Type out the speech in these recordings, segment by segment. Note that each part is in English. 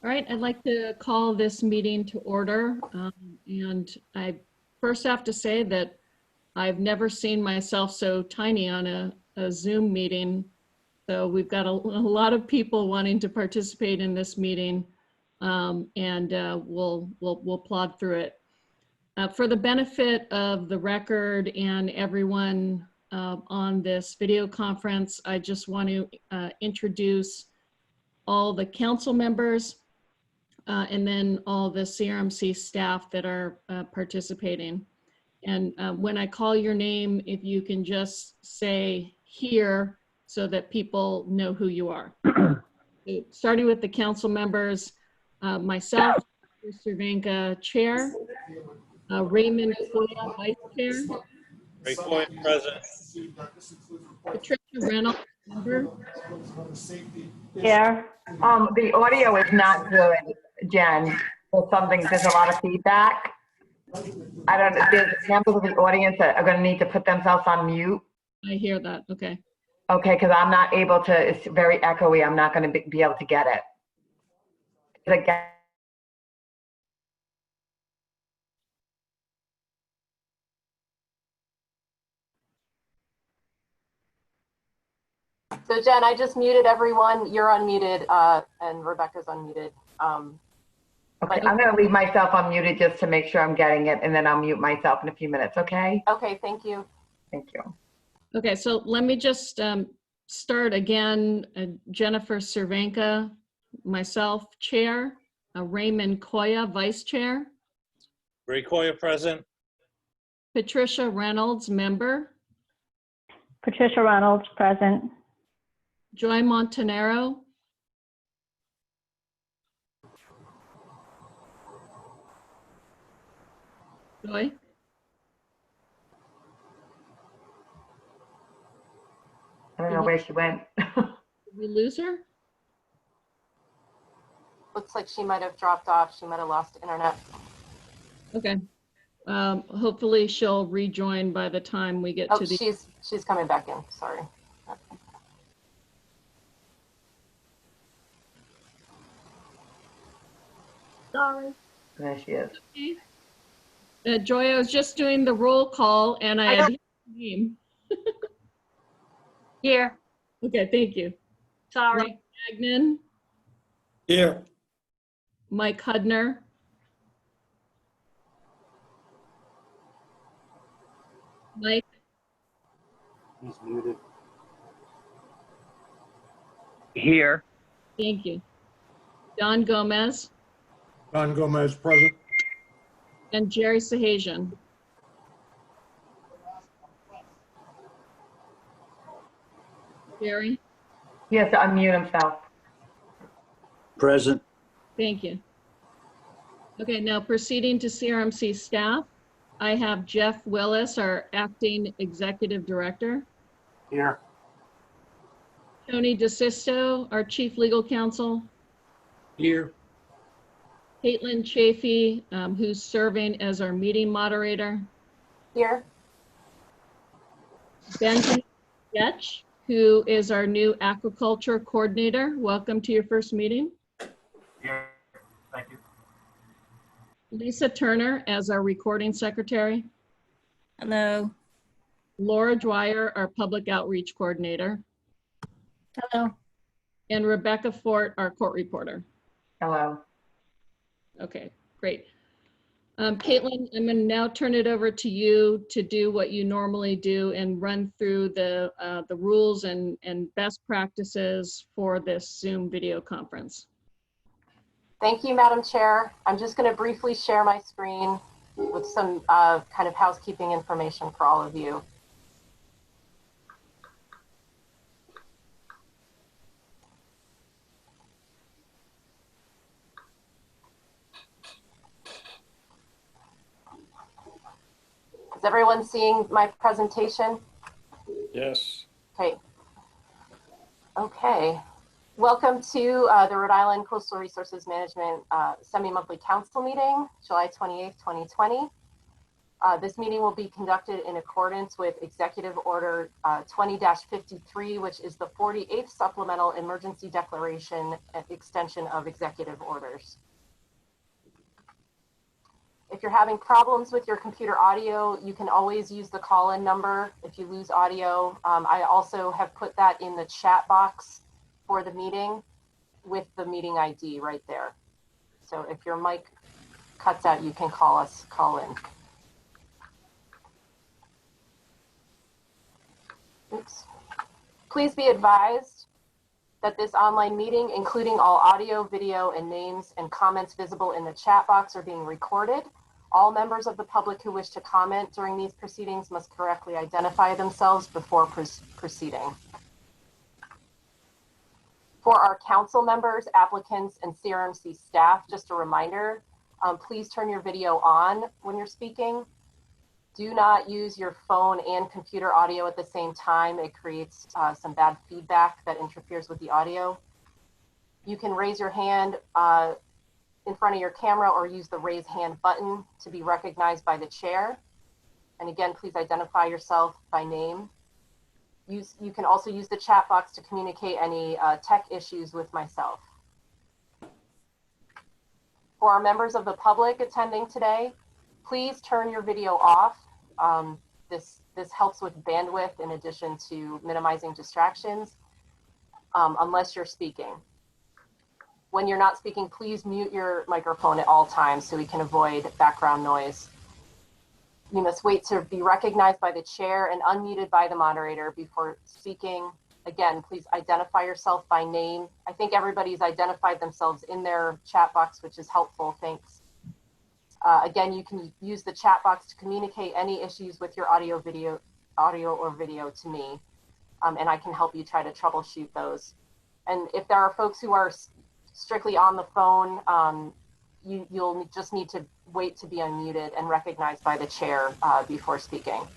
All right, I'd like to call this meeting to order. And I first have to say that I've never seen myself so tiny on a Zoom meeting. So we've got a lot of people wanting to participate in this meeting, and we'll plod through it. For the benefit of the record and everyone on this video conference, I just want to introduce all the council members and then all the CRMC staff that are participating. And when I call your name, if you can just say here so that people know who you are. So starting with the council members, myself, Cervenka, Chair, Raymond Koya, Vice Chair. Ray Coy, present. Patricia Reynolds, member. Chair, the audio is not good, Jen. There's a lot of feedback. I don't know, there's members of the audience that are going to need to put themselves on mute. I hear that, okay. Okay, because I'm not able to, it's very echoey. I'm not going to be able to get it. Again. So Jen, I just muted everyone. You're unmuted, and Rebecca's unmuted. Okay, I'm going to leave myself unmuted just to make sure I'm getting it, and then I'll mute myself in a few minutes, okay? Okay, thank you. Thank you. Okay, so let me just start again. Jennifer Cervenka, myself, Chair. Raymond Koya, Vice Chair. Ray Coy, present. Patricia Reynolds, Member. Patricia Reynolds, present. Joy Montanaro. Joy. I don't know where she went. Did we lose her? Looks like she might have dropped off. She might have lost internet. Okay. Hopefully she'll rejoin by the time we get Oh, to the. she's coming back in. Sorry. Sorry. There she is. Okay. Joy, I was just doing the roll call and I had your name. Here. Okay, thank you. Sorry. Mike Gagnon, Here. Mike Hudner. Mike, He's muted. Here. thank you. Don Gomez Don Gomez, present. and Jerry Sahajian. Jerry, He has to unmute himself. Present. thank you. Okay, now proceeding to CRMC staff, I have Jeff Willis, our acting executive director. Here. Tony DeSisto, our chief legal counsel. Here. Caitlin Chafee, who's serving as our meeting moderator. Here. Benjamin Getch, who is our new aquaculture coordinator. Welcome to your first meeting. Here. Thank you. Lisa Turner as our recording secretary. Hello. Laura Dwyer, our public outreach coordinator. Hello. And Rebecca Fort, our court reporter. Hello. Okay, great. Caitlin, I'm going to now turn it over to you to do what you normally do and run through the rules and best practices for this Zoom video conference. Thank you, Madam Chair. I'm just going to briefly share my screen with some kind of housekeeping information for all of you. Is everyone seeing my presentation? Yes. Okay. Okay. Welcome to the Rhode Island Coastal Resources Management semi-monthly council meeting, July 28th, 2020. This meeting will be conducted in accordance with Executive Order 20-53, which is the 48th Supplemental Emergency Declaration extension of executive orders. If you're having problems with your computer audio, you can always use the call-in number if you lose audio. I also have put that in the chat box for the meeting with the meeting ID right there. So if your mic cuts out, you can call in. Oops. Please be advised that this online meeting, including all audio, video, and names and comments visible in the chat box, are being recorded. All members of the public who wish to comment during these proceedings must correctly identify themselves before proceeding. For our council members, applicants, and CRMC staff, just a reminder, please turn your video on when you're speaking. Do not use your phone and computer audio at the same time. It creates some bad feedback that interferes with the audio. You can raise your hand in front of your camera or use the raise hand button to be recognized by the chair. And again, please identify yourself by name. You can also use the chat box to communicate any tech issues with myself. For our members of the public attending today, please turn your video off. This helps with bandwidth in addition to minimizing distractions, unless you're speaking. When you're not speaking, please mute your microphone at all times so we can avoid background noise. You must wait to be recognized by the chair and unmuted by the moderator before speaking. Again, please identify yourself by name. I think everybody's identified themselves in their chat box, which is helpful. Thanks. Again, you can use the chat box to communicate any issues with your audio or video to me, and I can help you try to troubleshoot those. And if there are folks who are strictly on the phone, you'll just need to wait to be unmuted and recognized by the chair before speaking.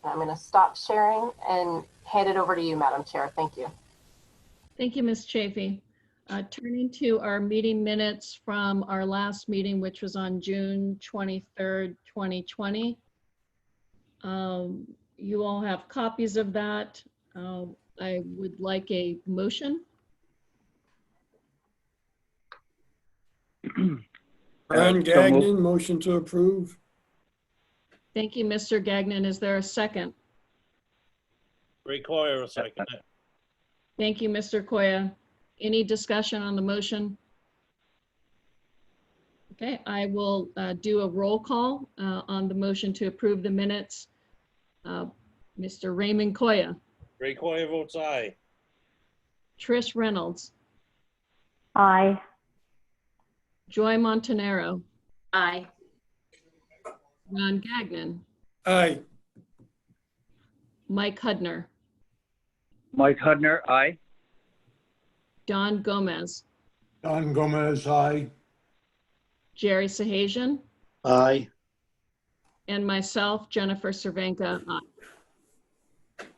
I'm going to stop sharing and hand it over to you, Madam Chair. Thank you. Thank you, Ms. Chafee. Turning to our meeting minutes from our last meeting, which was on June 23rd, 2020. You all have copies of that. I would like a motion. Ron So Gagnon, motion to approve. Thank you, Mr. Gagnon. Is there a second? Ray Coyer will second it. Thank you, Mr. Koya. Any discussion on the motion? Okay, I will do a roll call on the motion to approve the minutes. Mr. Raymond Koya, Ray Coyer votes aye. Trish Reynolds, Aye. Joy Montanaro, Aye. Ron Gagnon, Aye. Mike Hudner, Mike Hudner, aye. Don Gomez, Don Gomez, aye. Jerry Sahajian, Aye. and myself, Jennifer Cervenka, aye.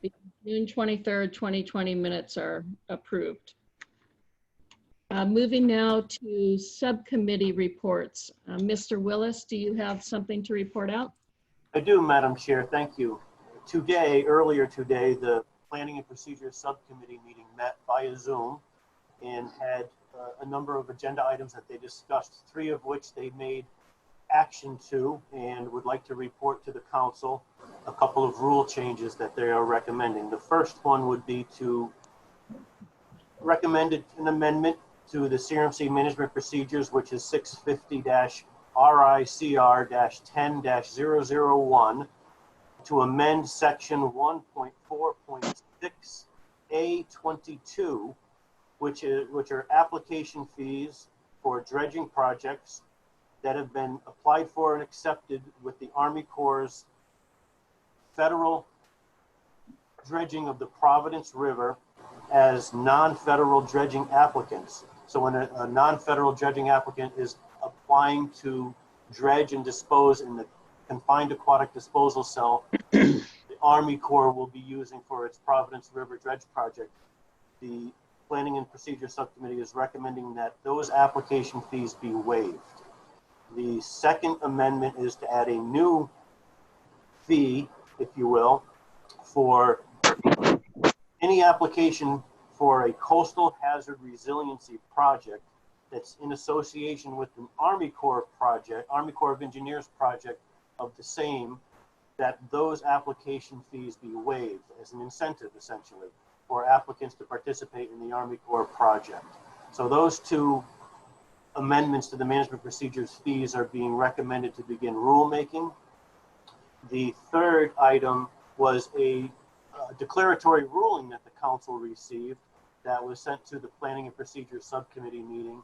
The June 23rd, 2020 minutes are approved. Moving now to subcommittee reports. Mr. Willis, do you have something to report out? I do, Madam Chair. Thank you. Earlier today, the Planning and Procedures Subcommittee meeting met via Zoom and had a number of agenda items that they discussed, 3 of which they made action to and would like to report to the council a couple of rule changes that they are recommending. The first one would be to recommend an amendment to the CRMC management procedures, which is 650-RICR-10-001, to amend section 1.4.6A22, which are application fees for dredging projects that have been applied for and accepted with the Army Corps' federal dredging of the Providence River as non-federal dredging applicants. So when a non-federal dredging applicant is applying to dredge and dispose in the confined aquatic disposal cell the Army Corps will be using for its Providence River dredge project, the Planning and Procedure Subcommittee is recommending that those application fees be waived. The second amendment is to add a new fee, if you will, for any application for a coastal hazard resiliency project that's in association with an Army Corps project, Army Corps of Engineers project of the same, that those application fees be waived as an incentive, essentially, for applicants to participate in the Army Corps project. So those two amendments to the management procedures fees are being recommended to begin rulemaking. The third item was a declaratory ruling that the council received that was sent to the Planning and Procedures Subcommittee meeting.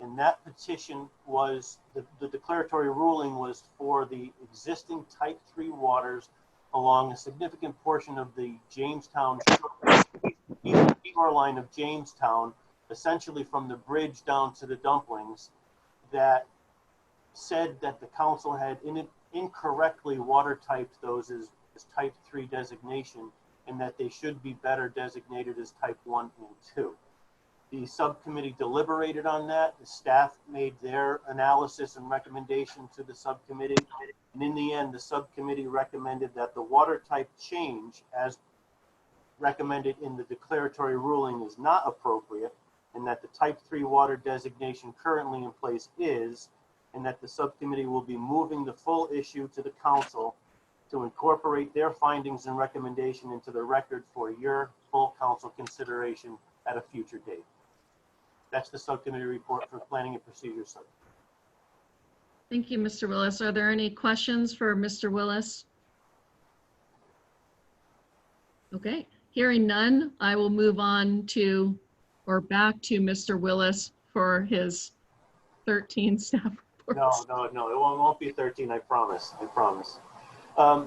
And that petition was, the declaratory ruling was for the existing Type 3 waters along a significant portion of the Jamestown shoreline of Jamestown, essentially from the bridge down to the dumplings, that said that the council had incorrectly water typed those as Type 3 designation, and that they should be better designated as Type 1 and 2. The subcommittee deliberated on that. The staff made their analysis and recommendation to the subcommittee. And in the end, the subcommittee recommended that the water type change, as recommended in the declaratory ruling, is not appropriate, and that the Type 3 water designation currently in place is, and that the subcommittee will be moving the full issue to the council to incorporate their findings and recommendation into the record for your full council consideration at a future date. That's the subcommittee report for Planning and Procedures. Thank you, Mr. Willis. Are there any questions for Mr. Willis? Okay, hearing none, I will move on to, or back to Mr. Willis for his 13 staff reports. No, it won't be 13, I promise.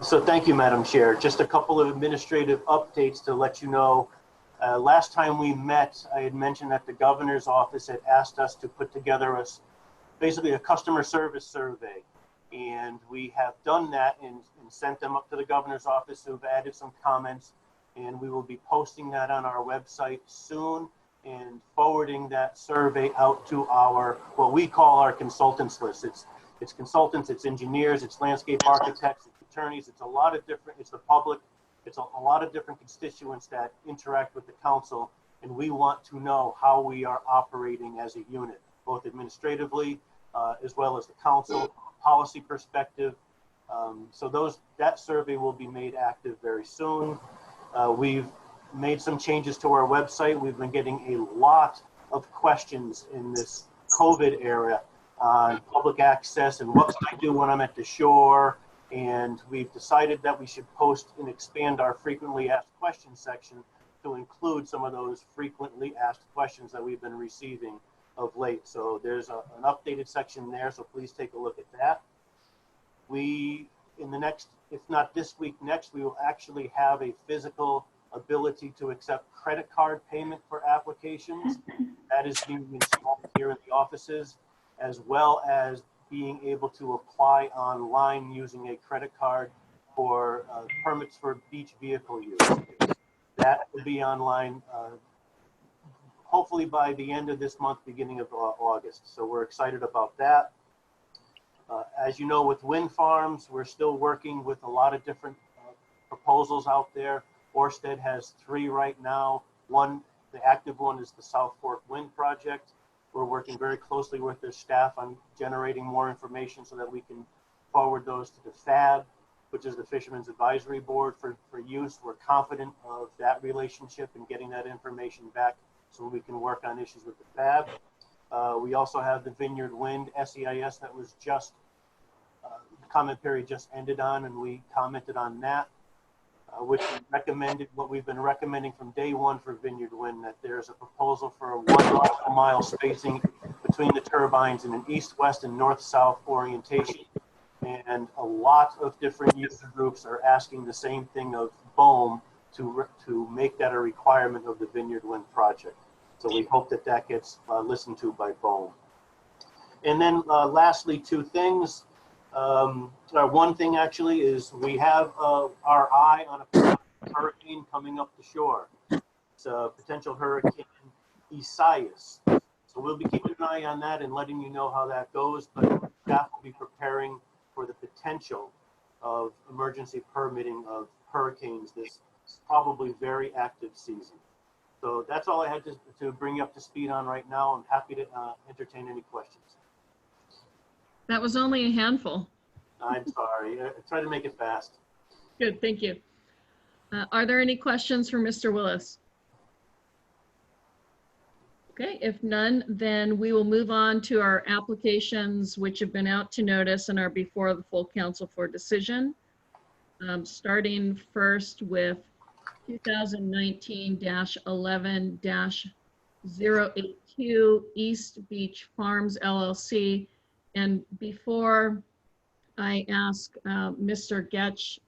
So thank you, Madam Chair. Just a couple of administrative updates to let you know. Last time we met, I had mentioned that the governor's office had asked us to put together basically a customer service survey. And we have done that and sent them up to the governor's office, who've added some comments. And we will be posting that on our website soon and forwarding that survey out to our, what we call our consultants list. It's consultants, it's engineers, it's landscape architects, it's attorneys, it's a lot of different, it's the public, it's a lot of different constituents that interact with the council, and we want to know how we are operating as a unit, both administratively as well as the council, policy perspective. So that survey will be made active very soon. We've made some changes to our website. We've been getting a lot of questions in this COVID era on public access and what can I do when I'm at the shore. And we've decided that we should post and expand our frequently asked questions section to include some of those frequently asked questions that we've been receiving of late. So there's an updated section there, so please take a look at that. We, in the next, if not this week, next, we will actually have a physical ability to accept credit card payment for applications. That is being installed here in the offices, as well as being able to apply online using a credit card for permits for beach vehicle use. That will be online hopefully by the end of this month, beginning of August. So we're excited about that. As you know, with wind farms, we're still working with a lot of different proposals out there. Orsted has 3 right now. One, the active one, is the South Fork Wind Project. We're working very closely with their staff on generating more information so that we can forward those to the FAB, which is the Fishermen's Advisory Board for use. We're confident of that relationship and getting that information back so we can work on issues with the FAB. We also have the Vineyard Wind SEIS that was just, the comment period just ended on, and we commented on that, which we recommended, what we've been recommending from day one for Vineyard Wind, that there's a proposal for a 1 mile spacing between the turbines in an east-west and north-south orientation. And a lot of different user groups are asking the same thing of BOEM to make that a requirement of the Vineyard Wind project. So we hope that that gets listened to by BOEM. And then lastly, 2 things. One thing actually is we have our eye on a hurricane coming up the shore. It's a potential hurricane Isaias. So we'll be keeping an eye on that and letting you know how that goes. But staff will be preparing for the potential of emergency permitting of hurricanes this probably very active season. So that's all I had to bring you up to speed on right now. I'm happy to entertain any questions. That was only a handful. I'm sorry. I tried to make it fast. Good, thank you. Are there any questions for Mr. Willis? Okay, if none, then we will move on to our applications which have been out to notice and are before the full council for decision. Starting first with 2019-11-082 East Beach Farms LLC. And before I ask Mr. Getch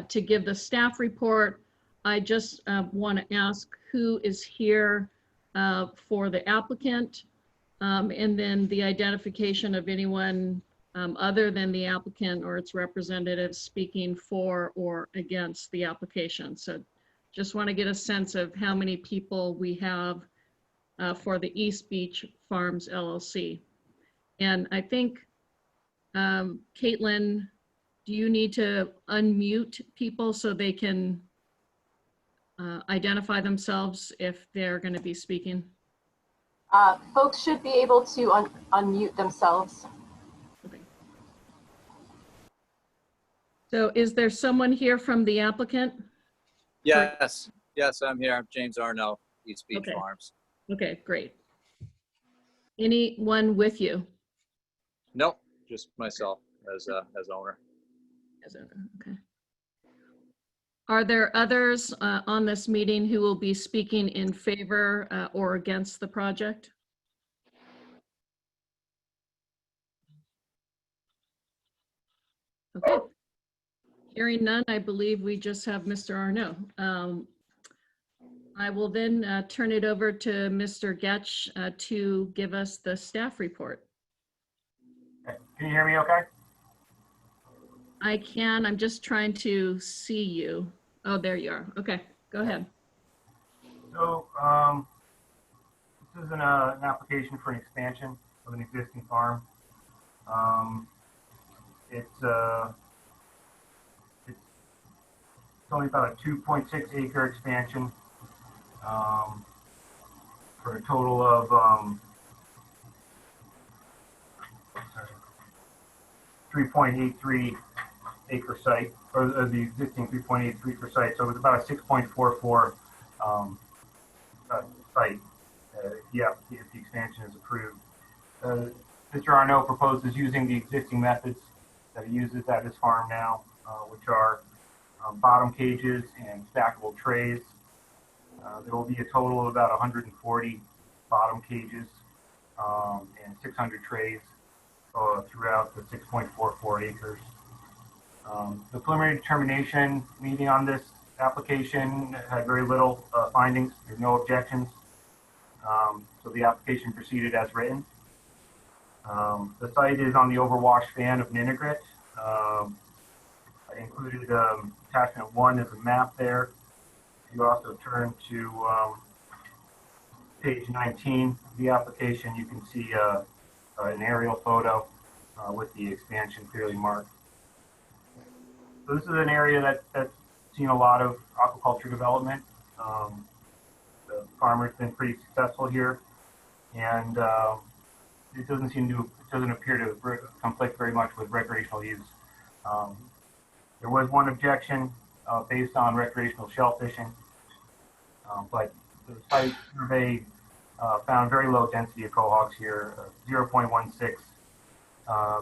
to give the staff report, I just want to ask who is here for the applicant, and then the identification of anyone other than the applicant or its representatives speaking for or against the application. So just want to get a sense of how many people we have for the East Beach Farms LLC. And I think, Caitlin, do you need to unmute people so they can identify themselves if they're going to be speaking? Folks should be able to unmute themselves. Okay. So is there someone here from the applicant? Yes, yes, I'm here. I'm James Arno, East Beach Okay. Farms. Okay, great. Anyone with you? Nope, just myself as owner. As owner, okay. Are there others on this meeting who will be speaking in favor or against the project? Okay. Hearing none, I believe we just have Mr. Arnaud. I will then turn it over to Mr. Getch to give us the staff report. Can you hear me okay? I can. I'm just trying to see you. Oh, there you are. Okay, go ahead. So this is an application for an expansion of an existing farm. It's only about a 2.6 acre expansion for a total of 3.83 acre site, or the existing 3.83 acre site. So it was about a 6.44 site if the expansion is approved. Mr. Arnaud proposes using the existing methods that he uses at his farm now, which are bottom cages and stackable trays. There will be a total of about 140 bottom cages and 600 trays throughout the 6.44 acres. The preliminary determination meeting on this application had very little findings. There's no objections. So the application proceeded as written. The site is on the overwash fan of Ninigret. I included attachment 1 as a map there. You also turn to page 19 of the application. You can see an aerial photo with the expansion clearly marked. So this is an area that's seen a lot of aquaculture development. The farmer's been pretty successful here, and it doesn't appear to conflict very much with recreational use. There was one objection based on recreational shellfishing, but the site survey found very low density of cohogs here, 0.16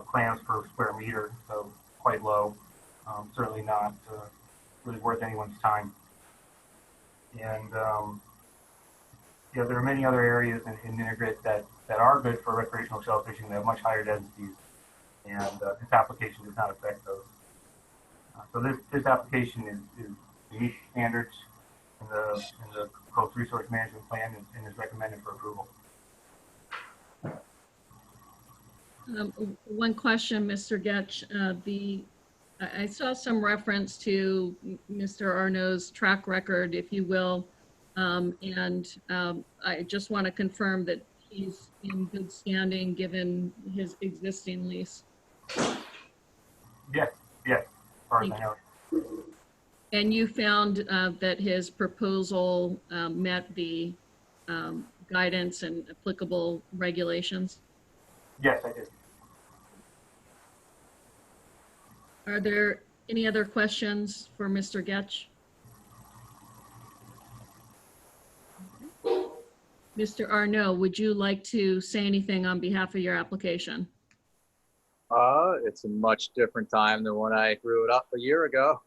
clams per square meter, so quite low. Certainly not really worth anyone's time. And yeah, there are many other areas in Ninigret that are good for recreational shellfishing. They have much higher densities, and this application does not affect those. So this application is meets standards in the Coast Resource Management Plan and is recommended for approval. One question, Mr. Getch. I saw some reference to Mr. Arnaud's track record, if you will, and I just want to confirm that he's in good standing given his existing lease. Yes, yes, as far as I know. And you found that his proposal met the guidance and applicable regulations? Yes, I did. Are there any other questions for Mr. Getch? Mr. Arnaud, would you like to say anything on behalf of your application? It's a much different time than when I grew it up a year ago.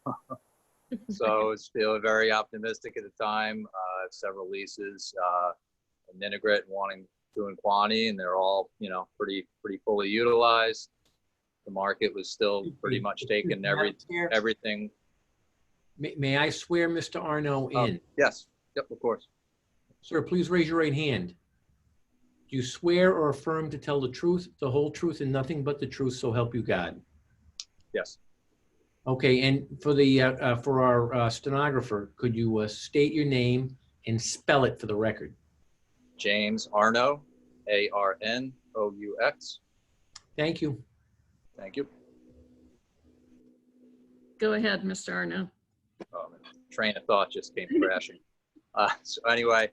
So I was feeling very optimistic at the time. I have several leases in Ninigret, wanting to in Quaney, and they're all, you know, pretty fully utilized. The market was still pretty much taking everything. May I swear Mr. Arnaud in? Yes, yep, of course. Sir, please raise your right hand. Do you swear or affirm to tell the truth, the whole truth, and nothing but the truth, so help you God? Yes. Okay, and for the for our stenographer, could you state your name and spell it for the record? James Arnaud, A-R-N-O-U-X. Thank you. Thank you. Go ahead, Mr. Arnaud. Train of thought just came crashing. So anyway,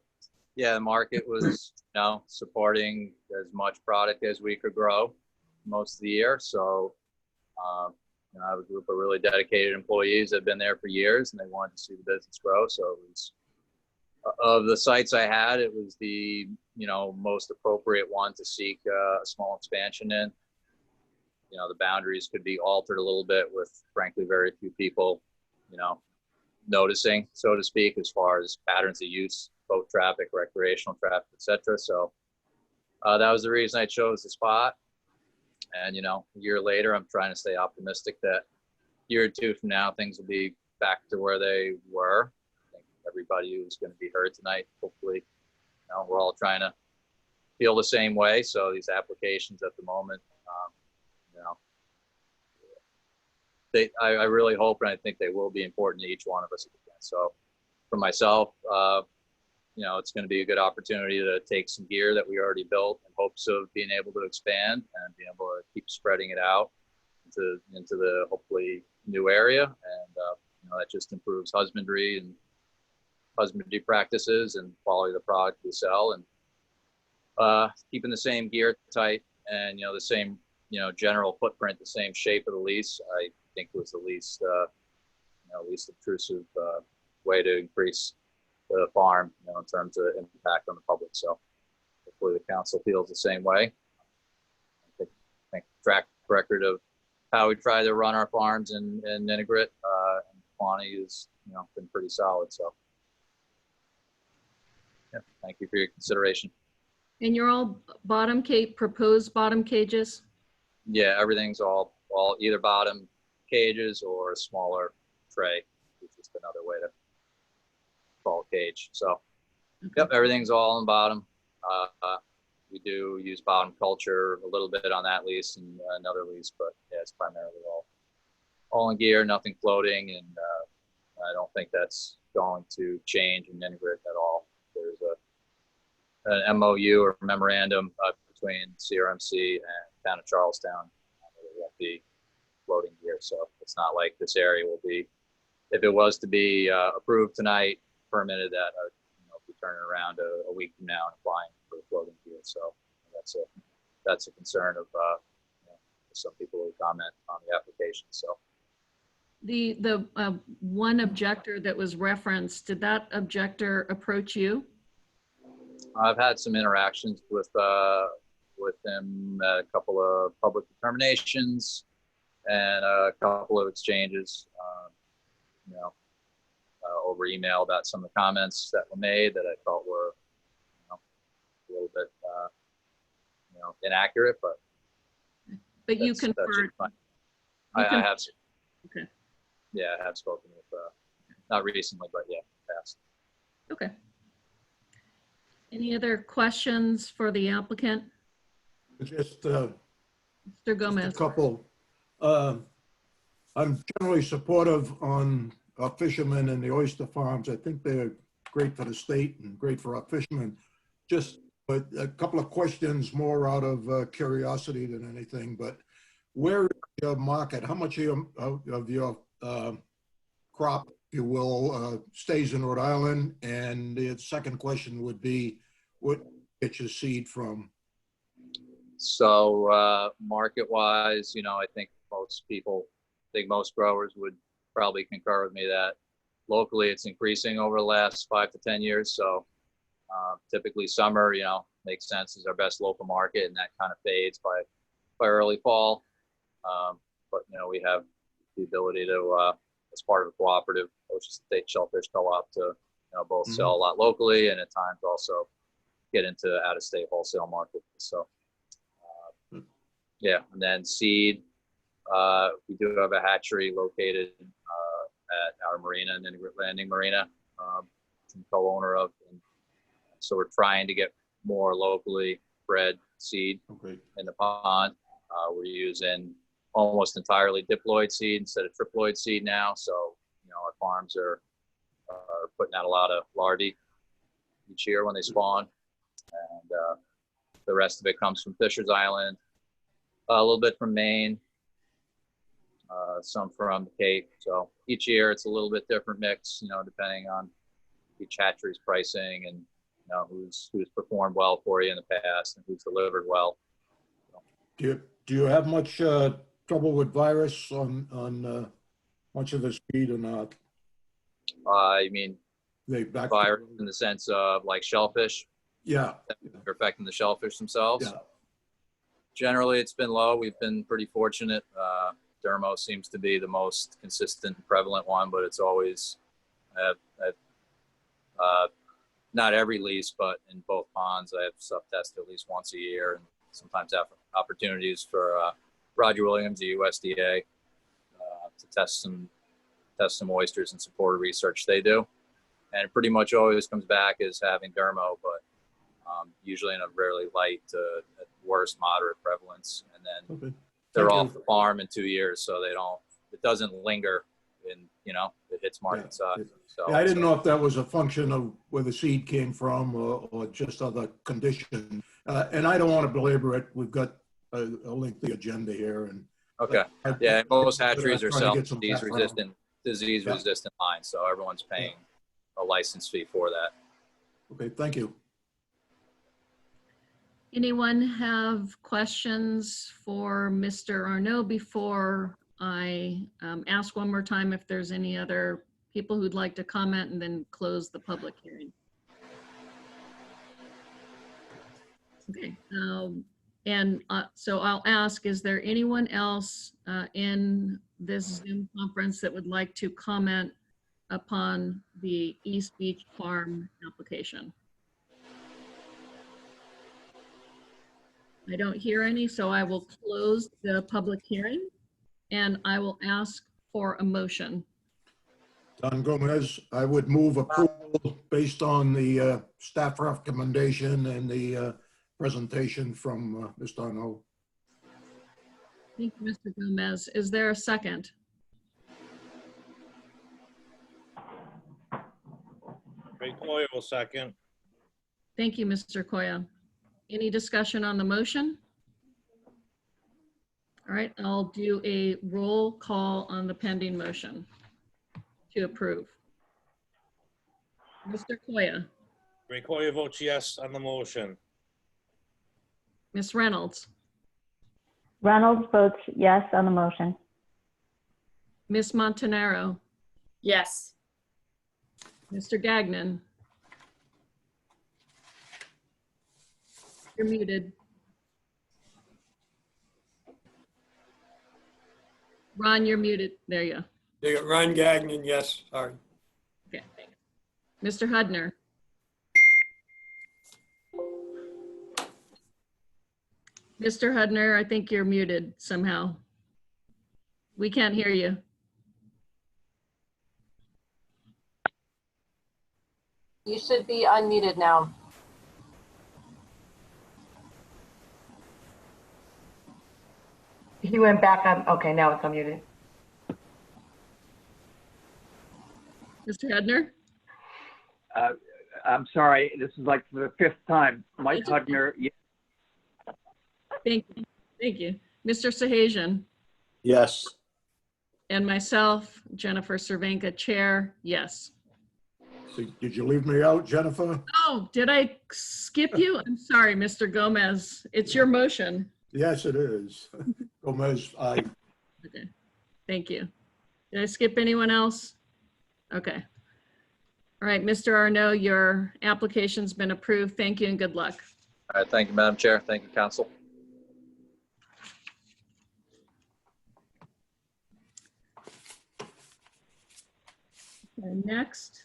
yeah, the market was, you know, supporting as much product as we could grow most of the year. So, you know, I have a group of really dedicated employees that have been there for years, and they wanted to see the business grow. So it was, of the sites I had, it was the, you know, most appropriate one to seek a small expansion in. You know, the boundaries could be altered a little bit with, frankly, very few people, you know, noticing, so to speak, as far as patterns of use, boat traffic, recreational traffic, etc. So that was the reason I chose the spot. And, you know, a year later, I'm trying to stay optimistic that a year or two from now, things will be back to where they were. I think everybody who's going to be heard tonight, hopefully, you know, we're all trying to feel the same way. So these applications at the moment, you know, I really hope, and I think they will be important to each one of us. So for myself, you know, it's going to be a good opportunity to take some gear that we already built in hopes of being able to expand and being able to keep spreading it out into the hopefully new area. And, you know, that just improves husbandry and husbandry practices and quality of the product we sell, and keeping the same gear type and, you know, the same, you know, general footprint, the same shape of the lease. I think was the least, you know, least obtrusive way to increase the farm, you know, in terms of impact on the public. So hopefully the council feels the same way. I think track record of how we try to run our farms in Ninigret and Quaney is, you know, been pretty solid. So yeah, thank you for your consideration. And you're all proposed bottom cages? Yeah, everything's all either bottom cages or a smaller tray, which is another way to call a cage. So, yep, everything's all on bottom. We do use bottom culture a little bit on that lease and another lease, but yeah, it's primarily all in gear, nothing floating, and I don't think that's going to change in Ninigret at all. There's an MOU or memorandum between CRMC and Town of Charlestown. There won't be floating gear, so it's not like this area will be, if it was to be approved tonight, permitted, that you know, be turning around a week from now and applying for floating gear. So that's a concern of you know, some people who comment on the application. So The one objector that was referenced, did that objector approach you? I've had some interactions with him at a couple of public determinations and a couple of exchanges, you know, over email about some of the comments that were made that I felt were, you know, a little bit, you know, inaccurate, but you conferred. I have. Okay. Yeah, I have spoken with, not recently, but yeah, past. Okay. Any other questions for the applicant? Just Mr. Gomez. a couple. I'm generally supportive on our fishermen and the oyster farms. I think they're great for the state and great for our fishermen. Just a couple of questions more out of curiosity than anything, but where is your market? How much of your crop, if you will, stays in Rhode Island? And the second question would be, what get your seed from? So market wise, I think most growers would probably concur with me that locally it's increasing over the last 5 to 10 years. So typically summer, makes sense, is our best local market, and that kind of fades by early fall. But we have the ability to, as part of a cooperative, Ocean State Shellfish Co-op, to both sell a lot locally and at times also get into out-of-state wholesale markets. So yeah, and then seed, we do have a hatchery located at our marina, and Integrate Landing Marina, I'm co-owner of. And so we're trying to get more locally bred seed in the pond. We're using almost entirely diploid seed instead of triploid seed now. So, our farms are putting out a lot of larvae each year when they spawn. And the rest of it comes from Fisher's Island, a little bit from Maine, some from the Cape. So each year it's a little bit different mix, depending on each hatchery's pricing and who's performed well for you in the past and who's delivered well. Do you have much trouble with virus on much of the seed or not? You mean virus in the sense of like shellfish? Yeah. They're affecting the shellfish themselves? Yeah. Generally, it's been low. We've been pretty fortunate. Dermo seems to be the most consistent, prevalent one, but it's always not every lease, but in both ponds, I have sub-test at least once a year, and sometimes have opportunities for Roger Williams, the USDA, to test some oysters in support of research they do. And it pretty much always comes back as having dermo, but usually in a really light to at worst moderate prevalence. And then they're off the farm in 2 years, so it doesn't linger in, it hits market size. So yeah, I didn't know if that was a function of where the seed came from or just other conditions. And I don't want to belabor it. We've got a lengthy agenda here. And okay. Yeah, most hatcheries are trying to self get some disease resistant lines, so everyone's paying a license fee for that. Okay, thank you. Anyone have questions for Mr. Arnaud before I ask one more time if there's any other people who'd like to comment and then close the public hearing? Okay, so I'll ask, is there anyone else in this Zoom conference that would like to comment upon the East Beach Farm application? I don't hear any, so I will close the public hearing and I will ask for a motion. Don Gomez, I would move approval based on the staff recommendation and the presentation from Mr. Arnaud. Thank you, Mr. Gomez. Is there a second? Ray Coyer will second. Thank you, Mr. Koya. Any discussion on the motion? All right, I'll do a roll call on the pending motion to approve. Mr. Koya. Ray Coyer votes yes on the motion. Ms. Reynolds. Reynolds votes yes on the motion. Ms. Montanaro. Yes. Mr. Gagnon. You're muted. Ron, you're muted. There you go. Ron Gagnon, yes, sorry. Okay, thanks. Mr. Hudner. Mr. Hudner, I think you're muted somehow. We can't hear you. You should be unmuted now. He went back on, okay, now it's unmuted. Mr. Hudner? I'm sorry, this is like for the 5th time. Mike Hudner, yes. Thank you. Thank you. Mr. Sahajian, Yes. and myself, Jennifer Cervenka, Chair, yes. So did you leave me out, Jennifer? Oh, did I skip you? I'm sorry, Mr. Gomez. It's your motion. Yes, it is. Gomez, aye. Okay, thank you. Did I skip anyone else? Okay. All right, Mr. Arnaud, your application's been approved. Thank you and good luck. All right, thank you, Madam Chair. Thank you, Council. Okay, next,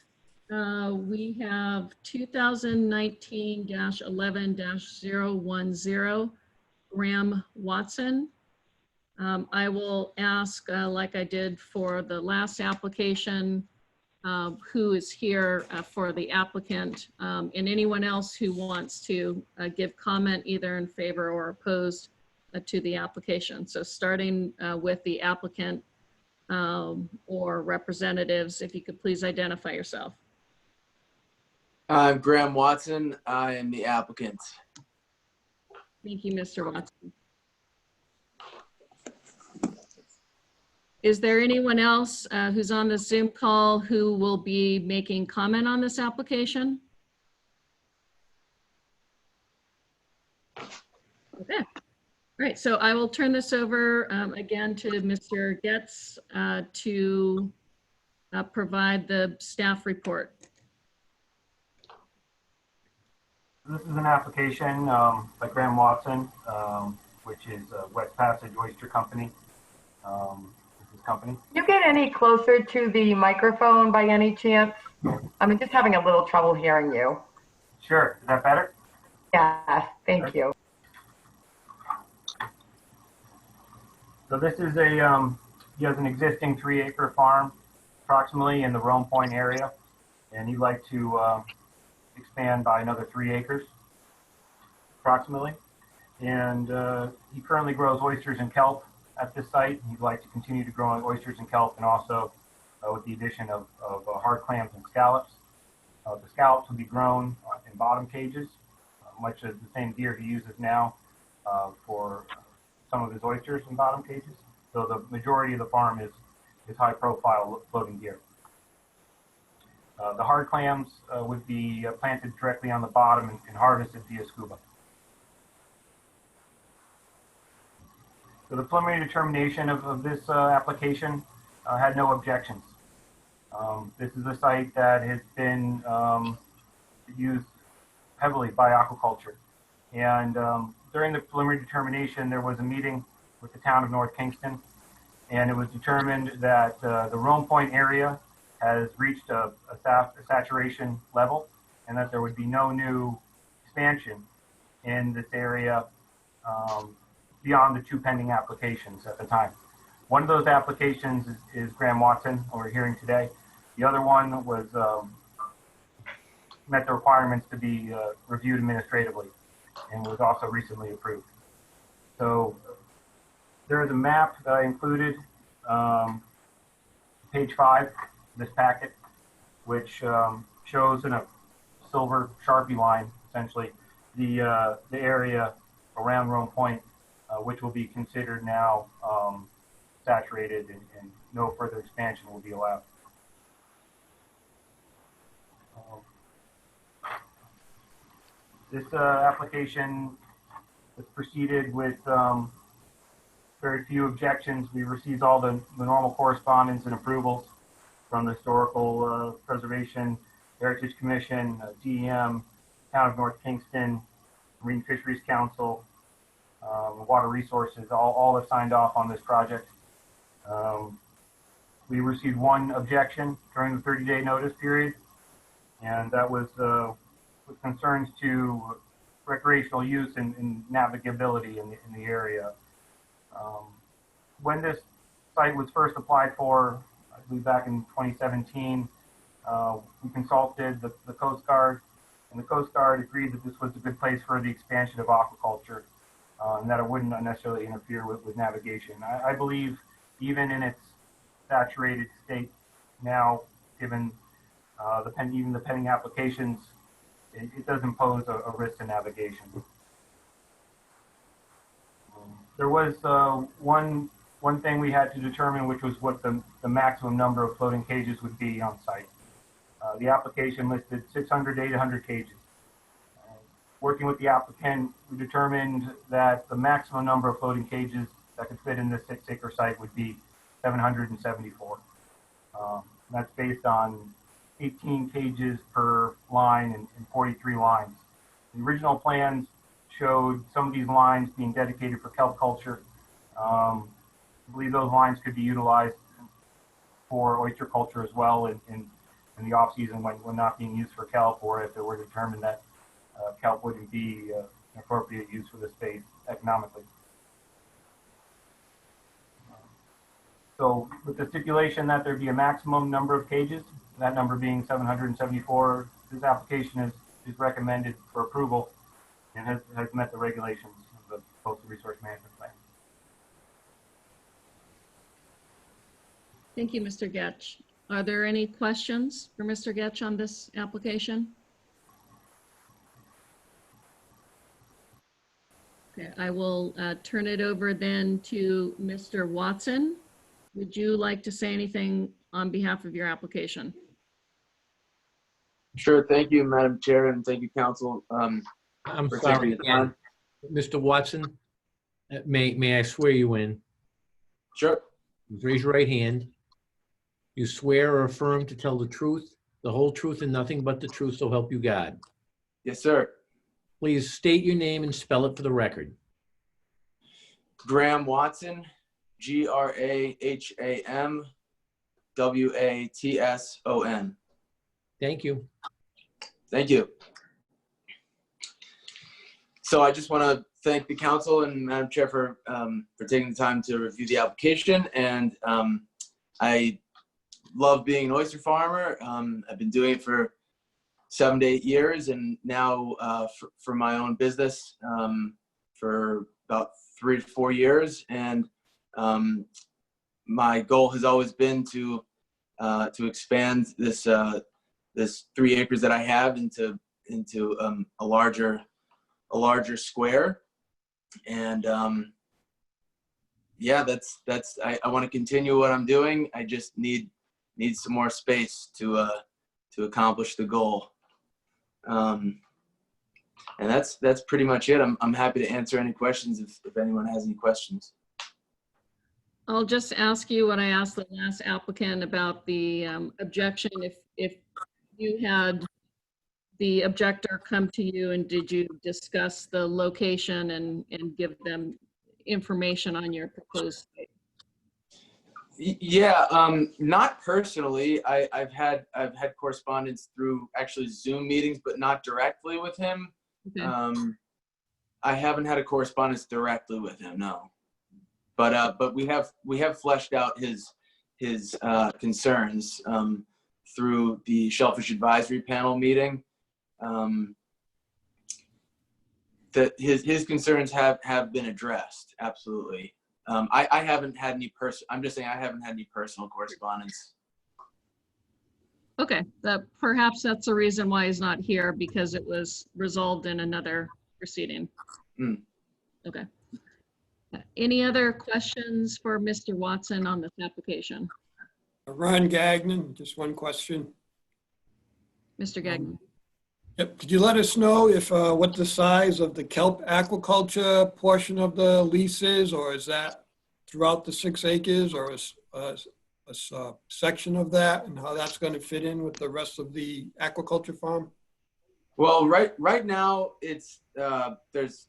we have 2019-11-010, Graham Watson. I will ask, like I did for the last application, who is here for the applicant, and anyone else who wants to give comment either in favor or opposed to the application. So starting with the applicant or representatives, if you could please identify yourself. I'm Graham Watson. I am the applicant. Thank you, Mr. Watson. Is there anyone else who's on the Zoom call who will be making comment on this application? Okay. All right, so I will turn this over again to Mr. Getz to provide the staff report. This is an application by Graham Watson, which is West Passage Oyster Company. Company. You get any closer to the microphone by any chance? I'm just having a little trouble hearing you. Sure. Is that better? Yeah, thank you. So this is a, he has an existing 3-acre farm approximately in the Rome Point area, and he'd like to expand by another 3 acres approximately. And he currently grows oysters and kelp at this site. He'd like to continue to grow oysters and kelp, and also with the addition of hard clams and scallops. The scallops will be grown in bottom cages, much as the same gear he uses now for some of his oysters in bottom cages. So the majority of the farm is high profile floating gear. The hard clams would be planted directly on the bottom and harvested via scuba. So the preliminary determination of this application had no objections. This is a site that has been used heavily by aquaculture. And during the preliminary determination, there was a meeting with the town of North Kingston, and it was determined that the Rome Point area has reached a saturation level, and that there would be no new expansion in this area beyond the 2 pending applications at the time. One of those applications is Graham Watson, who we're hearing today. The other one was met the requirements to be reviewed administratively and was also recently approved. So there is a map that I included, page 5 of this packet, which shows in a silver Sharpie line, essentially, the area around Rome Point, which will be considered now saturated, and no further expansion will be allowed. This application was proceeded with very few objections. We received all the normal correspondence and approvals from the Historical Preservation Heritage Commission, DEM, Town of North Kingston, Marine Fisheries Council, Water Resources, all have signed off on this project. We received 1 objection during the 30-day notice period, and that was with concerns to recreational use and navigability in the area. When this site was first applied for, I believe back in 2017, we consulted the Coast Guard, and the Coast Guard agreed that this was a good place for the expansion of aquaculture, and that it wouldn't necessarily interfere with navigation. I believe even in its saturated state now, given even the pending applications, it does impose a risk to navigation. there was one thing we had to determine, which was what the maximum number of floating cages would be on site. The application listed 600 to 800 cages. Working with the applicant, we determined that the maximum number of floating cages that could fit in this 6-acre site would be 774. That's based on 18 cages per line and 43 lines. The original plans showed some of these lines being dedicated for kelp culture. I believe those lines could be utilized for oyster culture as well in the off season when not being used for kelp, or if it were determined that kelp wouldn't be an appropriate use for the space economically. So with the stipulation that there be a maximum number of cages, that number being 774, this application is recommended for approval and has met the regulations of the Coastal Resource Management Plan. Thank you, Mr. Getch. Are there any questions for Mr. Getch on this application? Okay, I will turn it over then to Mr. Watson. Would you like to say anything on behalf of your application? Sure. Thank you, Madam Chair, and thank you, Council. I'm for sorry, taking the time. Mr. Watson, may I swear you in? Sure. Raise your right hand. You swear or affirm to tell the truth, the whole truth, and nothing but the truth, so help you God. Yes, sir. Please state your name and spell it for the record. Graham Watson, GRAHAMWATSON. Thank you. Thank you. So I just want to thank the council and Madam Chair for taking the time to review the application. And I love being an oyster farmer. I've been doing it for 7 to 8 years, and now for my own business for about 3 to 4 years. And my goal has always been to expand this 3 acres that I have into a larger square. And yeah, I want to continue what I'm doing. I just need some more space to accomplish the goal. And that's pretty much it. I'm happy to answer any questions if anyone has any questions. I'll just ask you what I asked the last applicant about the objection. If you had the objector come to you, and did you discuss the location and give them information on your proposed site? Yeah, not personally. I've had correspondence through actually Zoom meetings, but not directly with him. Okay. I haven't had a correspondence directly with him, no. But we have fleshed out his concerns through the Shellfish Advisory Panel meeting. That his concerns have been addressed, absolutely. I haven't had any I'm just saying I haven't had any personal correspondence. Okay, perhaps that's the reason why he's not here, because it was resolved in another proceeding. Mm. Okay. Any other questions for Mr. Watson on this application? Ron Gagnon, just one question. Mr. Gagnon. Yep. Could you let us know if what the size of the kelp aquaculture portion of the lease is, or is that throughout the 6 acres, or a section of that, and how that's going to fit in with the rest of the aquaculture farm? Well, right now it's there's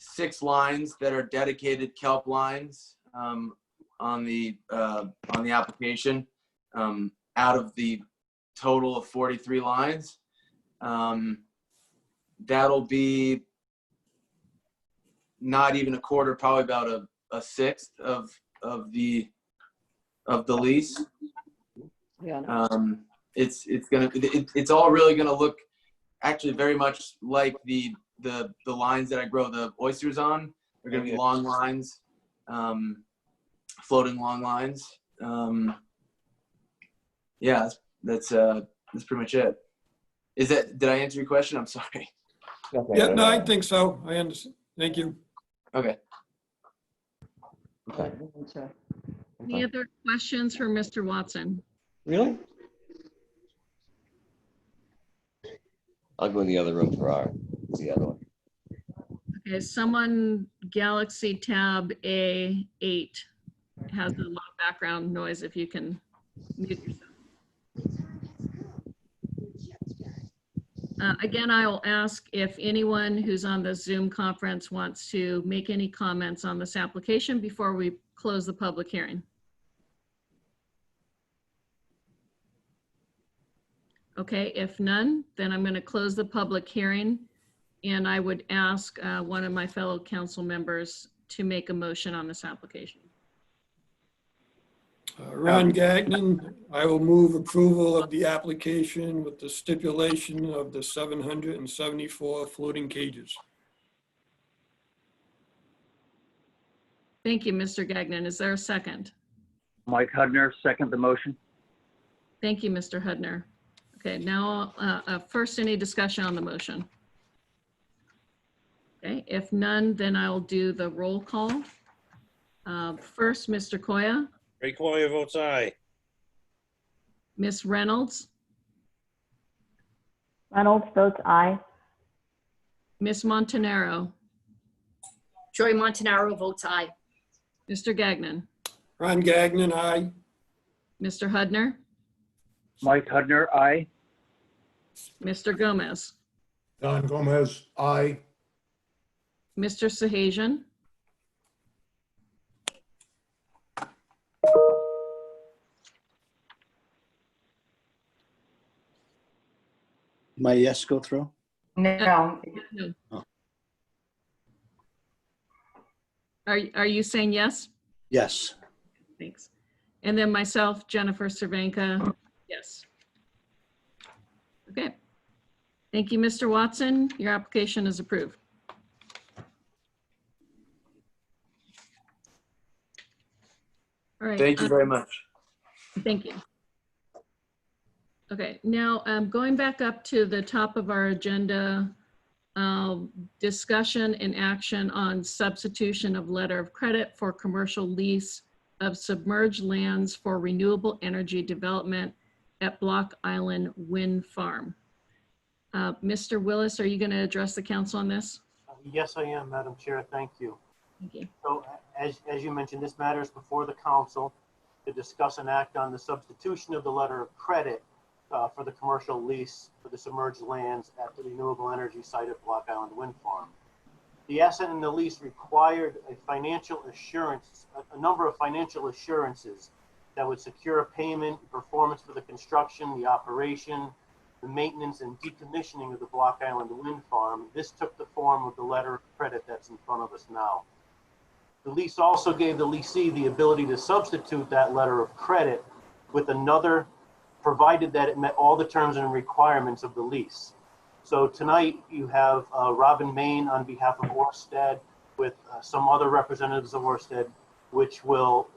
6 lines that are dedicated kelp lines on the application out of the total of 43 lines. That'll be not even a quarter, probably about a sixth of the lease. Yeah. It's all really gonna look actually very much like the lines that I grow the oysters on. They're gonna be long lines, floating long lines. Yeah, that's pretty much it. Did I answer your question? I'm sorry. Yeah, no, I think so. I understand. Thank you. Okay. Okay. Any other questions for Mr. Watson? Really? I'll go in the other room for the other one. Okay, someone, Galaxy Tab A8 has a lot of background noise. If you can mute yourself. Again, I will ask if anyone who's on the Zoom conference wants to make any comments on this application before we close the public hearing. Okay, if none, then I'm going to close the public hearing, and I would ask one of my fellow council members to make a motion on this application. Ron Gagnon, I will move approval of the application with the stipulation of the 774 floating cages. Thank you, Mr. Gagnon. Is there a second? Mike Hudner, second the motion. Thank you, Mr. Hudner. Okay, now first, any discussion on the motion? Okay, if none, then I'll do the roll call. First, Mr. Koya. Ray Coyer votes aye. Ms. Reynolds. Reynolds votes aye. Ms. Montanaro. Joy Montanaro votes aye. Mr. Gagnon. Ron Gagnon, aye. Mr. Hudner. Mike Hudner, aye. Mr. Gomez. Don Gomez, aye. Mr. Sahajian. My yes go through? No. No. Oh. Are you saying yes? Yes. Thanks. And then myself, Jennifer Cervenka, yes. Okay. Thank you, Mr. Watson. Your application is approved. All right. Thank you very much. Thank you. Okay, now going back up to the top of our agenda, discussion and action on substitution of letter of credit for commercial lease of submerged lands for renewable energy development at Block Island Wind Farm. Mr. Willis, are you going to address the council on this? Yes, I am, Madam Chair. Thank you. Thank you. So as you mentioned, this matter is before the council to discuss and act on the substitution of the letter of credit for the commercial lease for the submerged lands at the renewable energy site at Block Island Wind Farm. The asset in the lease required a financial assurance, a number of financial assurances that would secure payment, performance for the construction, the operation, the maintenance and decommissioning of the Block Island Wind Farm. This took the form of the letter of credit that's in front of us now. The lease also gave the leasee the ability to substitute that letter of credit with another, provided that it met all the terms and requirements of the lease. So tonight you have Robin Main on behalf of Orsted with some other representatives of Orsted, which will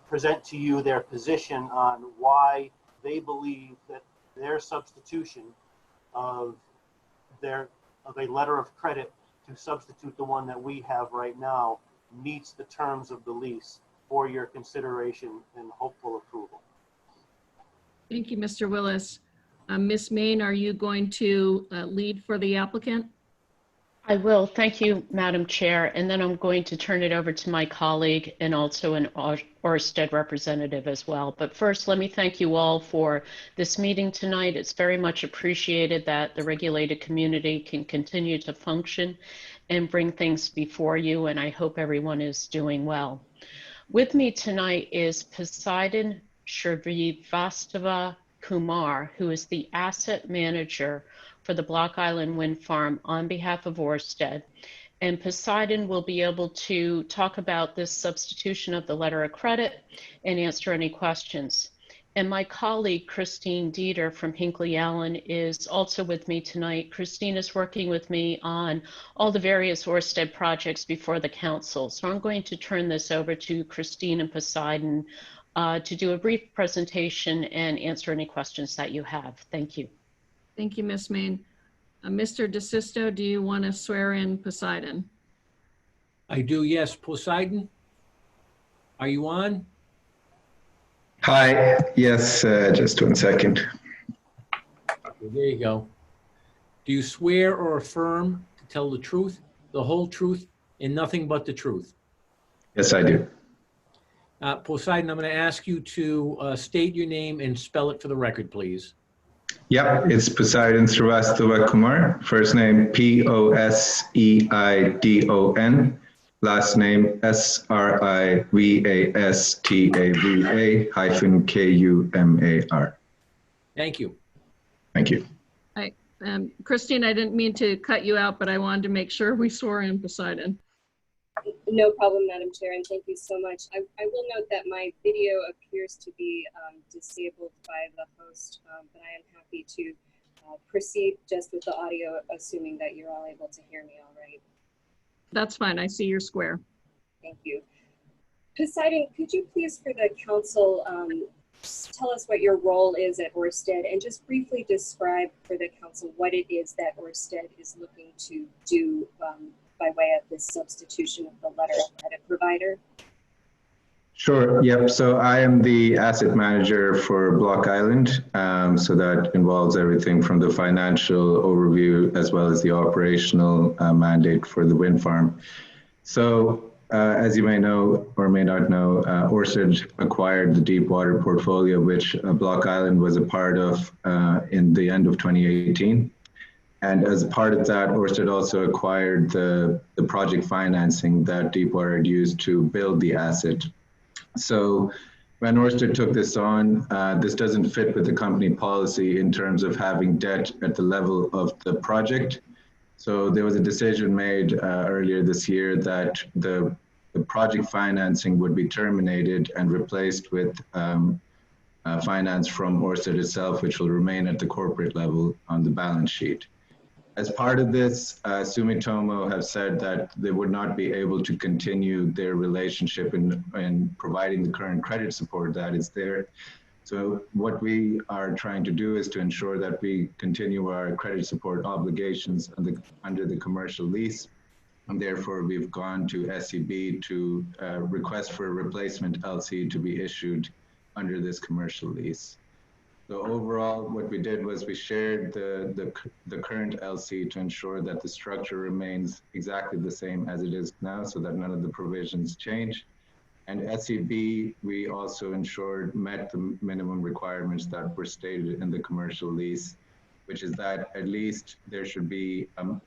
present to you their position on why they believe that their substitution of a letter of credit to substitute the one that we have right now meets the terms of the lease for your consideration and hopeful approval. Thank you, Mr. Willis. Ms. Main, are you going to lead for the applicant? I will. Thank you, Madam Chair. And then I'm going to turn it over to my colleague and also an Orsted representative as well. But first, let me thank you all for this meeting tonight. It's very much appreciated that the regulated community can continue to function and bring things before you, and I hope everyone is doing well. With me tonight is Poseidon Shrivastava Kumar, who is the asset manager for the Block Island Wind Farm on behalf of Orsted. And Poseidon will be able to talk about this substitution of the letter of credit and answer any questions. And my colleague, Christine Dieter from Hinckley Allen, is also with me tonight. Christine is working with me on all the various Orsted projects before the council. So I'm going to turn this over to Christine and Poseidon to do a brief presentation and answer any questions that you have. Thank you. Thank you, Ms. Main. Mr. DeSisto, do you want to swear in Poseidon? I do, yes. Poseidon? Are you on? Hi, yes, just 1 second. Okay, there you go. Do you swear or affirm to tell the truth, the whole truth, and nothing but the truth? Yes, I do. Poseidon, I'm going to ask you to state your name and spell it for the record, please. Yep, it's Poseidon Srivastava Kumar. First name Poseidon. Last name Srivastava-Kumar. Thank you. Thank you. Christine, I didn't mean to cut you out, but I wanted to make sure we swore in Poseidon. No problem, Madam Chair, and thank you so much. I will note that my video appears to be disabled by the host, but I am happy to proceed just with the audio, assuming that you're all able to hear me all right. That's fine. I see your square. Thank you. Poseidon, could you please, for the council, tell us what your role is at Ørsted and just briefly describe for the council what it is that Ørsted is looking to do by way of this substitution of the letter of credit provider? Sure, yep. So I am the asset manager for Block Island. So that involves everything from the financial overview as well as the operational mandate for the wind farm. So as you may know or may not know, Ørsted acquired the Deepwater portfolio, which Block Island was a part of in the end of 2018. And as part of that, Ørsted also acquired the project financing that Deepwater had used to build the asset. So when Ørsted took this on, this doesn't fit with the company policy in terms of having debt at the level of the project. So there was a decision made earlier this year that the project financing would be terminated and replaced with finance from Ørsted itself, which will remain at the corporate level on the balance sheet. As part of this, Sumitomo have said that they would not be able to continue their relationship in providing the current credit support that is there. So what we are trying to do is to ensure that we continue our credit support obligations under the commercial lease. And therefore, we've gone to SEB to request for a replacement LC to be issued under this commercial lease. So overall, what we did was we shared the current LC to ensure that the structure remains exactly the same as it is now, so that none of the provisions change. And SEB, we also ensured met the minimum requirements that were stated in the commercial lease, which is that at least there should be A-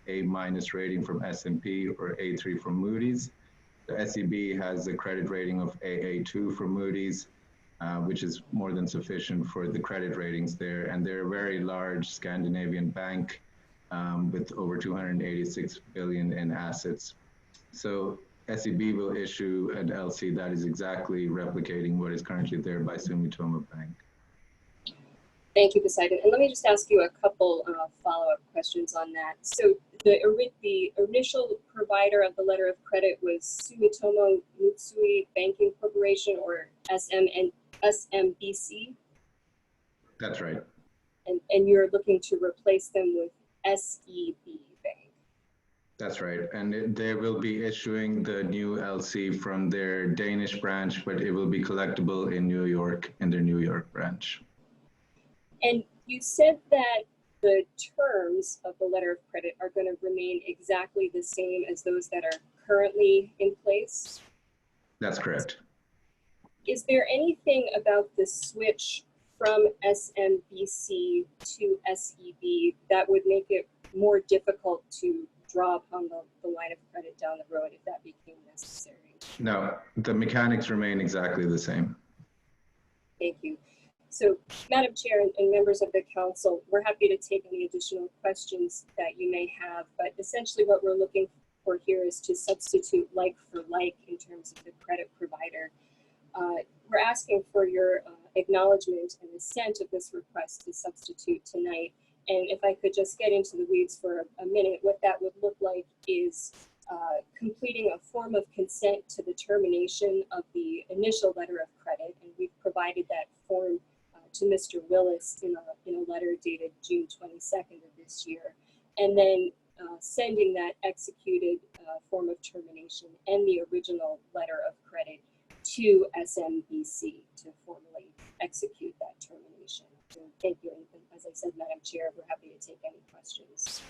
rating from S&P or A3 from Moody's. The SEB has a credit rating of AA2 from Moody's, which is more than sufficient for the credit ratings there. And they're a very large Scandinavian bank with over 286 billion in assets. So SEB will issue an LC that is exactly replicating what is currently there by Sumitomo Bank. Thank you, Poseidon. And let me just ask you a couple follow-up questions on that. So the initial provider of the letter of credit was Sumitomo Mitsui Banking Corporation, or SMBC? That's right. And you're looking to replace them with SEB Bank? That's right. And they will be issuing the new LC from their Danish branch, but it will be collectible in New York, in their New York branch. And you said that the terms of the letter of credit are going to remain exactly the same as those that are currently in place? That's correct. Is there anything about the switch from SMBC to SEB that would make it more difficult to draw upon the line of credit down the road if that became necessary? No, the mechanics remain exactly the same. Thank you. So, Madam Chair and members of the council, we're happy to take any additional questions that you may have, but essentially what we're looking for here is to substitute like for like in terms of the credit provider. We're asking for your acknowledgement and assent of this request to substitute tonight. And if I could just get into the weeds for a minute, what that would look like is completing a form of consent to the termination of the initial letter of credit. And we've provided that form to Mr. Willis in a letter dated June 22nd of this year. And then sending that executed form of termination and the original letter of credit to SMBC to formally execute that termination. So thank you. And as I said, Madam Chair, we're happy to take any questions.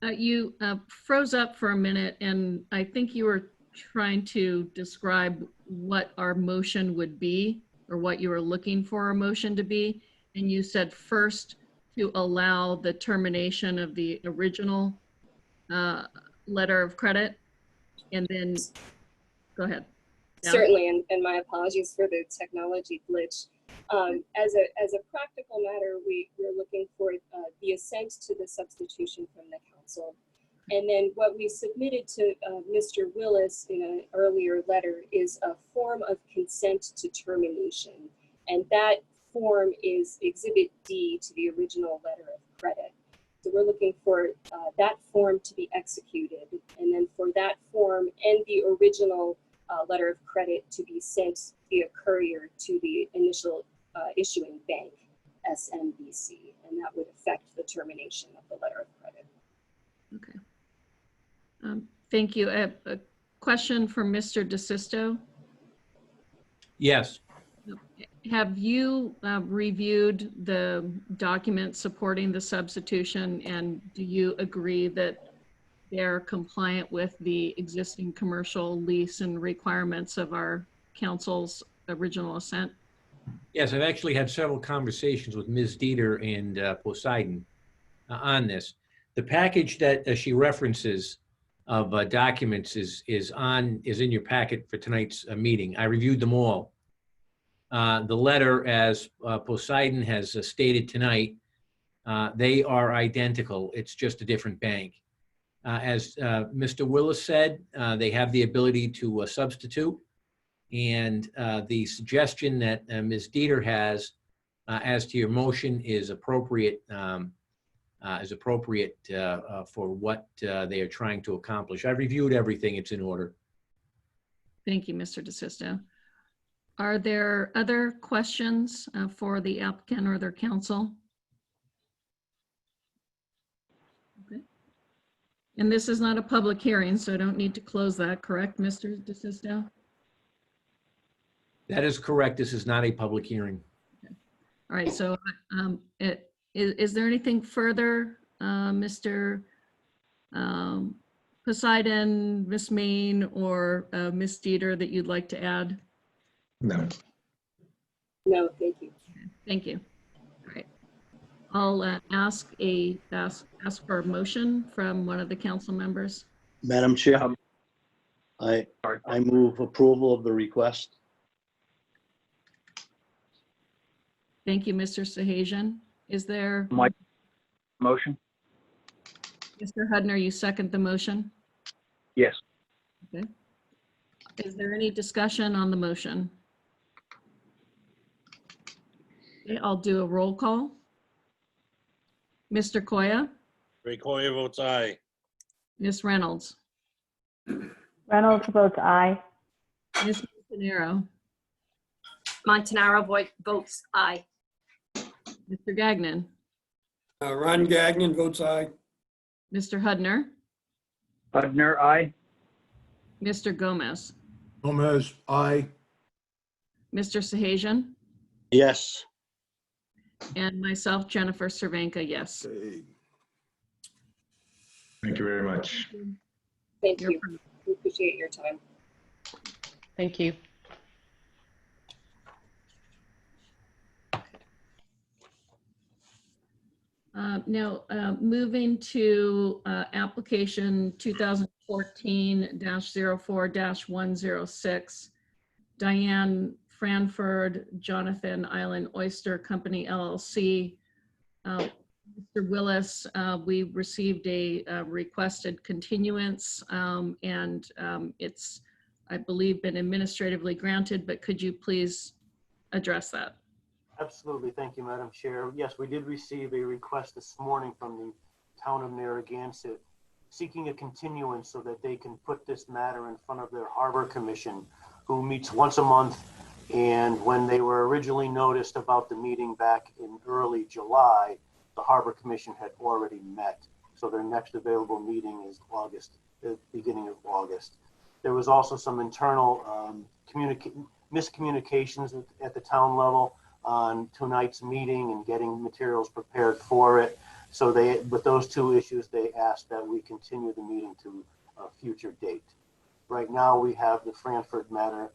You froze up for a minute, and I think you were trying to describe what our motion would be, or what you were looking for a motion to be. And you said first to allow the termination of the original letter of credit, and then, go ahead. Yeah. Certainly, and my apologies for the technology glitch. As a practical matter, we're looking for the assent to the substitution from the council. And then what we submitted to Mr. Willis in an earlier letter is a form of consent to termination. And that form is Exhibit D to the original letter of credit. So we're looking for that form to be executed, and then for that form and the original letter of credit to be sent via courier to the initial issuing bank, SMBC, and that would affect the termination of the letter of credit. Okay. Thank you. A question for Mr. DeSisto. Yes. Have you reviewed the document supporting the substitution, and do you agree that they're compliant with the existing commercial lease and requirements of our council's original assent? Yes, I've actually had several conversations with Ms. Dieter and Poseidon on this. The package that she references of documents is in your packet for tonight's meeting. I reviewed them all. The letter, as Poseidon has stated tonight, they are identical. It's just a different bank. As Mr. Willis said, they have the ability to substitute. And the suggestion that Ms. Dieter has as to your motion is appropriate for what they are trying to accomplish. I've reviewed everything. It's in order. Thank you, Mr. DeSisto. Are there other questions for the applicant or their counsel? Okay. And this is not a public hearing, so I don't need to close that, correct, Mr. DeSisto? That is correct. This is not a public hearing. Okay. All right, so is there anything further, Mr. Poseidon, Ms. Main, or Ms. Dieter that you'd like to add? No. No, thank you. Okay, thank you. All right. I'll ask for a motion from one of the council members. Madam Chair, I move approval of the request. Thank you, Mr. Sahajian. Is there? My motion? Mr. Hudner, you second the motion? Yes. Okay. Is there any discussion on the motion? Okay, I'll do a roll call. Mr. Koya? Ray Koya votes aye. Ms. Reynolds? Reynolds votes aye. Ms. Montanaro? Montanaro votes aye. Mr. Gagnon? Ron Gagnon votes aye. Mr. Hudner? Hudner, aye. Mr. Gomez? Gomez, aye. Mr. Sahajian? Yes. And myself, Jennifer Cervenka, yes. Okay. Thank you very much. Thank you. We appreciate your time. Thank you. Now, moving to application 2014-04-106, Diane Franford, Jonathan Island Oyster Company, LLC. Mr. Willis, we received a requested continuance, and it's, I believe, been administratively granted, but could you please address that? Absolutely. Thank you, Madam Chair. Yes, we did receive a request this morning from the town of Narragansett seeking a continuance so that they can put this matter in front of their Harbor Commission, who meets once a month. And when they were originally noticed about the meeting back in early July, the Harbor Commission had already met. So their next available meeting is August, the beginning of August. There was also some internal miscommunications at the town level on tonight's meeting and getting materials prepared for it. So with those two issues, they asked that we continue the meeting to a future date. Right now, we have the Franford matter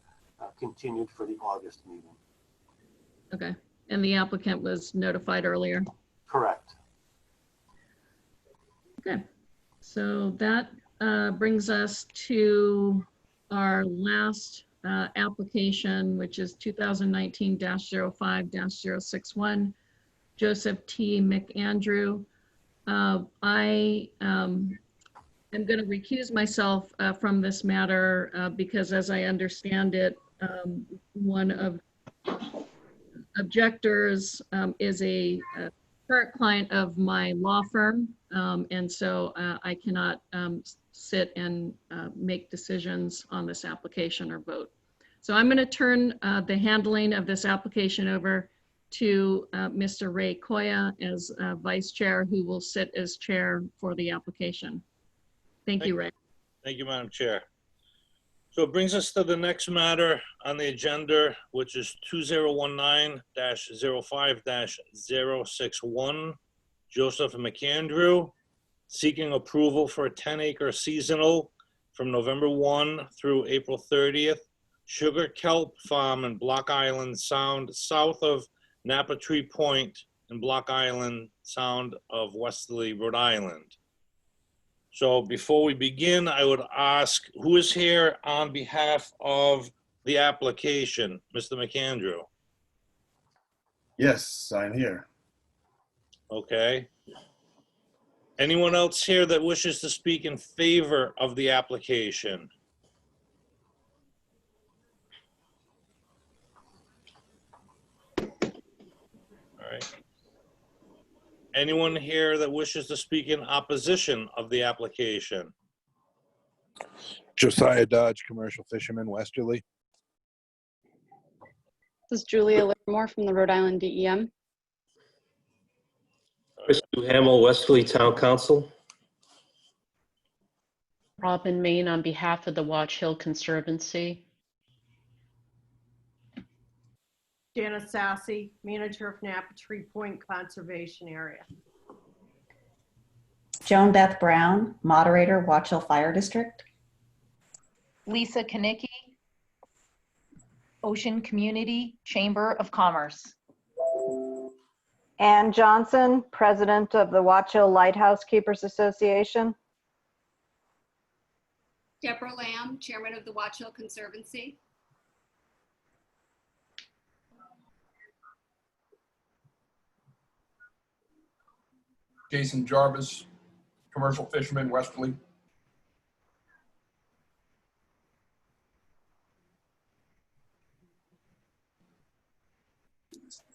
continued for the August meeting. Okay. And the applicant was notified earlier. Correct. Okay. So that brings us to our last application, which is 2019-05-061, Joseph T. McAndrew. I am going to recuse myself from this matter because, as I understand it, one of objectors is a current client of my law firm, and so I cannot sit and make decisions on this application or vote. So I'm going to turn the handling of this application over to Mr. Ray Koya as vice chair, who will sit as chair for the application. Thank you, Ray. Thank you, Madam Chair. So it brings us to the next matter on the agenda, which is 2019-05-061, Joseph McAndrew, seeking approval for a 10-acre seasonal from November 1 through April 30th, sugar kelp farm in Block Island Sound, south of Napatree Point in Block Island Sound of Westerly, Rhode Island. So before we begin, I would ask, who is here on behalf of the application? Mr. McAndrew? Yes, I'm here. Okay. Anyone else here that wishes to speak in favor of the application? All right. Anyone here that wishes to speak in opposition of the application? Josiah Dodge, commercial fisherman, Westerly. This is Julia Livermore from the Rhode Island DEM. Chris Hamill, Westerly Town Council. Robin Main on behalf of the Watch Hill Conservancy. Janice Sassy, manager of Napatree Point Conservation Area. Joan Beth Brown, moderator, Watch Hill Fire District. Lisa Kanicki, Ocean Community Chamber of Commerce. Ann Johnson, president of the Watch Hill Lighthouse Keepers Association. Deborah Lamb, chairman of the Watch Hill Conservancy. Jason Jarvis, commercial fisherman, Westerly.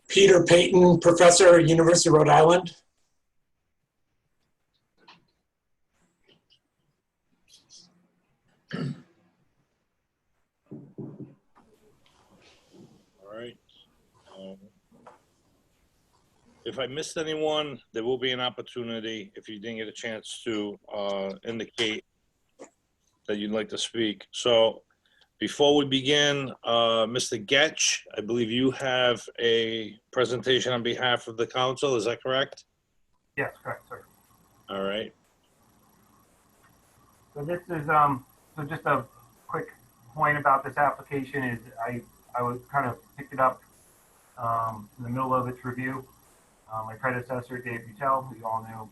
Peter Payton, professor, University of Rhode Island. All right. If I missed anyone, there will be an opportunity if you didn't get a chance to indicate that you'd like to speak. So before we begin, Mr. Getch, I believe you have a presentation on behalf of the council. Is that correct? Yes, correct, sir. All right. So this is so just a quick point about this application is I was kind of picked it up in the middle of its review. My predecessor, Dave Butel, who you all knew.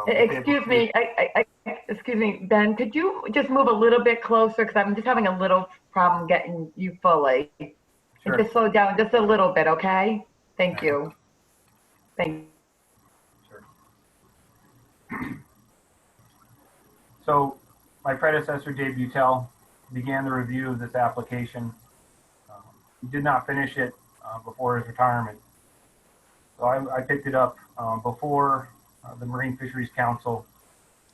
Excuse me, Ben, could you just move a little bit closer? Because I'm just having a little problem getting you fully. Sure. Just slow down just a little bit, okay? Thank you. Thank you. Sure. So my predecessor, Dave Butel, began the review of this application. He did not finish it before his retirement. So I picked it up before the Marine Fisheries Council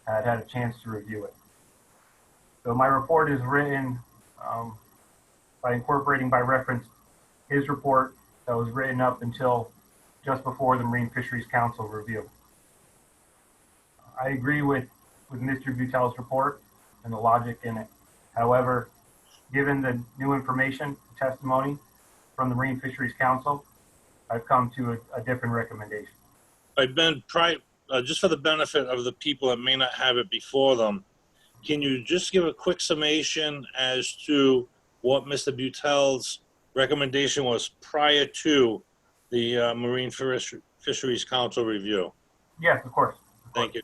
had a chance to review it. So my report is written by incorporating by reference his report that was written up until just before the Marine Fisheries Council review. I agree with Mr. Butel's report and the logic in it. However, Given the new information, testimony from the Marine Fisheries Council, I've come to a different recommendation. Ben, just for the benefit of the people that may not have it before them, can you just give a quick summation as to what Mr. Butel's recommendation was prior to the Marine Fisheries Council review? Yes, of course. Thank you.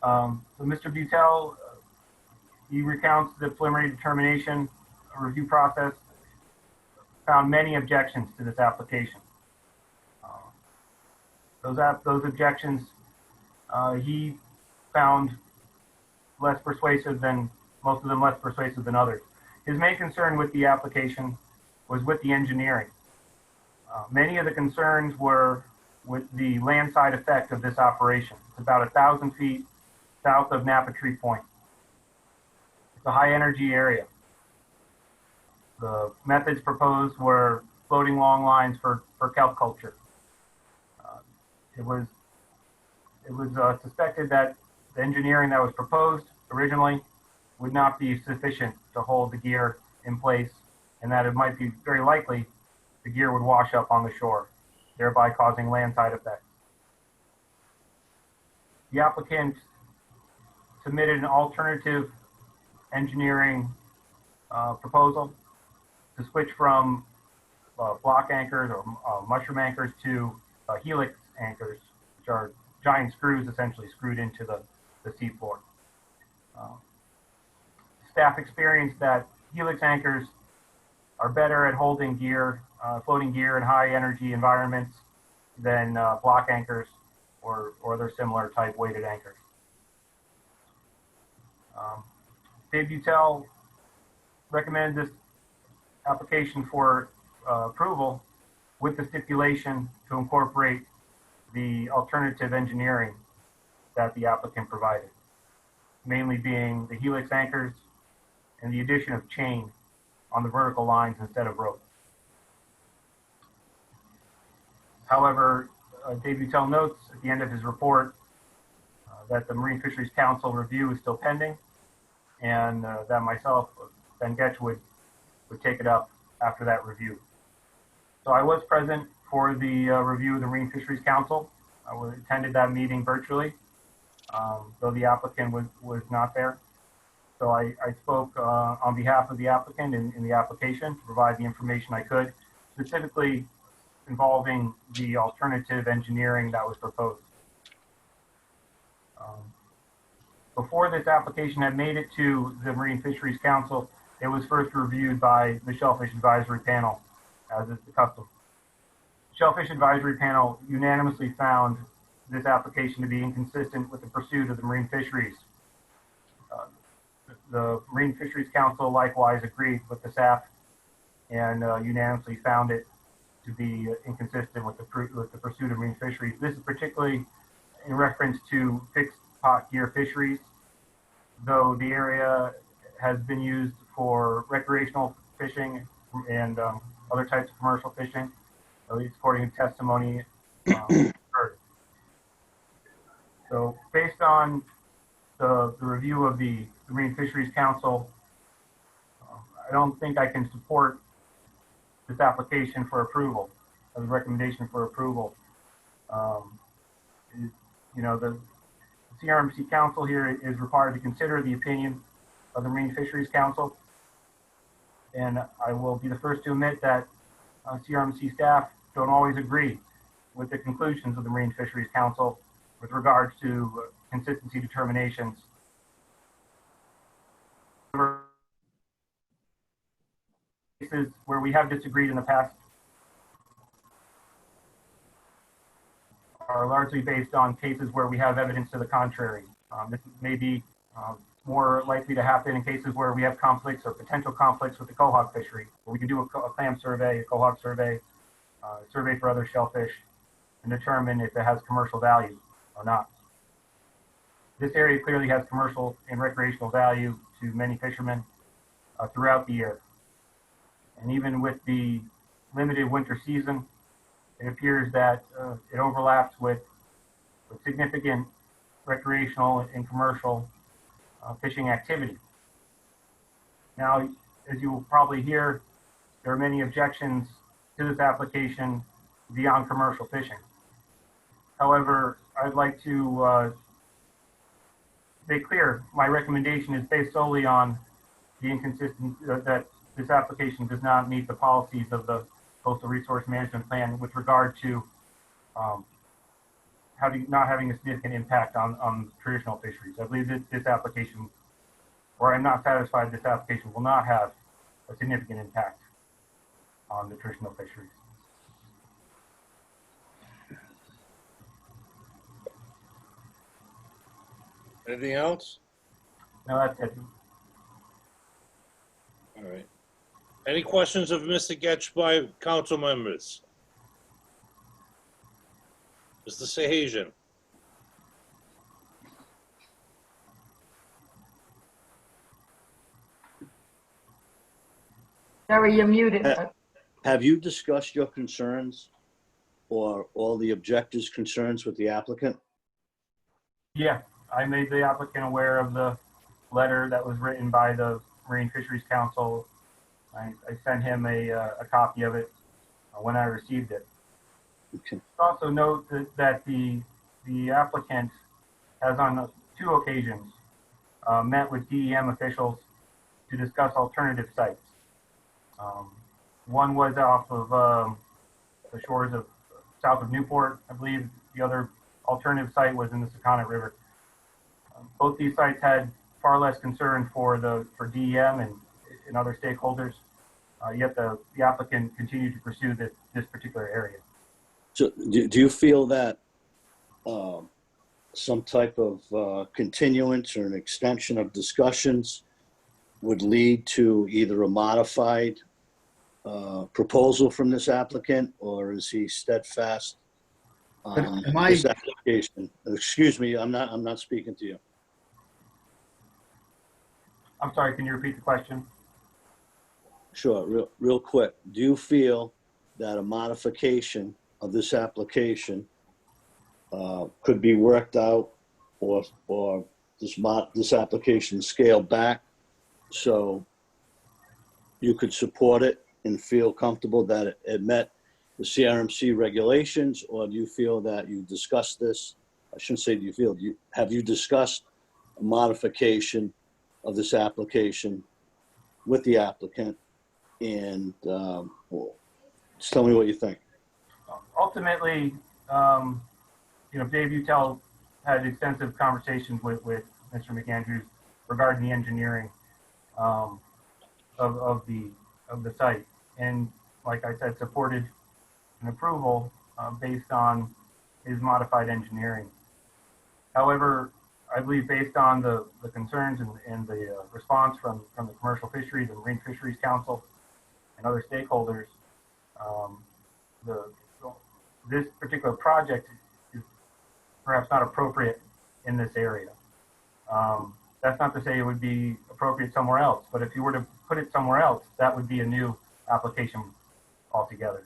So Mr. Butel, he recounts the preliminary determination review process, found many objections to this application. Those objections he found less persuasive than, most of them less persuasive than others. His main concern with the application was with the engineering. Many of the concerns were with the landside effect of this operation. It's about 1,000 feet south of Napa Tree Point. It's a high energy area. The methods proposed were floating long lines for kelp culture. It was suspected that the engineering that was proposed originally would not be sufficient to hold the gear in place, and that it might be very likely the gear would wash up on the shore, thereby causing landside effects. The applicant submitted an alternative engineering proposal to switch from block anchors or mushroom anchors to helix anchors, which are giant screws essentially screwed into the seafloor. Staff experienced that helix anchors are better at holding gear, floating gear in high energy environments than block anchors or other similar type weighted anchors. Dave Butel recommended this application for approval with the stipulation to incorporate the alternative engineering that the applicant provided, mainly being the helix anchors and the addition of chain on the vertical lines instead of rope. However, Dave Butel notes at the end of his report that the Marine Fisheries Council review is still pending, and that myself, Ben Getch, would take it up after that review. So I was present for the review of the Marine Fisheries Council. I attended that meeting virtually, though the applicant was not there. So I spoke on behalf of the applicant in the application to provide the information I could, specifically involving the alternative engineering that was proposed. Before this application had made it to the Marine Fisheries Council, it was first reviewed by the Shellfish Advisory Panel, as is the custom. Shellfish Advisory Panel unanimously found this application to be inconsistent with the pursuit of the marine fisheries. The Marine Fisheries Council likewise agreed with the SAF and unanimously found it to be inconsistent with the pursuit of marine fisheries. This is particularly in reference to fixed pot gear fisheries, though the area has been used for recreational fishing and other types of commercial fishing, at least according to testimony heard. So based on the review of the Marine Fisheries Council, I don't think I can support this application for approval, as a recommendation for approval. You know, the CRMC Council here is required to consider the opinion of the Marine Fisheries Council. And I will be the first to admit that CRMC staff don't always agree with the conclusions of the Marine Fisheries Council with regards to consistency determinations. Cases where we have disagreed in the past are largely based on cases where we have evidence to the contrary. This may be more likely to happen in cases where we have conflicts or potential conflicts with the quahog fishery, where we can do a clam survey, a quahog survey, survey for other shellfish, and determine if it has commercial value or not. This area clearly has commercial and recreational value to many fishermen throughout the year. And even with the limited winter season, it appears that it overlaps with significant recreational and commercial fishing activity. Now, as you will probably hear, there are many objections to this application beyond commercial fishing. However, I'd like to make clear my recommendation is based solely on the that this application does not meet the policies of the Coastal Resource Management Plan with regard to not having a significant impact on traditional fisheries. I believe that this application, or I'm not satisfied this application will not have a significant impact on the traditional fisheries. Anything else? No, that's it. All right. Any questions of Mr. Getch by council members? Mr. Sahajian? Jerry, you're muted. Have you discussed your concerns or all the objectors' concerns with the applicant? Yeah, I made the applicant aware of the letter that was written by the Marine Fisheries Council. I sent him a copy of it when I received it. Okay. Also note that the applicant has on 2 occasions met with DEM officials to discuss alternative sites. One was off of the shores of south of Newport. I believe the other alternative site was in the Secana River. Both these sites had far less concern for DEM and other stakeholders, yet the applicant continued to pursue this particular area. So do you feel that some type of continuance or an extension of discussions would lead to either a modified proposal from this applicant, or is he steadfast on this application? Excuse me, I'm not speaking to you. I'm sorry, can you repeat the question? Sure, real quick. Do you feel that a modification of this application could be worked out, or this application scaled back so you could support it and feel comfortable that it met the CRMC regulations? Or do you feel that you discussed this? I shouldn't say do you feel. Have you discussed a modification of this application with the applicant? And just tell me what you think. Ultimately, Dave Utel had extensive conversations with Mr. McAndrews regarding the engineering of the site, and like I said, supported an approval based on his modified engineering. However, I believe based on the concerns and the response from the Commercial Fisheries and Marine Fisheries Council and other stakeholders, this particular project is perhaps not appropriate in this area. That's not to say it would be appropriate somewhere else, but if you were to put it somewhere else, that would be a new application altogether.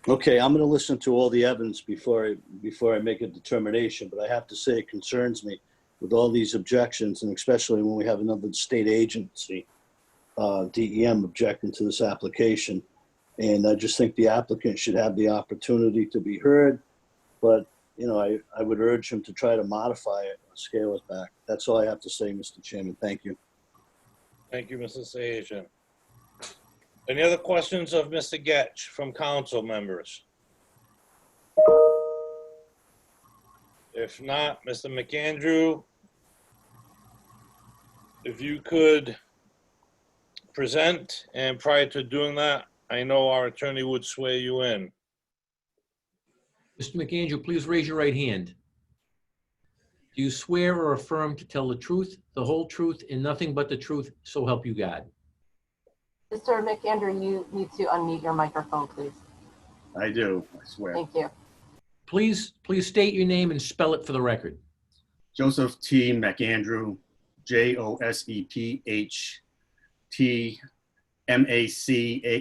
Okay, I'm going to listen to all the evidence before I make a determination, but I have to say it concerns me with all these objections, and especially when we have another state agency, DEM, objecting to this application. And I just think the applicant should have the opportunity to be heard, but I would urge him to try to modify it or scale it back. That's all I have to say, Mr. Chairman. Thank you. Thank you, Mr. Sahajian. Any other questions of Mr. Getch from council members? If not, Mr. McAndrew, if you could present, and prior to doing that, I know our attorney would swear you in. Mr. McAndrew, please raise your right hand. Do you swear or affirm to tell the truth, the whole truth, and nothing but the truth, so help you God? Mr. McAndrew, you need to unmute your microphone, please. I do, I swear. Thank you. Please state your name and spell it for the record. Joseph T. McAndrew, JOSEPH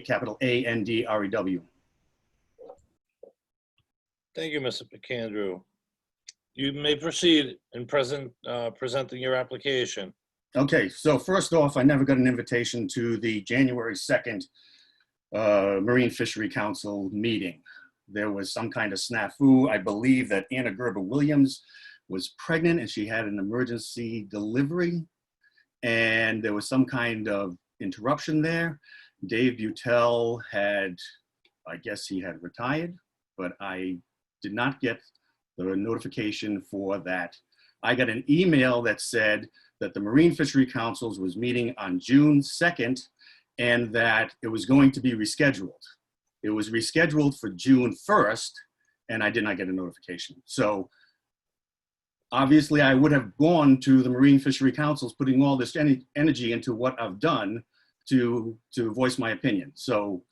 capital ANDREW. Thank you, Mr. McAndrew. You may proceed in presenting your application. Okay, so first off, I never got an invitation to the January 2nd Marine Fishery Council meeting. There was some kind of snafu. I believe that Anna Gerber Williams was pregnant and she had an emergency delivery, and there was some kind of interruption there. Dave Butel had, I guess he had retired, but I did not get the notification for that. I got an email that said that the Marine Fishery Councils was meeting on June 2nd and that it was going to be rescheduled. It was rescheduled for June 1st, and I did not get a notification. So obviously I would have gone to the Marine Fishery Councils, putting all this energy into what I've done to voice my opinion. So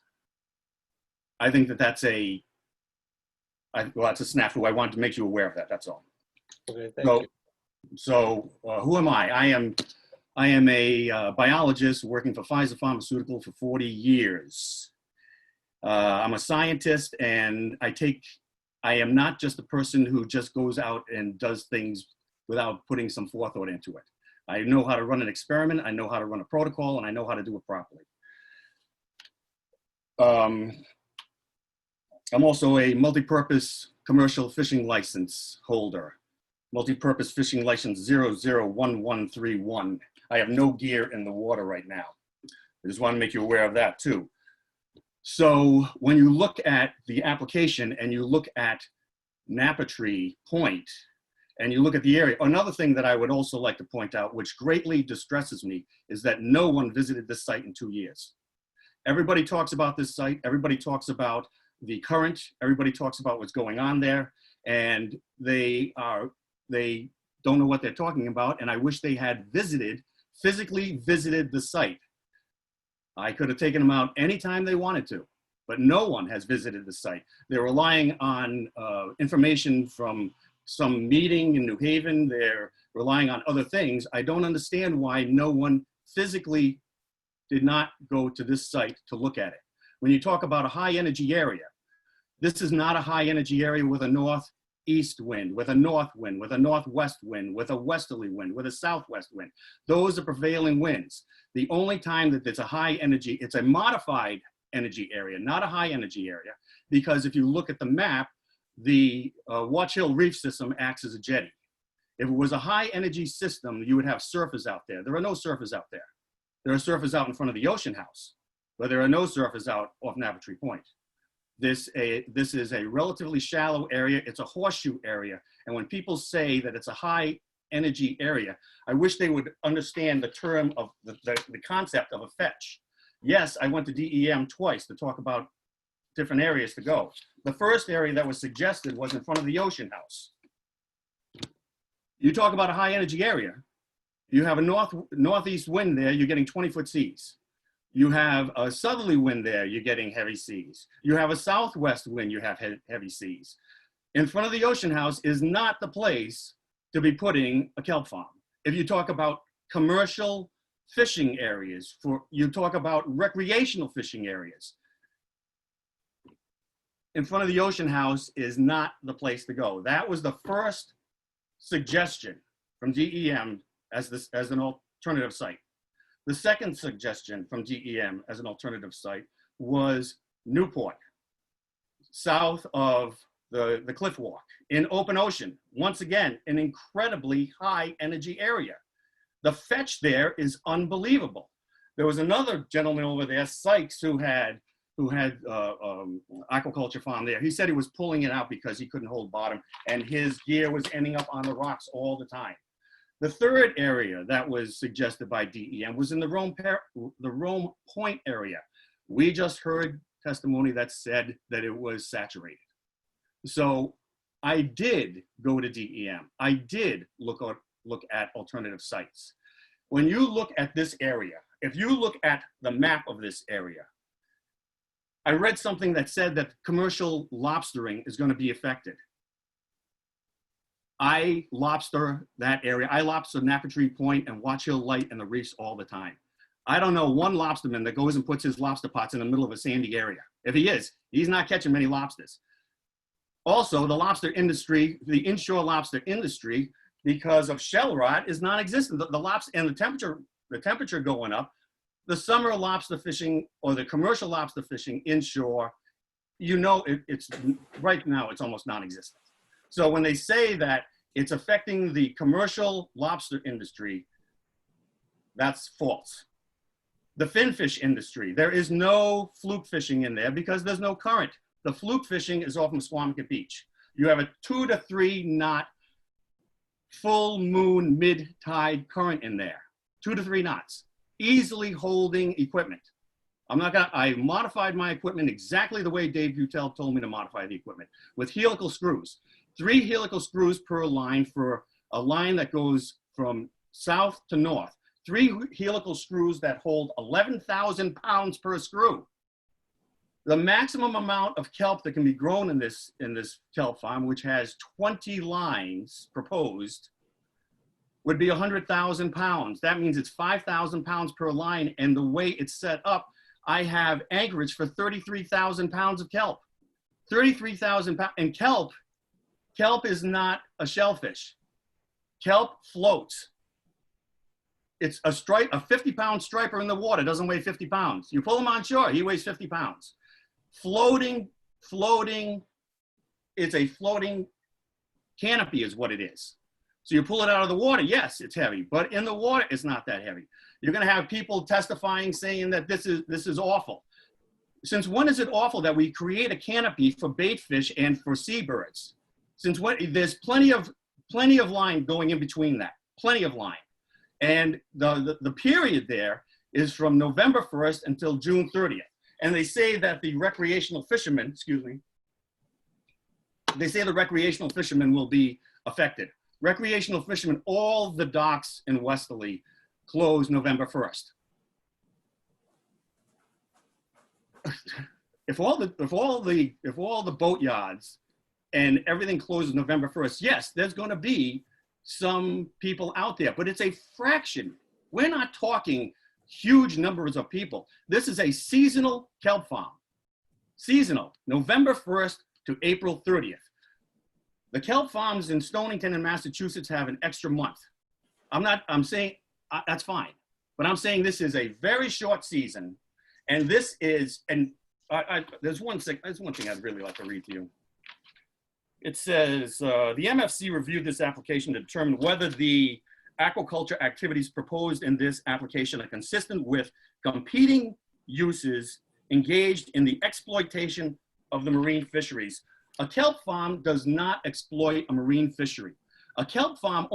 I think that that's a snafu. I wanted to make you aware of that, that's all. Okay, thank you. So who am I? I am a biologist working for Pfizer Pharmaceutical for 40 years. I'm a scientist, and I am not just a person who just goes out and does things without putting some forethought into it. I know how to run an experiment, I know how to run a protocol, and I know how to do it properly. I'm also a multi-purpose commercial fishing license holder. Multi-purpose fishing license 001131. I have no gear in the water right now. I just want to make you aware of that too. So when you look at the application and you look at Napatree Point and you look at the area, another thing that I would also like to point out, which greatly distresses me, is that no one visited this site in 2 years. Everybody talks about this site. Everybody talks about the current. Everybody talks about what's going on there, and they don't know what they're talking about, and I wish they had physically visited the site. I could have taken them out anytime they wanted to, but no one has visited the site. They're relying on information from some meeting in New Haven. They're relying on other things. I don't understand why no one physically did not go to this site to look at it. When you talk about a high energy area, this is not a high energy area with a northeast wind, with a north wind, with a northwest wind, with a westerly wind, with a southwest wind. Those are prevailing winds. The only time that it's a high energy, it's a modified energy area, not a high energy area, because if you look at the map, the Watch Hill Reef System acts as a jetty. If it was a high energy system, you would have surfers out there. There are no surfers out there. There are surfers out in front of the Ocean House, but there are no surfers out off Napatree Point. This is a relatively shallow area. It's a horseshoe area. And when people say that it's a high energy area, I wish they would understand the term of the concept of a fetch. Yes, I went to DEM twice to talk about different areas to go. The first area that was suggested was in front of the Ocean House. You talk about a high energy area. You have a northeast wind there, you're getting 20-foot seas. You have a southerly wind there, you're getting heavy seas. You have a southwest wind, you have heavy seas. In front of the Ocean House is not the place to be putting a kelp farm. If you talk about commercial fishing areas, you talk about recreational fishing areas, in front of the Ocean House is not the place to go. That was the first suggestion from DEM as an alternative site. The second suggestion from DEM as an alternative site was Newport, south of the cliff walk in open ocean. Once again, an incredibly high energy area. The fetch there is unbelievable. There was another gentleman over there, Sykes, who had aquaculture farm there. He said he was pulling it out because he couldn't hold bottom and his gear was ending up on the rocks all the time. The third area that was suggested by DEM was in the Rome Point area. We just heard testimony that said that it was saturated. So I did go to DEM. I did look at alternative sites. When you look at this area, if you look at the map of this area, I read something that said that commercial lobstering is going to be affected. I lobster that area. I lobster Napatree Point and Watch Hill Light and the reefs all the time. I don't know one lobsterman that goes and puts his lobster pots in the middle of a sandy area. If he is, he's not catching many lobsters. Also, the lobster industry, the inshore lobster industry, because of shell rot is non-existent. The lobster and the temperature going up, the summer lobster fishing or the commercial lobster fishing inshore, you know, it's right now, it's almost non-existent. So when they say that it's affecting the commercial lobster industry, that's false. The finfish industry, there is no fluke fishing in there because there's no current. The fluke fishing is off Musquamacut Beach. You have a 2 to 3 knot full moon mid-tide current in there, 2 to 3 knots, easily holding equipment. I modified my equipment exactly the way Dave Butel told me to modify the equipment, with helical screws. 3 helical screws per line for a line that goes from south to north. 3 helical screws that hold 11,000 pounds per screw. The maximum amount of kelp that can be grown in this kelp farm, which has 20 lines proposed, would be 100,000 pounds. That means it's 5,000 pounds per line, and the way it's set up, I have anchorage for 33,000 pounds of kelp. 33,000 pounds, and kelp is not a shellfish. Kelp floats. It's a 50-pound striper in the water doesn't weigh 50 pounds. You pull him on shore, he weighs 50 pounds. Floating, it's a floating canopy is what it is. So you pull it out of the water, yes, it's heavy, but in the water, it's not that heavy. You're gonna have people testifying saying that this is awful. Since when is it awful that we create a canopy for bait fish and for seabirds? Since when? There's plenty of line going in between that, plenty of line. And the period there is from November 1st until June 30th. And they say that the recreational fishermen, they say the recreational fishermen will be affected. Recreational fishermen, all the docks in Westerly close November 1st. If all the boat yards and everything closes November 1st, yes, there's going to be some people out there, but it's a fraction. We're not talking huge numbers of people. This is a seasonal kelp farm. Seasonal, November 1st to April 30th. The kelp farms in Stonington and Massachusetts have an extra month. I'm saying that's fine, but I'm saying this is a very short season, and this is, and there's one thing I'd really like to read to you. It says, the MFC reviewed this application to determine whether the aquaculture activities proposed in this application are consistent with competing uses engaged in the exploitation of the marine fisheries. A kelp farm does not exploit a marine fishery. A kelp farm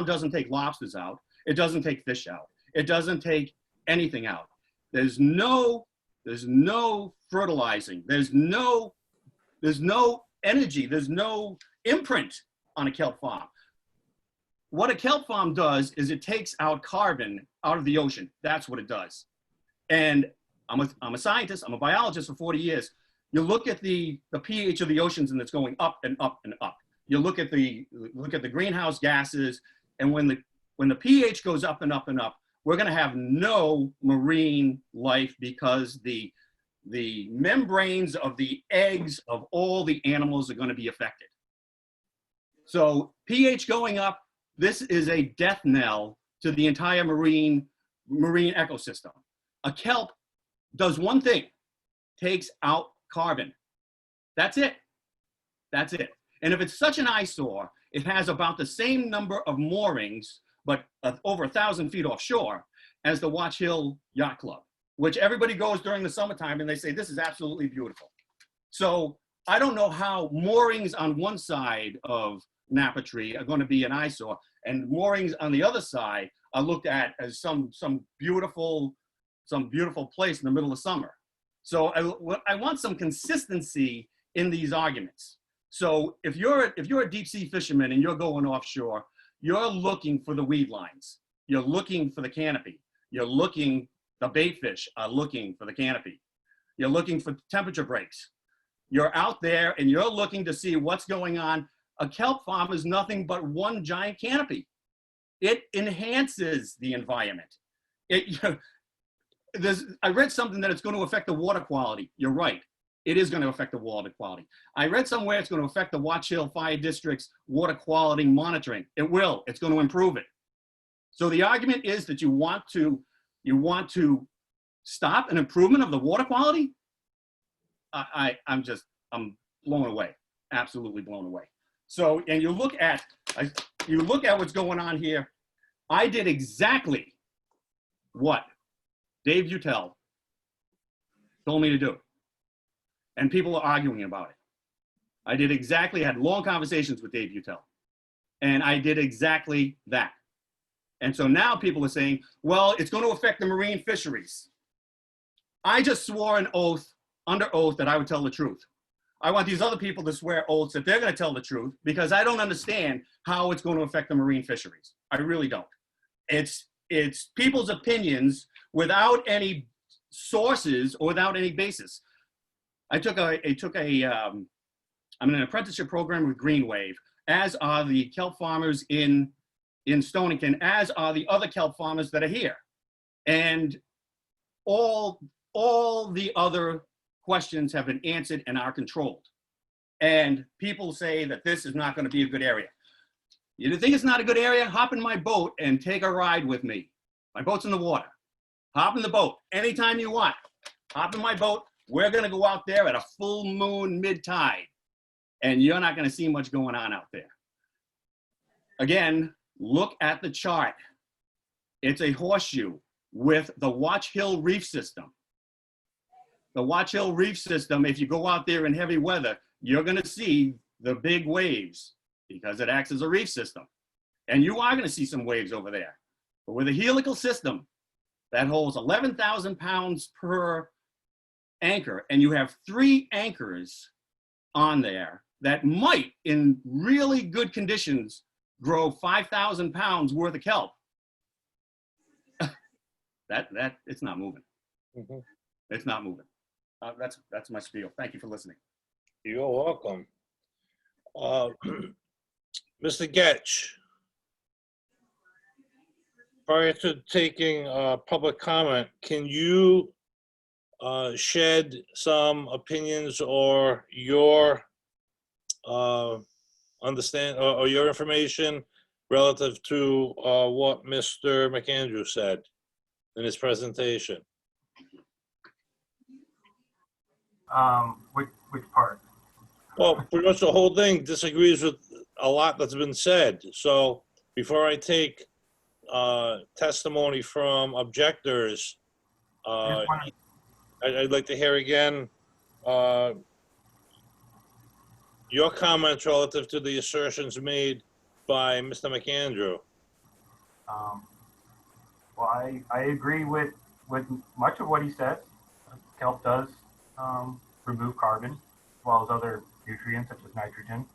doesn't take lobsters out. It doesn't take fish out. It doesn't take anything out. There's no fertilizing. There's no energy. There's no imprint on a kelp farm. What a kelp farm does is it takes out carbon out of the ocean. That's what it does. And I'm a scientist, I'm a biologist for 40 years. You look at the pH of the oceans and it's going up and up and up. You look at the greenhouse gases, and when the pH goes up and up and up, we're gonna have no marine life because the membranes of the eggs of all the animals are gonna be affected. So pH going up, this is a death knell to the entire marine ecosystem. A kelp does one thing, takes out carbon. That's it. That's it. And if it's such an eyesore, it has about the same number of moorings, but over 1,000 feet offshore, as the Watch Hill Yacht Club, which everybody goes during the summertime and they say, this is absolutely beautiful. So I don't know how moorings on one side of Napa Tree are going to be an eyesore, and moorings on the other side are looked at as some beautiful place in the middle of summer. So I want some consistency in these arguments. So if you're a deep sea fisherman and you're going offshore, you're looking for the weed lines. You're looking for the canopy. The bait fish are looking for the canopy. You're looking for temperature breaks. You're out there and you're looking to see what's going on. A kelp farm is nothing but one giant canopy. It enhances the environment. I read something that it's going to affect the water quality. You're right. it is going to affect the water quality. I read somewhere it's going to affect the Watch Hill Fire District's water quality monitoring. It will. It's going to improve it. So the argument is that you want to stop an improvement of the water quality? I'm blown away, absolutely blown away. So, and you look at what's going on here. I did exactly what Dave Utel told me to do. And people are arguing about it. I did exactly, had long conversations with Dave Utel. And I did exactly that. And so now people are saying, well, it's going to affect the marine fisheries. I just swore an oath, under oath, that I would tell the truth. I want these other people to swear oaths that they're going to tell the truth, because I don't understand how it's going to affect the marine fisheries. I really don't. It's people's opinions without any sources or without any basis. I'm in an apprenticeship program with Greenwave, as are the kelp farmers in Stonington, as are the other kelp farmers that are here. And all the other questions have been answered and are controlled. And people say that this is not going to be a good area. You think it's not a good area? Hop in my boat and take a ride with me. My boat's in the water. Hop in the boat anytime you want. Hop in my boat. We're going to go out there at a full moon mid-tide, and you're not going to see much going on out there. Again, look at the chart. It's a horseshoe with the Watch Hill Reef System. The Watch Hill Reef System, if you go out there in heavy weather, you're going to see the big waves because it acts as a reef system. And you are going to see some waves over there. But with a helical system that holds 11,000 pounds per anchor, and you have 3 anchors on there that might, in really good conditions, grow 5,000 pounds worth of kelp. It's not moving. Mm-hmm. It's not moving. That's my spiel. Thank you for listening. You're welcome. Mr. Getch, prior to taking public comment, can you shed some opinions or your understand or your information relative to what Mr. McAndrew said in his presentation? Which part? Well, pretty much the whole thing disagrees with a lot that's been said. So before I take testimony from objectors, I'd like to hear again your comments relative to the assertions made by Mr. McAndrew. Well, I agree with much of what he says. Kelp does remove carbon, as well as other nutrients such as nitrogen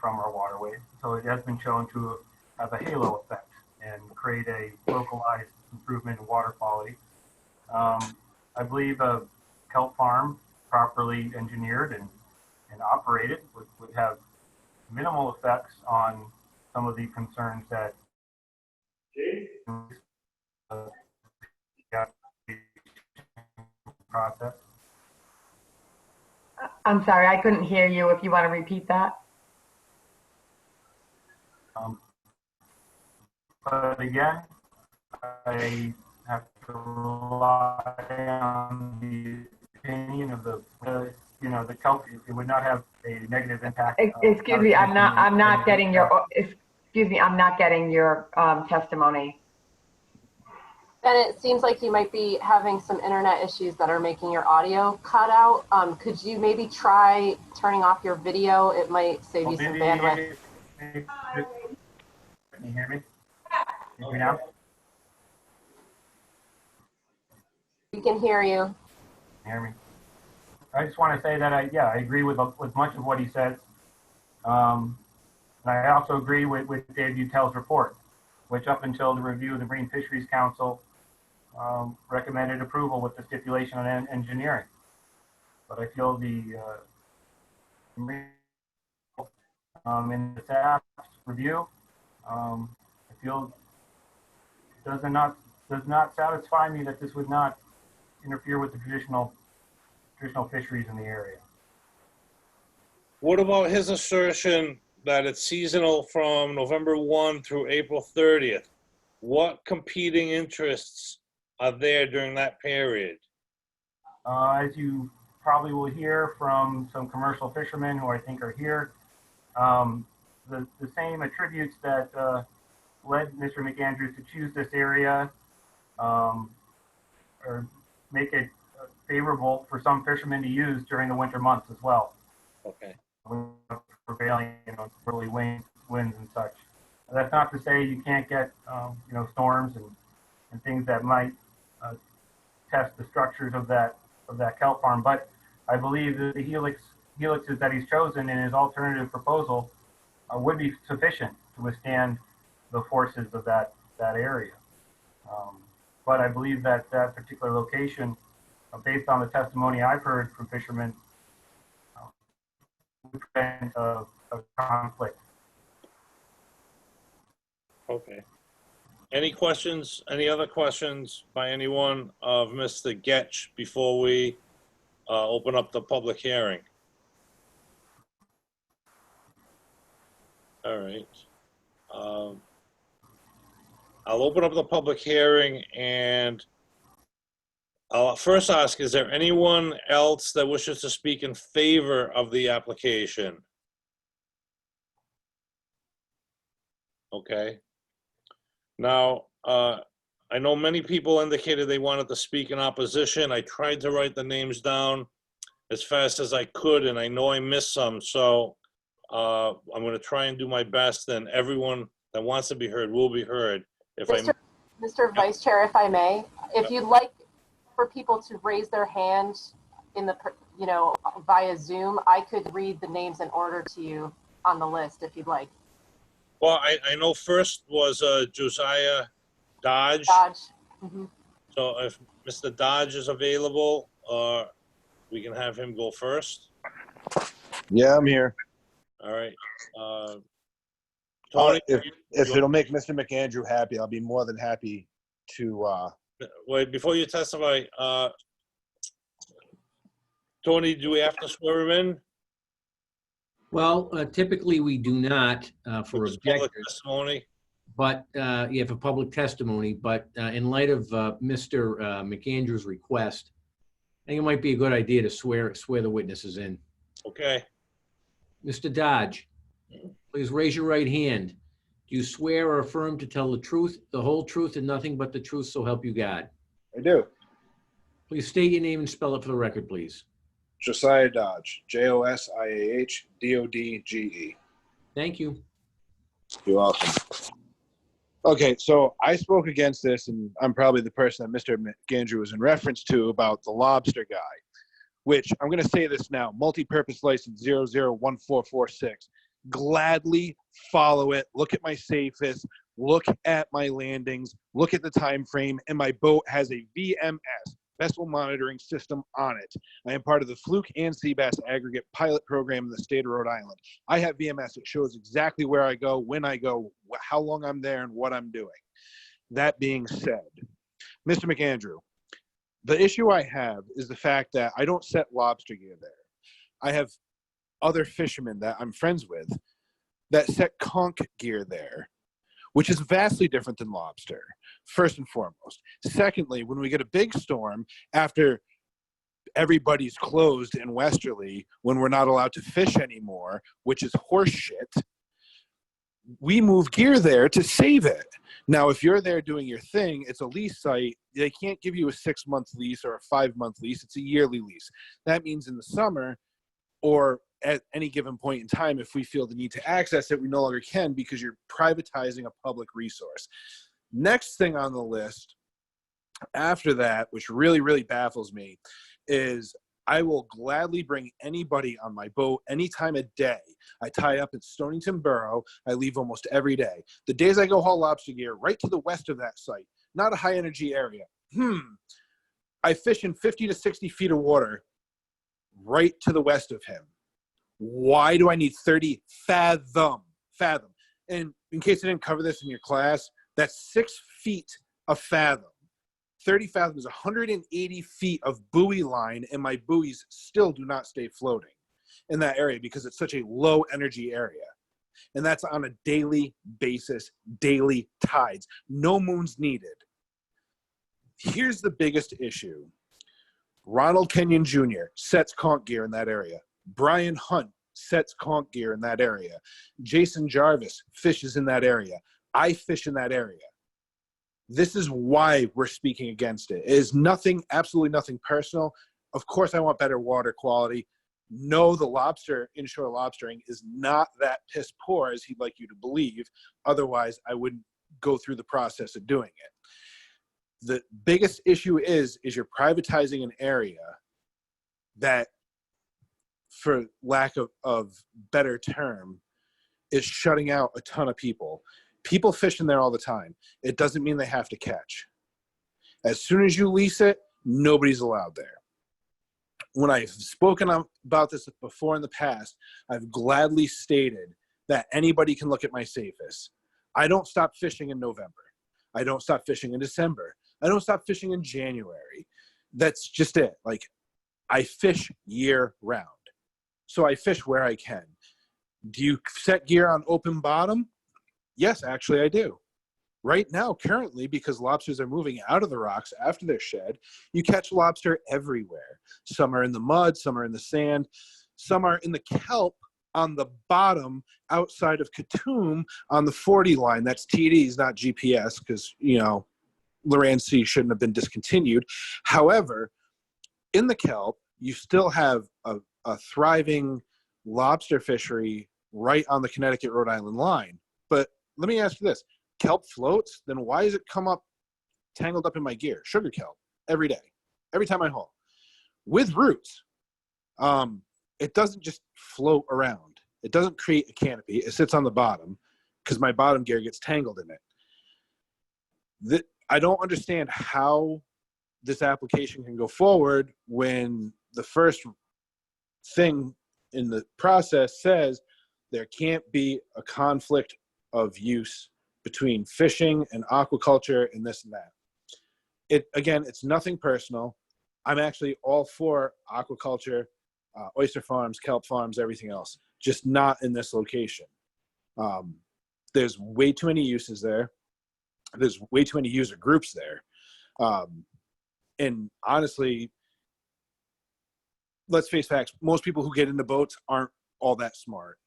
from our waterways. So it has been shown to have a halo effect and create a localized improvement in water quality. I believe a kelp farm properly engineered and operated would have minimal effects on some of the concerns that process. I'm sorry, I couldn't hear you. If you want to repeat that. But again, I have to rely on the opinion of the kelp. It would not have a negative impact. Excuse me, I'm not getting your. Excuse me, I'm not getting your testimony. And it seems like you might be having some internet issues that are making your audio cut out. Could you maybe try turning off your video? It might save you some bandwidth. Can you hear me? Can you hear me now? We can hear you. Can you hear me? I just want to say that I agree with much of what he says. And I also agree with Dave Utel's report, which up until the review of the Marine Fisheries Council recommended approval with the stipulation on engineering. But I feel the in the staff review, I feel does not satisfy me that this would not interfere with the traditional traditional fisheries in the area. What about his assertion that it's seasonal from November 1 through April 30th? What competing interests are there during that period? As you probably will hear from some commercial fishermen who I think are here, the same attributes that led Mr. McAndrews to choose this area or make it favorable for some fishermen to use during the winter months as well. Okay. Prevailing, early winds and such. That's not to say you can't get, storms and things that might test the structures of that kelp farm. But I believe that the helixes that he's chosen in his alternative proposal would be sufficient to withstand the forces of that area. But I believe that particular location, based on the testimony I've heard from fishermen, would prevent a conflict. Okay. Any questions, any other questions by anyone of Mr. Getch before we open up the public hearing? All right. I'll open up the public hearing and I'll first ask, is there anyone else that wishes to speak in favor of the application? Okay. Now, I know many people indicated they wanted to speak in opposition. I tried to write the names down as fast as I could, and I know I missed some. So I'm going to try and do my best, and everyone that wants to be heard will be heard. If Mr. Vice Chair, if I may, if you'd like for people to raise their hand in the, via Zoom, I could read the names in order to you on the list if you'd like. Well, I know first was Josiah Dodge. Mm-hmm. So if Mr. Dodge is available, we can have him go first. Yeah, I'm here. All right. Tony, if it'll make Mr. McAndrew happy, I'll be more than happy to. Wait, before you testify, Tony, do we have to swear him in? Well, typically we do not for objectors. Testimony. But yeah, for public testimony. But in light of Mr. McAndrew's request, I think it might be a good idea to swear the witnesses in. Okay. Mr. Dodge, please raise your right hand. Do you swear or affirm to tell the truth, the whole truth, and nothing but the truth, so help you God? I do. Please state your name and spell it for the record, please. Josiah Dodge, Josiah-Dodge. Thank you. You're welcome. Okay, so I spoke against this, and I'm probably the person that Mr. McAndrew was in reference to about the lobster guy, which I'm going to say this now, multi-purpose license 001446. Gladly follow it. Look at my safest. Look at my landings. Look at the time frame, and my boat has a VMS, vessel monitoring system, on it. I am part of the Fluke and Seabass aggregate pilot program in the state of Rhode Island. I have VMS. It shows exactly where I go, when I go, how long I'm there, and what I'm doing. That being said, Mr. McAndrew, the issue I have is the fact that I don't set lobster gear there. I have other fishermen that I'm friends with that set conch gear there, which is vastly different than lobster, first and foremost. Secondly, when we get a big storm, after everybody's closed in Westerly, when we're not allowed to fish anymore, which is horse shit, we move gear there to save it. Now, if you're there doing your thing, it's a lease site. They can't give you a 6-month lease or a 5-month lease. It's a yearly lease. That means in the summer or at any given point in time, if we feel the need to access it, we no longer can because you're privatizing a public resource. Next thing on the list after that, which really, really baffles me, is I will gladly bring anybody on my boat any time of day. I tie up at Stonington Borough. I leave almost every day. The days I go haul lobster gear, right to the west of that site, not a high energy area. I fish in 50 to 60 feet of water right to the west of him. Why do I need 30 fathom? And in case I didn't cover this in your class, that's 6 feet a fathom. 30 fathoms, 180 feet of buoy line, and my buoys still do not stay floating in that area because it's such a low energy area. And that's on a daily basis, daily tides, no moons needed. Here's the biggest issue. Ronald Kenyon Jr. sets conch gear in that area. Brian Hunt sets conch gear in that area. Jason Jarvis fishes in that area. I fish in that area. This is why we're speaking against it. It is nothing, absolutely nothing personal. Of course, I want better water quality. No, the lobster, inshore lobstering, is not that piss poor as he'd like you to believe. Otherwise, I wouldn't go through the process of doing it. The biggest issue is you're privatizing an area that, for lack of better term, is shutting out a ton of people. People fish in there all the time. It doesn't mean they have to catch. As soon as you lease it, nobody's allowed there. When I've spoken about this before in the past, I've gladly stated that anybody can look at my SAFIS. I don't stop fishing in November. I don't stop fishing in December. I don't stop fishing in January. That's just it. Like, I fish year round. So I fish where I can. Do you set gear on open bottom? Yes, actually I do. Right now, currently, because lobsters are moving out of the rocks after they're shed, you catch lobster everywhere. Some are in the mud, some are in the sand, some are in the kelp on the bottom outside of Katoom on the 40 line. That's TDs, not GPS, because, you know, Loran C shouldn't have been discontinued. However, in the kelp, you still have a thriving lobster fishery right on the Connecticut-Rhode Island line. But let me ask you this. Kelp floats, then why does it come up tangled up in my gear? Sugar kelp, every day, every time I haul. With roots, it doesn't just float around. It doesn't create a canopy. It sits on the bottom because my bottom gear gets tangled in it. I don't understand how this application can go forward when the first thing in the process says there can't be a conflict of use between fishing and aquaculture and this and that. Again, it's nothing personal. I'm actually all for aquaculture, oyster farms, kelp farms, everything else, just not in this location. There's way too many uses there. There's way too many user groups there. And honestly, let's face facts, most people who get into boats aren't all that smart.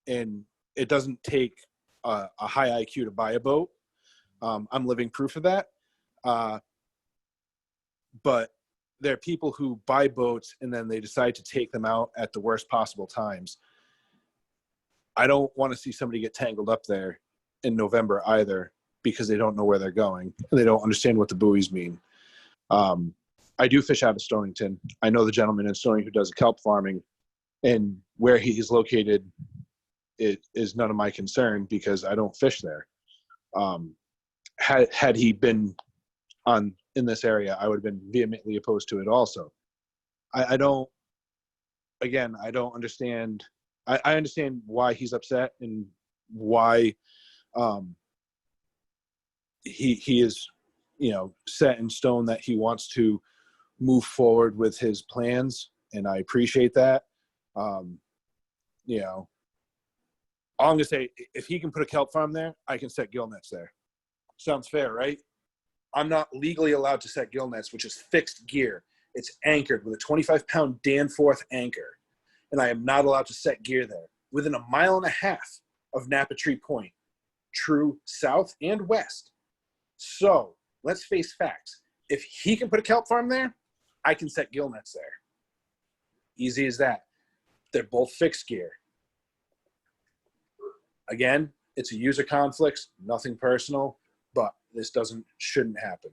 And it doesn't take a high IQ to buy a boat. I'm living proof of that. But there are people who buy boats and then they decide to take them out at the worst possible times. I don't want to see somebody get tangled up there in November either because they don't know where they're going and they don't understand what the buoys mean. I do fish out of Stonington. I know the gentleman in Stonington who does kelp farming, and where he is located it is none of my concern because I don't fish there. Had he been in this area, I would have been vehemently opposed to it also. I don't understand. I understand why he's upset and why he is, set in stone that he wants to move forward with his plans, and I appreciate that. All I'm gonna say, if he can put a kelp farm there, I can set gill nets there. Sounds fair, right? I'm not legally allowed to set gill nets, which is fixed gear. It's anchored with a 25-pound Danforth anchor, and I am not allowed to set gear there. Within a mile and a half of Napa Tree Point, true south and west. So let's face facts. If he can put a kelp farm there, I can set gill nets there. Easy as that. They're both fixed gear. Again, it's a user conflict, nothing personal, but this shouldn't happen.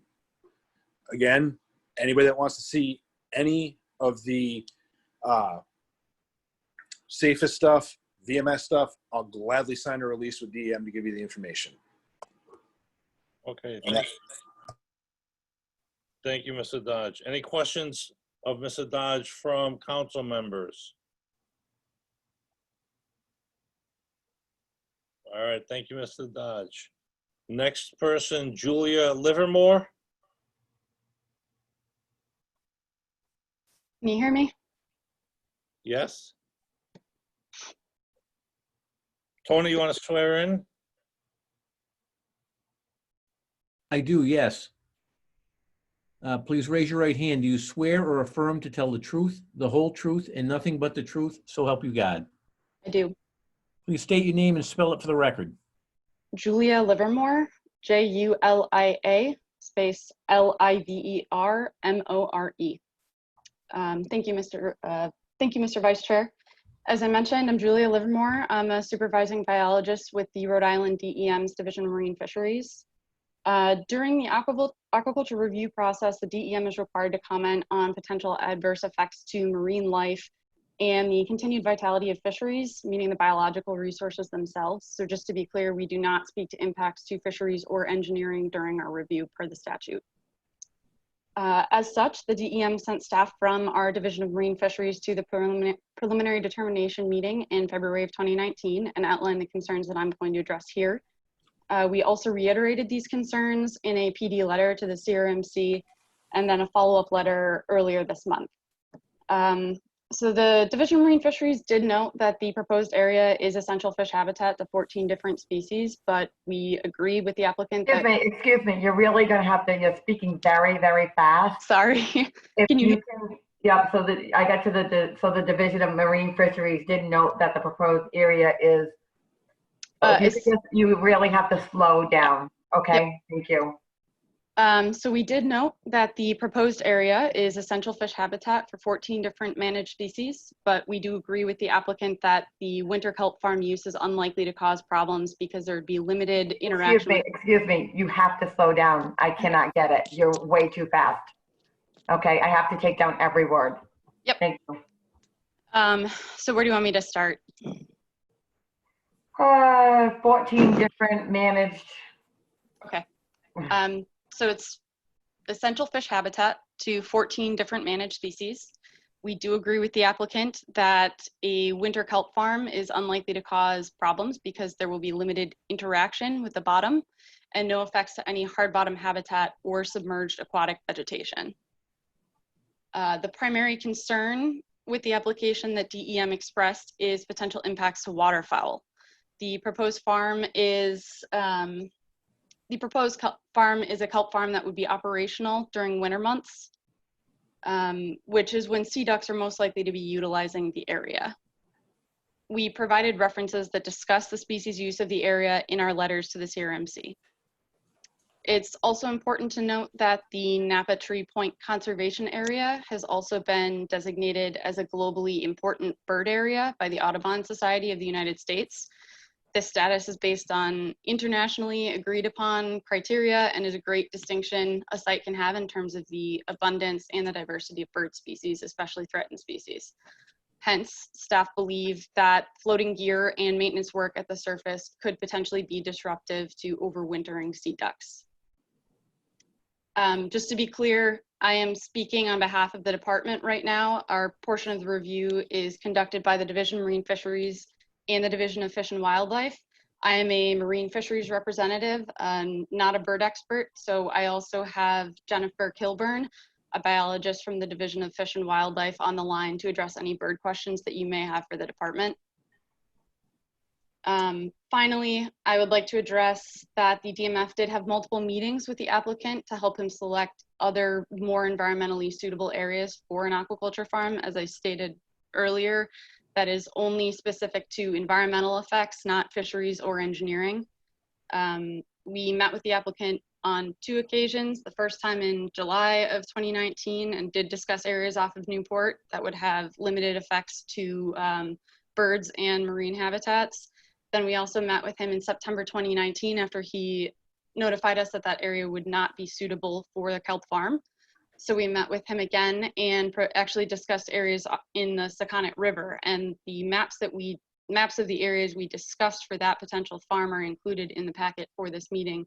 Again, anybody that wants to see any of the safest stuff, VMS stuff, I'll gladly sign a release with DEM to give you the information. Okay, thank you, Mr. Dodge. Any questions of Mr. Dodge from council members? All right, thank you, Mr. Dodge. Next person, Julia Livermore. Can you hear me? Yes? Tony, you want to swear in? I do, yes. Please raise your right hand. Do you swear or affirm to tell the truth, the whole truth, and nothing but the truth, so help you God? I do. Please state your name and spell it for the record. Julia Livermore, Julia space Livermore. Thank you, Mr. Vice Chair. As I mentioned, I'm Julia Livermore. I'm a supervising biologist with the Rhode Island DEM's Division of Marine Fisheries. During the aquaculture review process, the DEM is required to comment on potential adverse effects to marine life and the continued vitality of fisheries, meaning the biological resources themselves. So just to be clear, we do not speak to impacts to fisheries or engineering during our review per the statute. As such, the DEM sent staff from our Division of Marine Fisheries to the preliminary determination meeting in February of 2019 and outlined the concerns that I'm going to address here. We also reiterated these concerns in a PD letter to the CRMC and then a follow-up letter earlier this month. So the Division of Marine Fisheries did note that the proposed area is essential fish habitat to 14 different species, but we agree with the applicant that— Excuse me, you're really gonna have to, you're speaking very, very fast. Sorry. If you can, yeah, so I got to so the Division of Marine Fisheries did note that the proposed area is, you really have to slow down, okay? Yep. Thank you. So we did note that the proposed area is essential fish habitat for 14 different managed species, but we do agree with the applicant that the winter kelp farm use is unlikely to cause problems because there would be limited interaction. Excuse me, you have to slow down. I cannot get it. You're way too fast. Okay, I have to take down every word. Yep. Thank you. So where do you want me to start? 14 different managed. Okay. So it's essential fish habitat to 14 different managed species. We do agree with the applicant that a winter kelp farm is unlikely to cause problems because there will be limited interaction with the bottom and no effects to any hard bottom habitat or submerged aquatic vegetation. The primary concern with the application that DEM expressed is potential impacts to waterfowl. The proposed farm is a kelp farm that would be operational during winter months, which is when sea ducks are most likely to be utilizing the area. We provided references that discuss the species use of the area in our letters to the CRMC. It's also important to note that the Napa Tree Point Conservation Area has also been designated as a globally important bird area by the Audubon Society of the United States. This status is based on internationally agreed upon criteria and is a great distinction a site can have in terms of the abundance and the diversity of bird species, especially threatened species. Hence, staff believe that floating gear and maintenance work at the surface could potentially be disruptive to overwintering sea ducks. Just to be clear, I am speaking on behalf of the department right now. Our portion of the review is conducted by the Division of Marine Fisheries and the Division of Fish and Wildlife. I am a marine fisheries representative, not a bird expert. So I also have Jennifer Kilburn, a biologist from the Division of Fish and Wildlife, on the line to address any bird questions that you may have for the department. Finally, I would like to address that the DMF did have multiple meetings with the applicant to help him select other more environmentally suitable areas for an aquaculture farm. As I stated earlier, that is only specific to environmental effects, not fisheries or engineering. We met with the applicant on 2 occasions, the first time in July of 2019, and did discuss areas off of Newport that would have limited effects to birds and marine habitats. Then we also met with him in September 2019 after he notified us that that area would not be suitable for the kelp farm. So we met with him again and actually discussed areas in the Sakonnet River, and the maps of the areas we discussed for that potential farm are included in the packet for this meeting,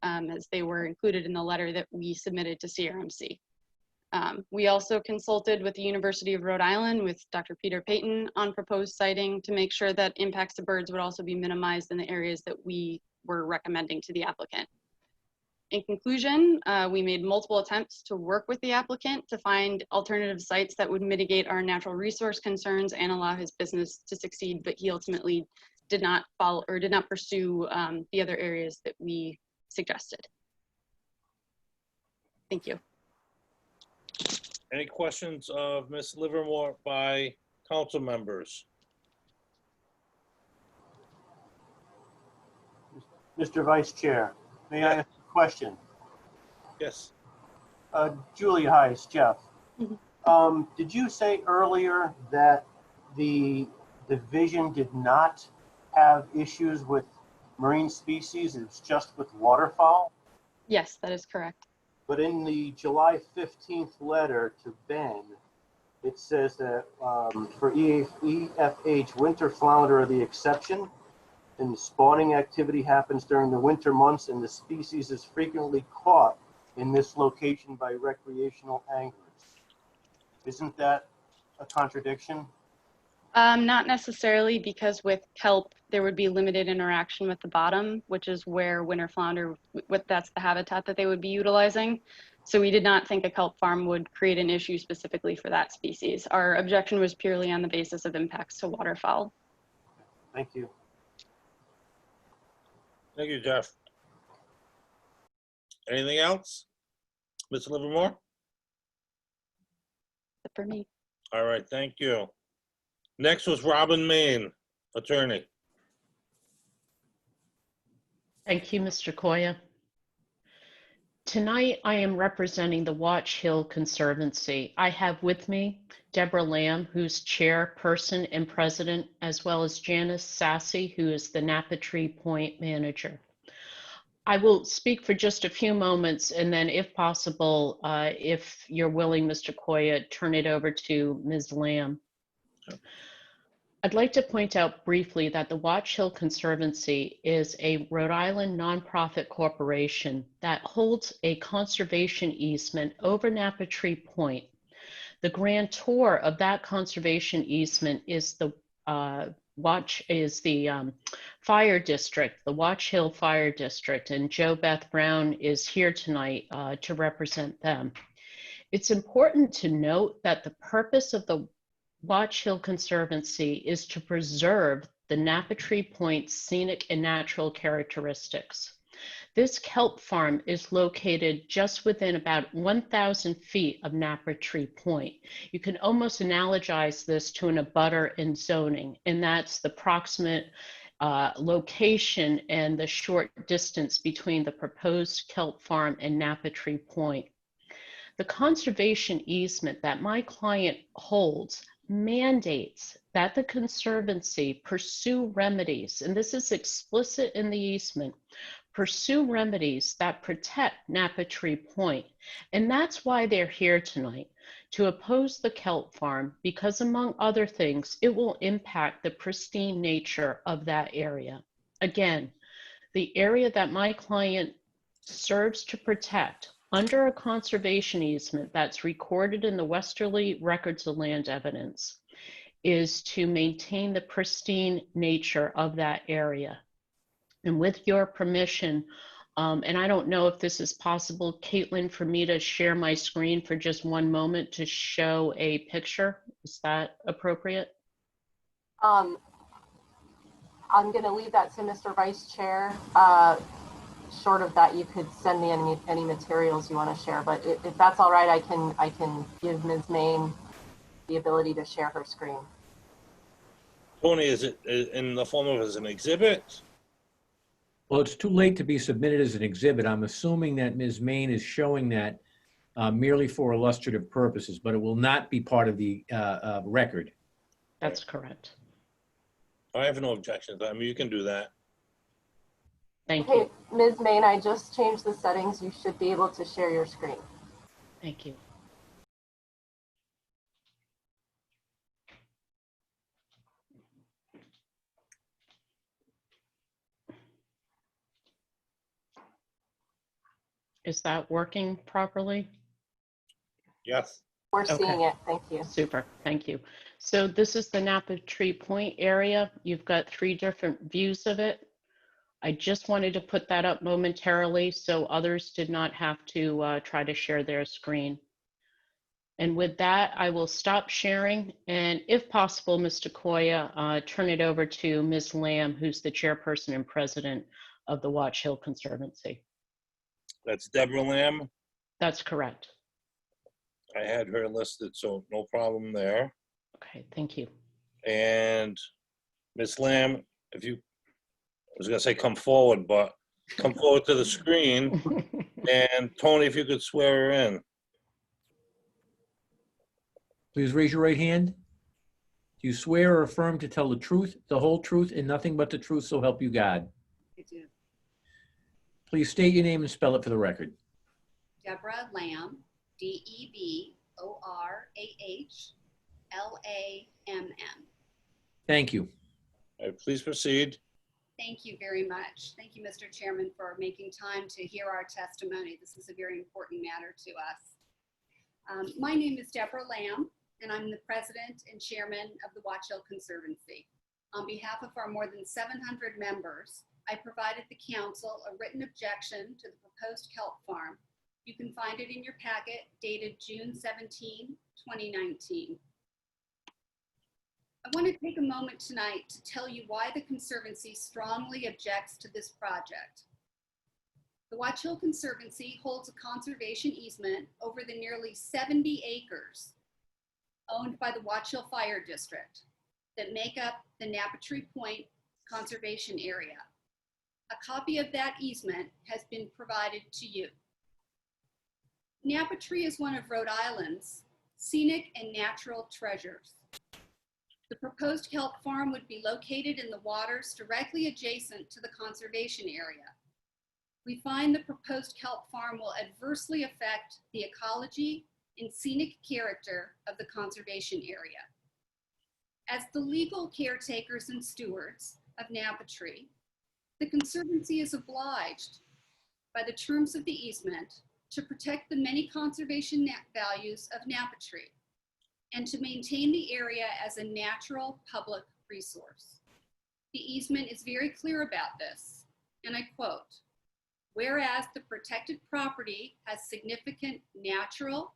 as they were included in the letter that we submitted to CRMC. We also consulted with the University of Rhode Island with Dr. Peter Payton on proposed siting to make sure that impacts to birds would also be minimized in the areas that we were recommending to the applicant. In conclusion, we made multiple attempts to work with the applicant to find alternative sites that would mitigate our natural resource concerns and allow his business to succeed, but he ultimately did not follow or did not pursue the other areas that we suggested. Thank you. Any questions of Ms. Livermore by council members? Mr. Vice Chair, may I ask a question? Yes. Julie, hi, it's Jeff. Did you say earlier that the division did not have issues with marine species, it's just with waterfowl? Yes, that is correct. But in the July 15th letter to Ben, it says that for EFH, winter flounder are the exception, and the spawning activity happens during the winter months, and the species is frequently caught in this location by recreational anglers. Isn't that a contradiction? Not necessarily, because with kelp, there would be limited interaction with the bottom, which is where winter flounder, that's the habitat that they would be utilizing. So we did not think a kelp farm would create an issue specifically for that species. Our objection was purely on the basis of impacts to waterfowl. Thank you. Thank you, Jeff. Anything else? Ms. Livermore? That's for me. All right, thank you. Next was Robin Main, attorney. Thank you, Mr. Koya. Tonight, I am representing the Watch Hill Conservancy. I have with me Deborah Lamb, who's chairperson and president, as well as Janice Sassy, who is the Napa Tree Point manager. I will speak for just a few moments, and then if possible, if you're willing, Mr. Koya, turn it over to Ms. Lamb. I'd like to point out briefly that the Watch Hill Conservancy is a Rhode Island nonprofit corporation that holds a conservation easement over Napa Tree Point. The grantor of that conservation easement is the fire district, the Watch Hill Fire District, and Jo Beth Brown is here tonight to represent them. It's important to note that the purpose of the Watch Hill Conservancy is to preserve the Napa Tree Point scenic and natural characteristics. This kelp farm is located just within about 1,000 feet of Napa Tree Point. You can almost analogize this to an abutter in zoning, and that's the proximate location and the short distance between the proposed kelp farm and Napa Tree Point. The conservation easement that my client holds mandates that the Conservancy pursue remedies, and this is explicit in the easement, pursue remedies that protect Napa Tree Point. And that's why they're here tonight, to oppose the kelp farm, because among other things, it will impact the pristine nature of that area. Again, the area that my client serves to protect under a conservation easement that's recorded in the Westerly Records of Land Evidence is to maintain the pristine nature of that area. And with your permission, and I don't know if this is possible, Caitlin, for me to share my screen for just one moment to show a picture, is that appropriate? I'm going to leave that to Mr. Vice Chair. Short of that, you could send me any materials you want to share, but if that's all right, I can give Ms. Main the ability to share her screen. Tony, is it in the form of as an exhibit? Well, it's too late to be submitted as an exhibit. I'm assuming that Ms. Main is showing that merely for illustrative purposes, but it will not be part of the record. That's correct. I have no objections. I mean, you can do that. Thank you. Ms. Main, I just changed the settings. You should be able to share your screen. Thank you. Is that working properly? Yes. We're seeing it. Thank you. Super. Thank you. So this is the Napa Tree Point area. You've got 3 different views of it. I just wanted to put that up momentarily so others did not have to try to share their screen. And with that, I will stop sharing. And if possible, Mr. Koya, turn it over to Ms. Lamb, who's the chairperson and president of the Watch Hill Conservancy. That's Deborah Lamb. That's correct. I had her listed, so no problem there. Okay, thank you. And Ms. Lamb, if you, I was gonna say come forward, but come forward to the screen. And Tony, if you could swear her in. Please raise your right hand. Do you swear or affirm to tell the truth, the whole truth, and nothing but the truth, so help you God? I do. Please state your name and spell it for the record. Deborah Lamb, DeborahLamm. Thank you. All right, please proceed. Thank you very much. Thank you, Mr. Chairman, for making time to hear our testimony. This is a very important matter to us. My name is Deborah Lamb, and I'm the president and chairman of the Watch Hill Conservancy. On behalf of our more than 700 members, I provided the council a written objection to the proposed kelp farm. You can find it in your packet dated June 17, 2019. I want to take a moment tonight to tell you why the Conservancy strongly objects to this project. The Watch Hill Conservancy holds a conservation easement over the nearly 70 acres owned by the Watch Hill Fire District that make up the Napatree Point Conservation Area. A copy of that easement has been provided to you. Napatree is one of Rhode Island's scenic and natural treasures. The proposed kelp farm would be located in the waters directly adjacent to the conservation area. We find the proposed kelp farm will adversely affect the ecology and scenic character of the conservation area. As the legal caretakers and stewards of Napatree, the Conservancy is obliged by the terms of the easement to protect the many conservation values of Napatree and to maintain the area as a natural public resource. The easement is very clear about this, and I quote, "Whereas the protected property has significant natural,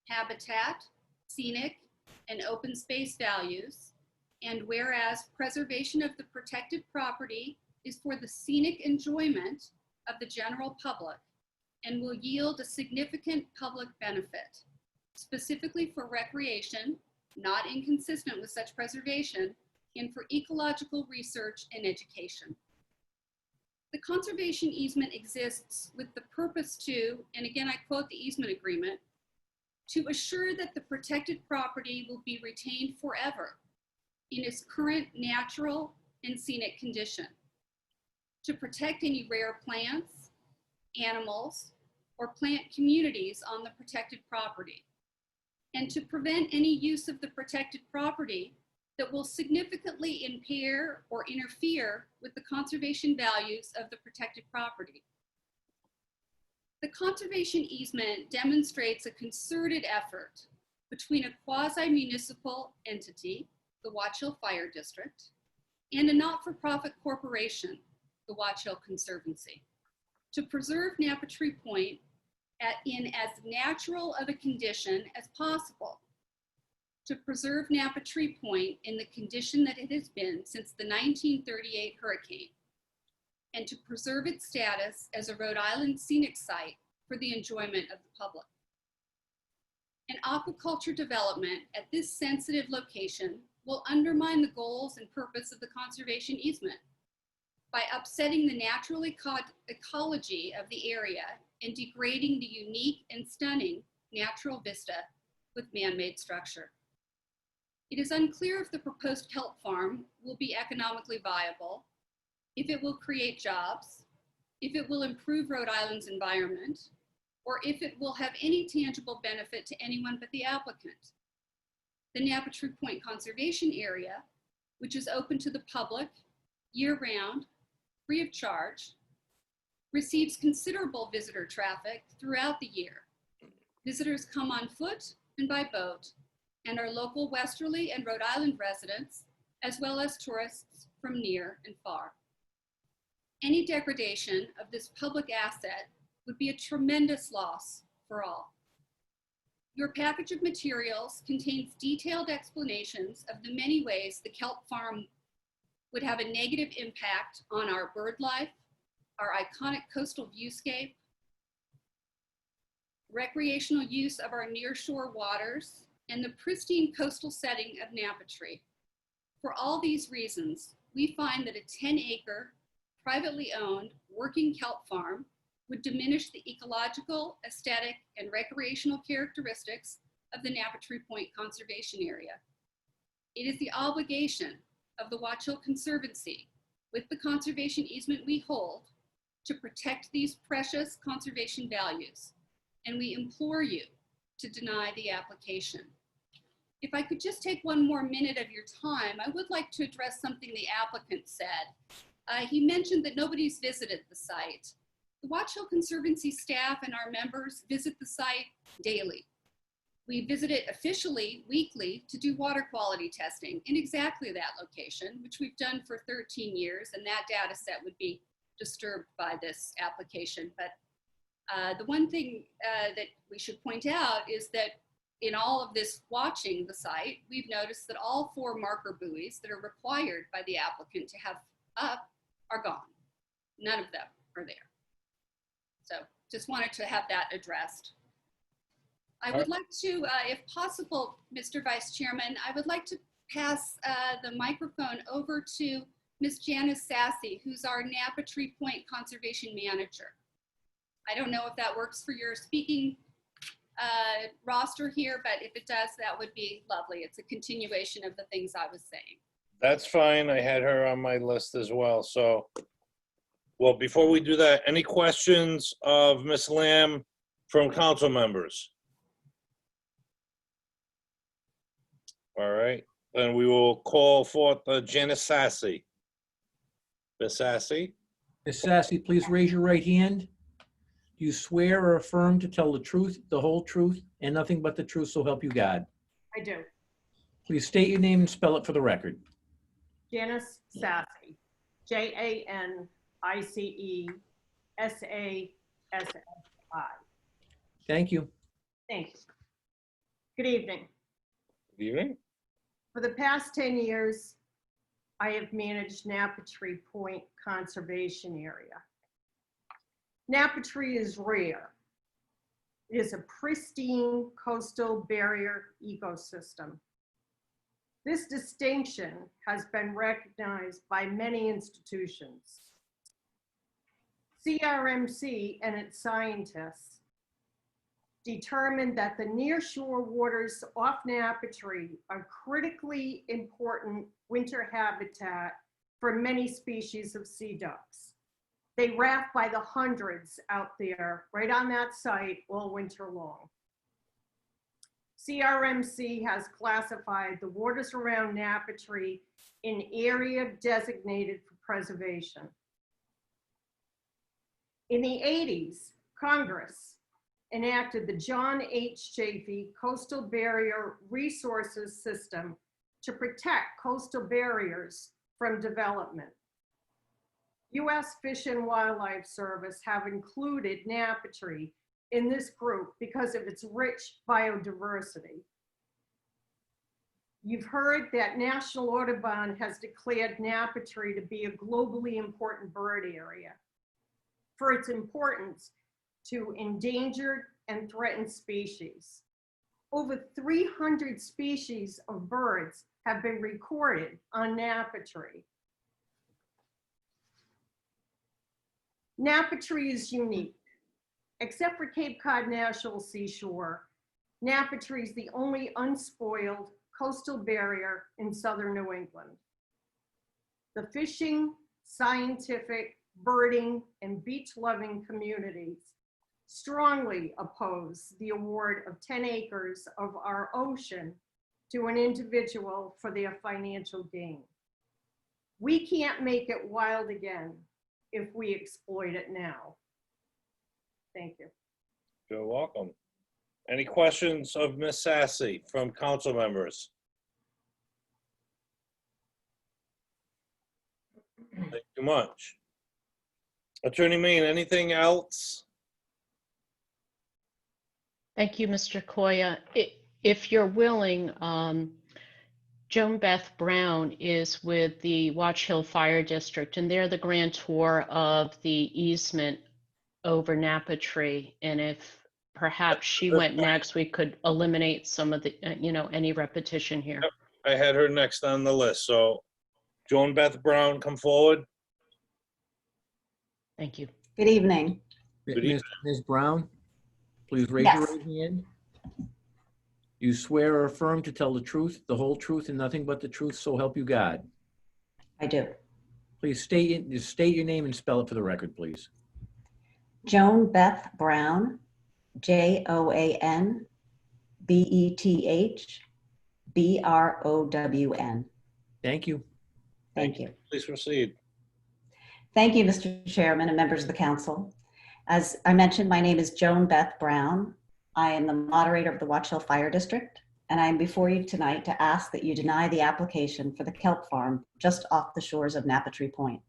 habitat, scenic, and open space values, and whereas preservation of the protected property is for the scenic enjoyment of the general public and will yield a significant public benefit, specifically for recreation, not inconsistent with such preservation, and for ecological research and education." The conservation easement exists with the purpose to, and again I quote the easement agreement, "to assure that the protected property will be retained forever in its current natural and scenic condition, to protect any rare plants, animals, or plant communities on the protected property, and to prevent any use of the protected property that will significantly impair or interfere with the conservation values of the protected property." The conservation easement demonstrates a concerted effort between a quasi-municipal entity, the Watch Hill Fire District, and a not-for-profit corporation, the Watch Hill Conservancy, to preserve Napatree Point in as natural of a condition as possible, to preserve Napatree Point in the condition that it has been since the 1938 hurricane, and to preserve its status as a Rhode Island scenic site for the enjoyment of the public. An aquaculture development at this sensitive location will undermine the goals and purpose of the conservation easement by upsetting the natural ecology of the area and degrading the unique and stunning natural vista with man-made structure. It is unclear if the proposed kelp farm will be economically viable, if it will create jobs, if it will improve Rhode Island's environment, or if it will have any tangible benefit to anyone but the applicant. The Napatree Point Conservation Area, which is open to the public year-round, free of charge, receives considerable visitor traffic throughout the year. Visitors come on foot and by boat, and are local Westerly and Rhode Island residents, as well as tourists from near and far. Any degradation of this public asset would be a tremendous loss for all. Your package of materials contains detailed explanations of the many ways the kelp farm would have a negative impact on our bird life, our iconic coastal viewscape, recreational use of our nearshore waters, and the pristine coastal setting of Napattree. For all these reasons, we find that a 10-acre, privately owned, working kelp farm would diminish the ecological, aesthetic, and recreational characteristics of the Napattree Point Conservation Area. It is the obligation of the Watch Hill Conservancy, with the conservation easement we hold, to protect these precious conservation values, and we implore you to deny the application. If I could just take one more minute of your time, I would like to address something the applicant said. He mentioned that nobody's visited the site. The Watch Hill Conservancy staff and our members visit the site daily. We visit it officially weekly to do water quality testing in exactly that location, which we've done for 13 years, and that data set would be disturbed by this application. But the one thing that we should point out is that in all of this watching the site, we've noticed that all 4 marker buoys that are required by the applicant to have up are gone. None of them are there. So just wanted to have that addressed. I would like to, if possible, Mr. Vice Chairman, I would like to pass the microphone over to Ms. Janice Sassy, who's our Napattree Point Conservation Manager. I don't know if that works for your speaking roster here, but if it does, that would be lovely. It's a continuation of the things I was saying. That's fine. I had her on my list as well. So, well, before we do that, any questions of Ms. Lamb from council members? All right, then we will call forth Janice Sassy. Ms. Sassy? Ms. Sassy, please raise your right hand. Do you swear or affirm to tell the truth, the whole truth, and nothing but the truth, so help you God? I do. Please state your name and spell it for the record. Janice Sassy, JANICESASSI. Thank you. Thanks. Good evening. Good evening. For the past 10 years, I have managed Napattree Point Conservation Area. Napattree is rare. It is a pristine coastal barrier ecosystem. This distinction has been recognized by many institutions. CRMC and its scientists determined that the nearshore waters off Napattree are critically important winter habitat for many species of sea ducks. They raft by the hundreds out there, right on that site, all winter long. CRMC has classified the waters around Napattree in area designated for preservation. In the 80s, Congress enacted the John H. Chafee Coastal Barrier Resources System to protect coastal barriers from development. U.S. Fish and Wildlife Service have included Napattree in this group because of its rich biodiversity. You've heard that National Audubon has declared Napattree to be a globally important bird area for its importance to endangered and threatened species. Over 300 species of birds have been recorded on Napattree. Napattree is unique. Except for Cape Cod National Seashore, Napattree is the only unspoiled coastal barrier in southern New England. The fishing, scientific, birding, and beach-loving communities strongly oppose the award of 10 acres of our ocean to an individual for their financial gain. We can't make it wild again if we exploit it now. Thank you. You're welcome. Any questions of Ms. Sassy from council members? Thank you much. Attorney Main, anything else? Thank you, Mr. Koya. If you're willing, Joan Beth Brown is with the Watch Hill Fire District, and they're the grantor of the easement over Napa Tree. And if perhaps she went next, we could eliminate some of the, any repetition here. I had her next on the list, so Joan Beth Brown, come forward. Thank you. Good evening. Good evening. Ms. Brown, please raise your Yes. right hand. You swear or affirm to tell the truth, the whole truth, and nothing but the truth, so help you God. I do. Please state your name and spell it for the record, please. Joan Beth Brown, JoanBethBrown. Thank you. Thank you. Please proceed. Thank you, Mr. Chairman and members of the council. As I mentioned, my name is Joan Beth Brown. I am the moderator of the Watch Hill Fire District, and I am before you tonight to ask that you deny the application for the kelp farm just off the shores of Napa Tree Point.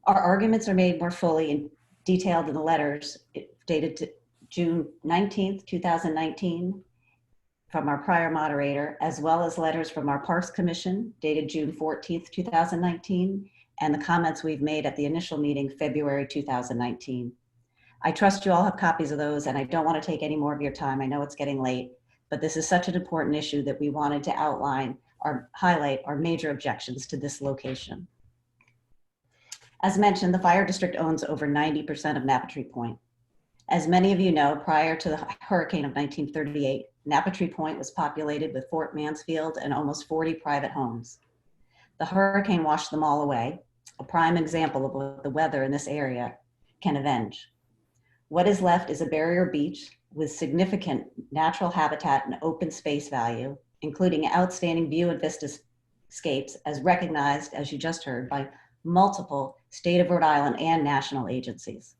Our arguments are made more fully and detailed in the letters dated to June 19th, 2019 from our prior moderator, as well as letters from our Parks Commission dated June 14th, 2019, and the comments we've made at the initial meeting, February 2019. I trust you all have copies of those, and I don't want to take any more of your time. I know it's getting late, but this is such an important issue that we wanted to outline or highlight our major objections to this location. As mentioned, the fire district owns over 90% of Napa Tree Point. As many of you know, prior to the hurricane of 1938, Napa Tree Point was populated with Fort Mansfield and almost 40 private homes. The hurricane washed them all away, a prime example of what the weather in this area can avenge. What is left is a barrier beach with significant natural habitat and open space value, including outstanding view and vistascapes as recognized, as you just heard, by multiple state of Rhode Island and national agencies.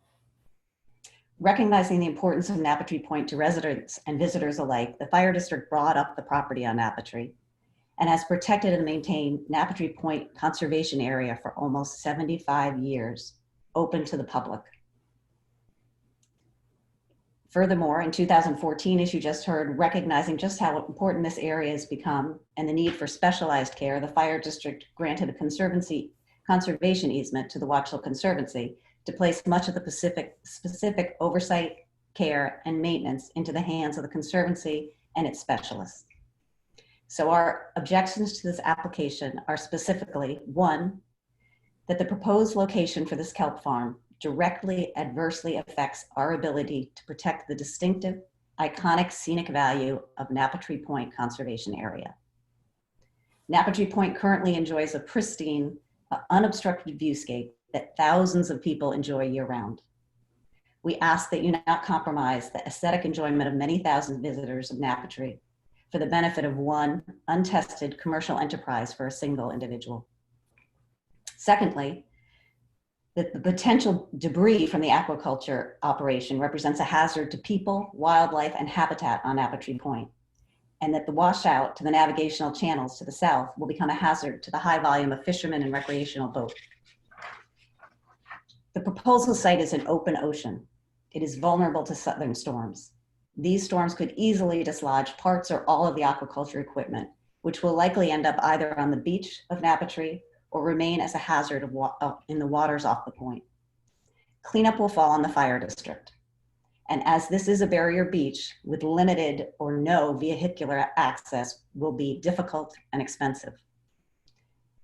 Recognizing the importance of Napa Tree Point to residents and visitors alike, the fire district brought up the property on Napa Tree and has protected and maintained Napa Tree Point Conservation Area for almost 75 years, open to the public. Furthermore, in 2014, as you just heard, recognizing just how important this area has become and the need for specialized care, the fire district granted a conservation easement to the Watch Hill Conservancy to place much of the specific oversight, care, and maintenance into the hands of the Conservancy and its specialists. So our objections to this application are specifically, one, that the proposed location for this kelp farm directly adversely affects our ability to protect the distinctive, iconic scenic value of Napa Tree Point Conservation Area. Napa Tree Point currently enjoys a pristine, unobstructed viewscape that thousands of people enjoy year-round. We ask that you not compromise the aesthetic enjoyment of many thousand visitors of Napa Tree for the benefit of one untested commercial enterprise for a single individual. Secondly, that the potential debris from the aquaculture operation represents a hazard to people, wildlife, and habitat on Napa Tree Point, and that the washout to the navigational channels to the south will become a hazard to the high volume of fishermen and recreational boats. The proposal site is an open ocean. It is vulnerable to southern storms. These storms could easily dislodge parts or all of the aquaculture equipment, which will likely end up either on the beach of Napa Tree or remain as a hazard in the waters off the point. Cleanup will fall on the fire district. And as this is a barrier beach with limited or no vehicular access, will be difficult and expensive.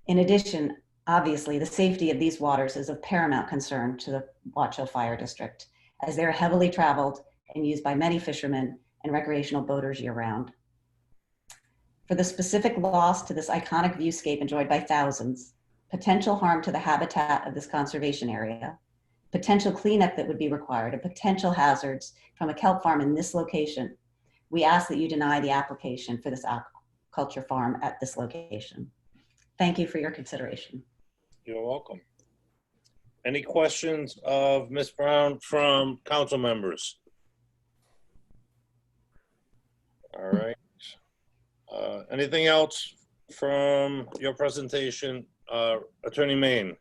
In addition, obviously, the safety of these waters is of paramount concern to the Watch Hill Fire District, as they're heavily traveled and used by many fishermen and recreational boaters year-round. For the specific loss to this iconic viewscape enjoyed by thousands, potential harm to the habitat of this conservation area, potential cleanup that would be required, and potential hazards from a kelp farm in this location, we ask that you deny the application for this aquaculture farm at this location. Thank you for your consideration. You're welcome. Any questions of Ms. Brown from council members? All right. Anything else from your presentation, Attorney Main?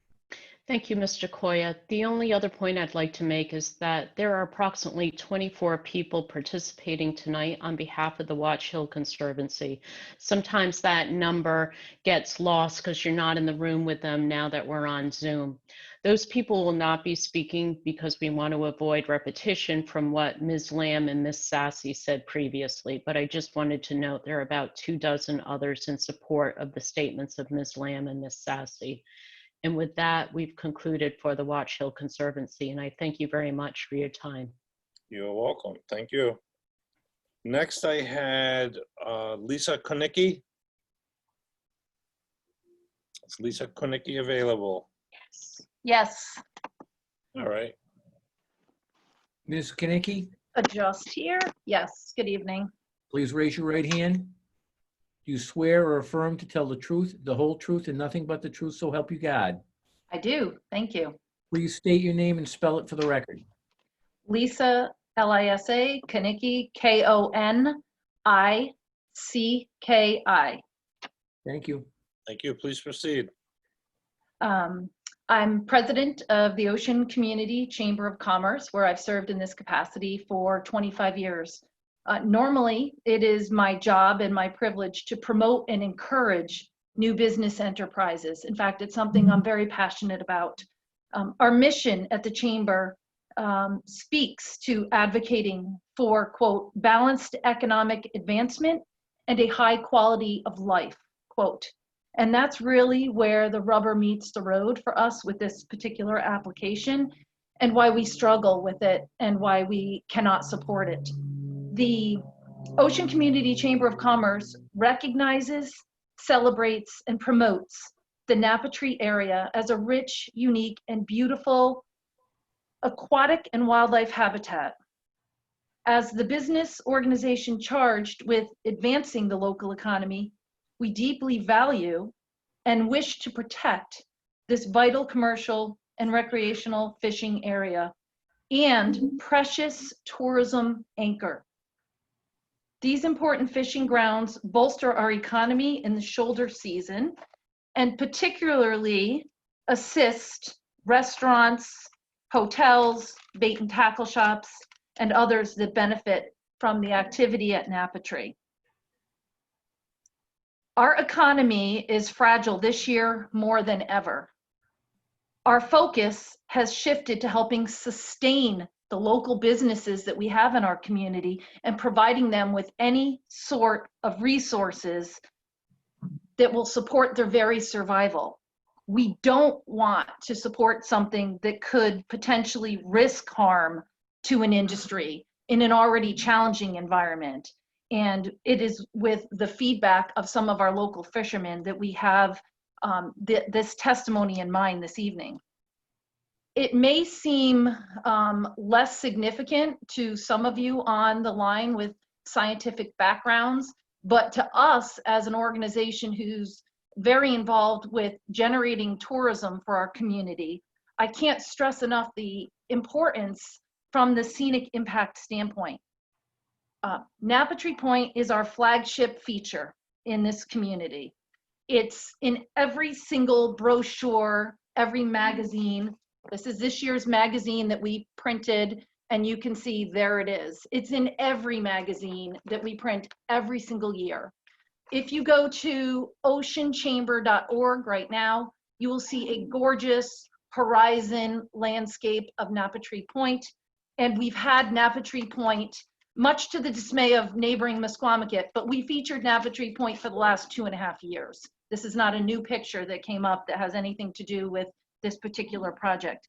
Thank you, Mr. Koya. The only other point I'd like to make is that there are approximately 24 people participating tonight on behalf of the Watch Hill Conservancy. Sometimes that number gets lost because you're not in the room with them now that we're on Zoom. Those people will not be speaking because we want to avoid repetition from what Ms. Lamb and Ms. Sassy said previously, but I just wanted to note there are about 24 others in support of the statements of Ms. Lamb and Ms. Sassy. And with that, we've concluded for the Watch Hill Conservancy, and I thank you very much for your time. You're welcome. Thank you. Next, I had Lisa Konicki. Is Lisa Konicki available? Yes. All right. Ms. Kinnicky, Adjust here. Yes. Good evening. please raise your right hand. Do you swear or affirm to tell the truth, the whole truth, and nothing but the truth, so help you God? I do. Thank you. Please state your name and spell it for the record. Lisa, Lisa Konicki, Konicki. Thank you. Thank you. Please proceed. I'm president of the Ocean Community Chamber of Commerce, where I've served in this capacity for 25 years. Normally, it is my job and my privilege to promote and encourage new business enterprises. In fact, it's something I'm very passionate about. Our mission at the Chamber speaks to advocating for, quote, balanced economic advancement and a high quality of life, quote. And that's really where the rubber meets the road for us with this particular application and why we struggle with it and why we cannot support it. The Ocean Community Chamber of Commerce recognizes, celebrates, and promotes the Napatree area as a rich, unique, and beautiful aquatic and wildlife habitat. As the business organization charged with advancing the local economy, we deeply value and wish to protect this vital commercial and recreational fishing area and precious tourism anchor. These important fishing grounds bolster our economy in the shoulder season and particularly assist restaurants, hotels, bait and tackle shops, and others that benefit from the activity at Napatree. Our economy is fragile this year more than ever. Our focus has shifted to helping sustain the local businesses that we have in our community and providing them with any sort of resources that will support their very survival. We don't want to support something that could potentially risk harm to an industry in an already challenging environment. And it is with the feedback of some of our local fishermen that we have this testimony in mind this evening. It may seem less significant to some of you on the line with scientific backgrounds, but to us as an organization who's very involved with generating tourism for our community, I can't stress enough the importance from the scenic impact standpoint. Napatree Point is our flagship feature in this community. It's in every single brochure, every magazine. This is this year's magazine that we printed, and you can see there it is. It's in every magazine that we print every single year. If you go to oceanchamber.org right now, you will see a gorgeous horizon landscape of Napatree Point. And we've had Napatree Point, much to the dismay of neighboring Mesquamaket, but we featured Napatree Point for the last 2.5 years. This is not a new picture that came up that has anything to do with this particular project.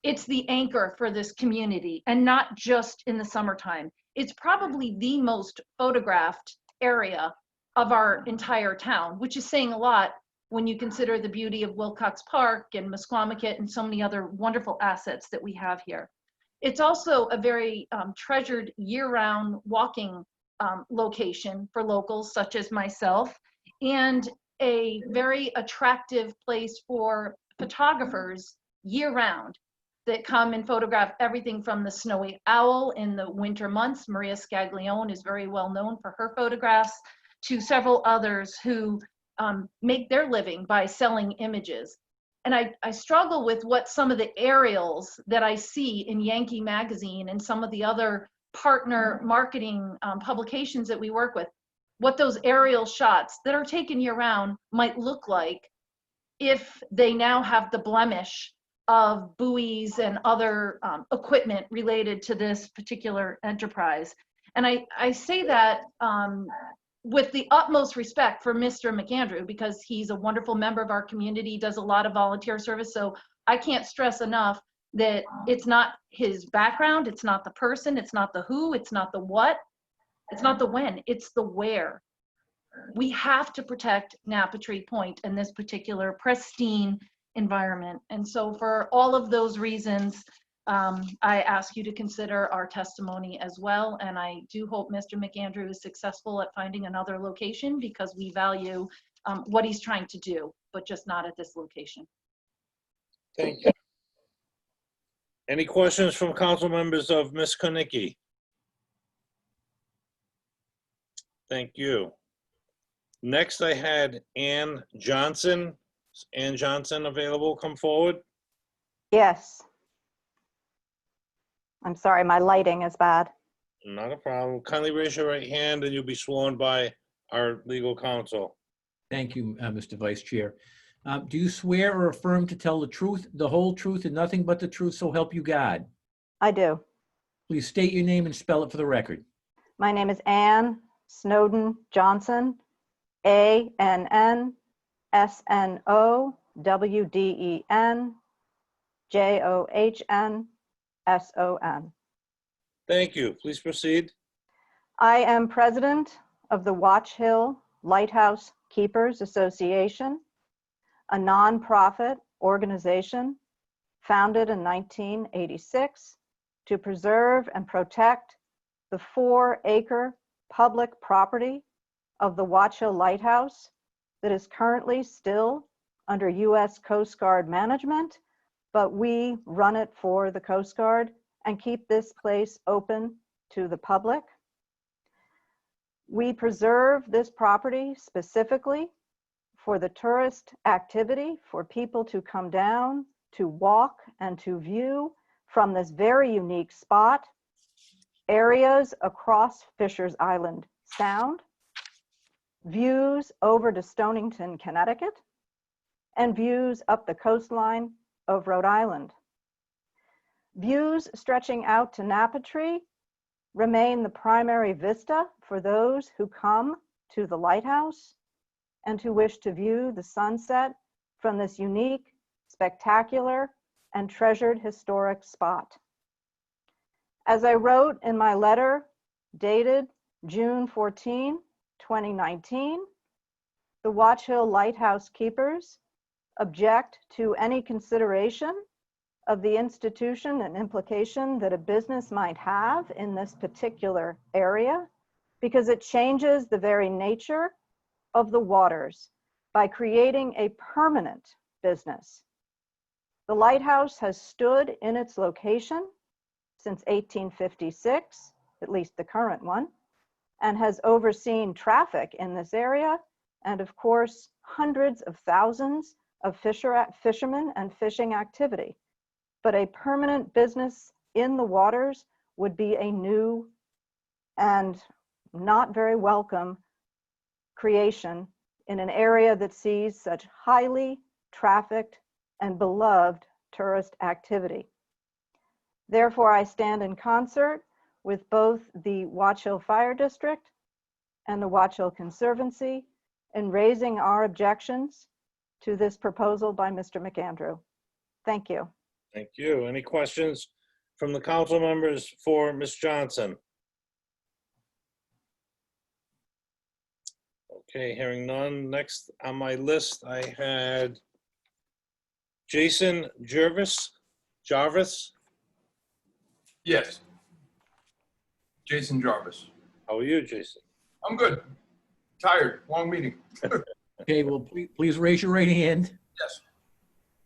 It's the anchor for this community, and not just in the summertime. It's probably the most photographed area of our entire town, which is saying a lot when you consider the beauty of Wilcox Park and Mesquamaket and so many other wonderful assets that we have here. It's also a very treasured year-round walking location for locals such as myself, and a very attractive place for photographers year-round that come and photograph everything from the snowy owl in the winter months. Maria Scaglione is very well known for her photographs, to several others who make their living by selling images. And I struggle with what some of the aerials that I see in Yankee Magazine and some of the other partner marketing publications that we work with, what those aerial shots that are taken year round might look like if they now have the blemish of buoys and other equipment related to this particular enterprise. And I say that with the utmost respect for Mr. McAndrew, because he's a wonderful member of our community, does a lot of volunteer service. So I can't stress enough that it's not his background, it's not the person, it's not the who, it's not the what, it's not the when, it's the where. We have to protect Napatree Point and this particular pristine environment. And so for all of those reasons, I ask you to consider our testimony as well. And I do hope Mr. McAndrew is successful at finding another location, because we value what he's trying to do, but just not at this location. Thank you. Any questions from council members of Ms. Konicki? Thank you. Next, I had Ann Johnson. Is Ann Johnson available? Come forward. Yes. I'm sorry, my lighting is bad. Not a problem. Kindly raise your right hand and you'll be sworn by our legal counsel. Thank you, Mr. Vice Chair. Do you swear or affirm to tell the truth, the whole truth, and nothing but the truth, so help you God? I do. Please state your name and spell it for the record. My name is Ann Snowden Johnson, ANNSNOWDEN Thank you. Please proceed. I am president of the Watch Hill Lighthouse Keepers Association, a nonprofit organization founded in 1986 to preserve and protect the 4-acre public property of the Watch Hill Lighthouse that is currently still under U.S. Coast Guard management, but we run it for the Coast Guard and keep this place open to the public. We preserve this property specifically for the tourist activity, for people to come down, to walk and to view from this very unique spot, areas across Fisher's Island Sound, views over to Stonington, Connecticut, and views up the coastline of Rhode Island. Views stretching out to Napatree remain the primary vista for those who come to the lighthouse and who wish to view the sunset from this unique, spectacular, and treasured historic spot. As I wrote in my letter dated June 14, 2019, the Watch Hill Lighthouse Keepers object to any consideration of the institution and implication that a business might have in this particular area, because it changes the very nature of the waters by creating a permanent business. The lighthouse has stood in its location since 1856, at least the current one, and has overseen traffic in this area, and of course, hundreds of thousands of fishermen and fishing activity. But a permanent business in the waters would be a new and not very welcome creation in an area that sees such highly trafficked and beloved tourist activity. Therefore, I stand in concert with both the Watch Hill Fire District and the Watch Hill Conservancy in raising our objections to this proposal by Mr. McAndrew. Thank you. Thank you. Any questions from the council members for Ms. Johnson? Okay, hearing none. Next on my list, I had Jason Jarvis. Yes. Jason Jarvis. How are you, Jason? I'm good. Tired. Long meeting. Okay, well, please raise your right hand. Yes.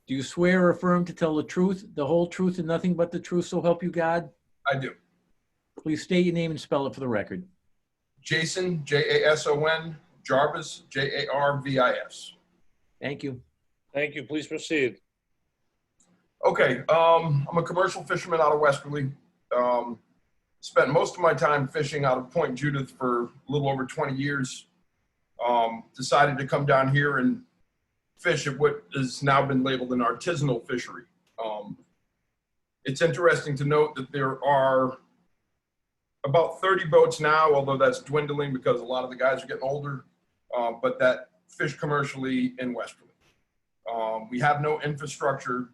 Do you swear or affirm to tell the truth, the whole truth, and nothing but the truth, so help you God? I do. Please state your name and spell it for the record. Jason, Jason, Jarvis, Jarvis. Thank you. Thank you. Please proceed. Okay, I'm a commercial fisherman out of Westerly. Spent most of my time fishing out of Point Judith for a little over 20 years. Decided to come down here and fish at what has now been labeled an artisanal fishery. It's interesting to note that there are about 30 boats now, although that's dwindling because a lot of the guys are getting older, but that fish commercially in Westerly. We have no infrastructure.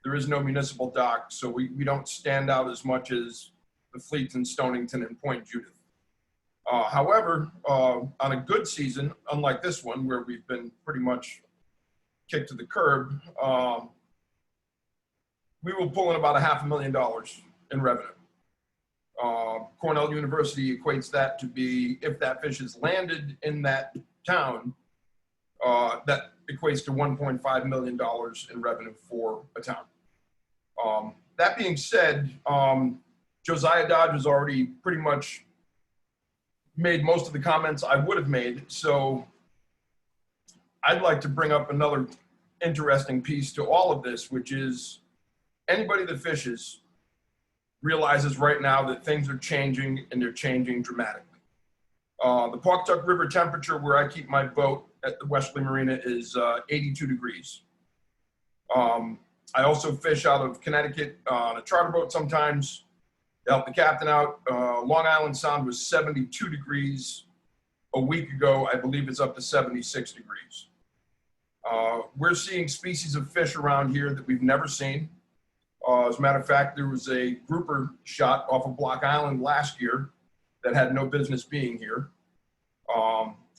There is no municipal dock, so we don't stand out as much as the fleets in Stonington and Point Judith. However, on a good season, unlike this one, where we've been pretty much kicked to the curb, we will pull in about $500,000 in revenue. Cornell University equates that to be, if that fish is landed in that town, that equates to $1.5 million in revenue for a town. That being said, Josiah Dodge has already pretty much made most of the comments I would have made, so I'd like to bring up another interesting piece to all of this, which is anybody that fishes realizes right now that things are changing, and they're changing dramatically. The Pawcatuck River temperature where I keep my boat at the Westerly Marina is 82 degrees. I also fish out of Connecticut on a charter boat sometimes to help the captain out. Long Island Sound was 72 degrees a week ago. I believe it's up to 76 degrees. We're seeing species of fish around here that we've never seen. As a matter of fact, there was a grouper shot off of Block Island last year that had no business being here.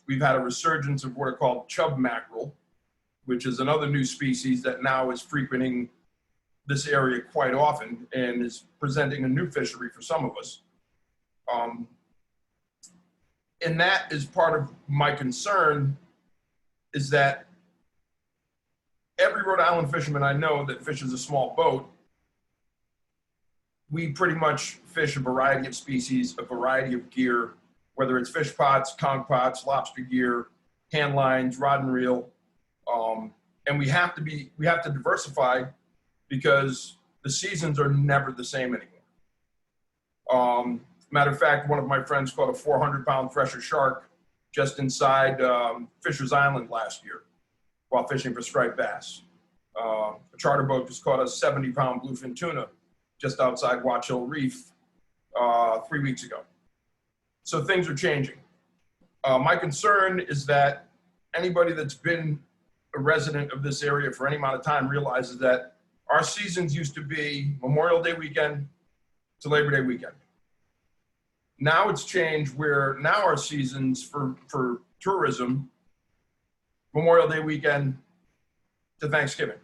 We've had a resurgence of what are called chub mackerel, which is another new species that now is frequenting this area quite often and is presenting a new fishery for some of us. And that is part of my concern, is that every Rhode Island fisherman I know that fishes a small boat, we pretty much fish a variety of species, a variety of gear, whether it's fish pots, conch pots, lobster gear, hand lines, rod and reel. And we have to diversify because the seasons are never the same anymore. Matter of fact, one of my friends caught a 400-pound fresher shark just inside Fisher's Island last year while fishing for striped bass. A charter boat just caught a 70-pound bluefin tuna just outside Watch Hill Reef 3 weeks ago. So things are changing. My concern is that anybody that's been a resident of this area for any amount of time realizes that our seasons used to be Memorial Day weekend to Labor Day weekend. Now it's changed where now our seasons for tourism, Memorial Day weekend to Thanksgiving.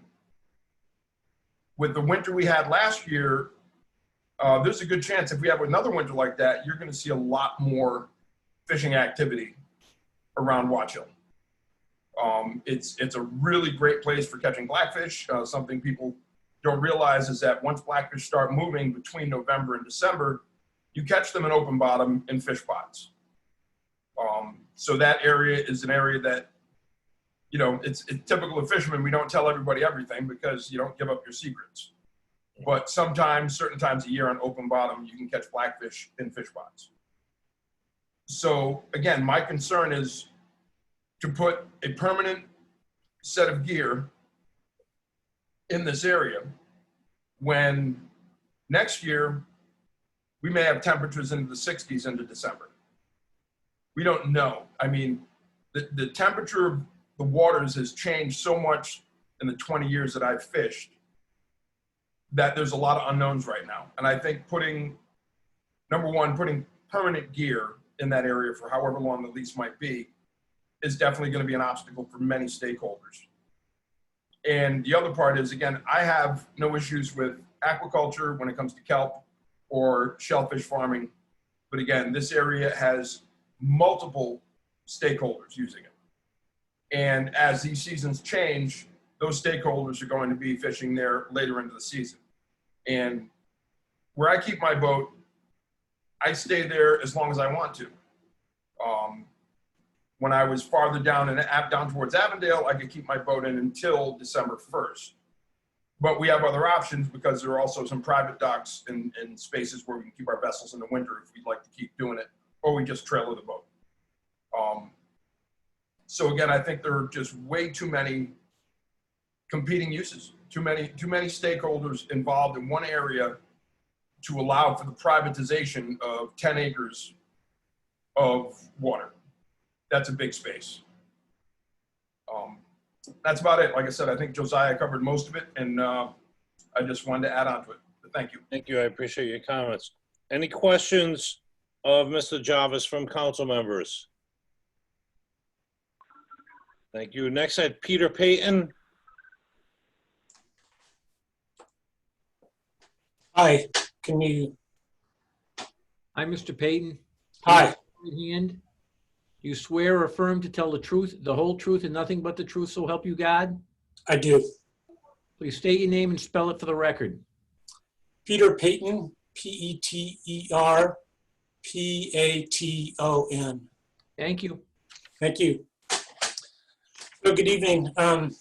With the winter we had last year, there's a good chance if we have another winter like that, you're going to see a lot more fishing activity around Watch Hill. It's a really great place for catching blackfish. Something people don't realize is that once blackfish start moving between November and December, you catch them in open bottom in fish pots. So that area is an area that, you know, it's typical of fishermen. We don't tell everybody everything because you don't give up your secrets. But sometimes, certain times a year on open bottom, you can catch blackfish in fish pots. So again, my concern is to put a permanent set of gear in this area when next year we may have temperatures into the 60s into December. We don't know. I mean, the temperature of the waters has changed so much in the 20 years that I've fished that there's a lot of unknowns right now. And I think number one, putting permanent gear in that area for however long the lease might be is definitely going to be an obstacle for many stakeholders. And the other part is, again, I have no issues with aquaculture when it comes to kelp or shellfish farming. But again, this area has multiple stakeholders using it. And as these seasons change, those stakeholders are going to be fishing there later into the season. And where I keep my boat, I stay there as long as I want to. When I was farther down towards Avondale, I could keep my boat in until December 1st. But we have other options because there are also some private docks and spaces where we can keep our vessels in the winter if we'd like to keep doing it, or we just trailer the boat. So again, I think there are just way too many competing uses, too many stakeholders involved in one area to allow for the privatization of 10 acres of water. That's a big space. That's about it. Like I said, I think Josiah covered most of it, and I just wanted to add on to it. But thank you. Thank you. I appreciate your comments. Any questions of Mr. Jarvis from council members? Thank you. Next, I had Peter Payton. Hi, can you? Hi, Mr. Payton. Hi. Raise your hand. Do you swear or affirm to tell the truth, the whole truth, and nothing but the truth, so help you God? I do. Please state your name and spell it for the record. Peter Payton, P-E-T-E-R-P-A-T-O-N. Thank you. Thank you. So good evening. I'm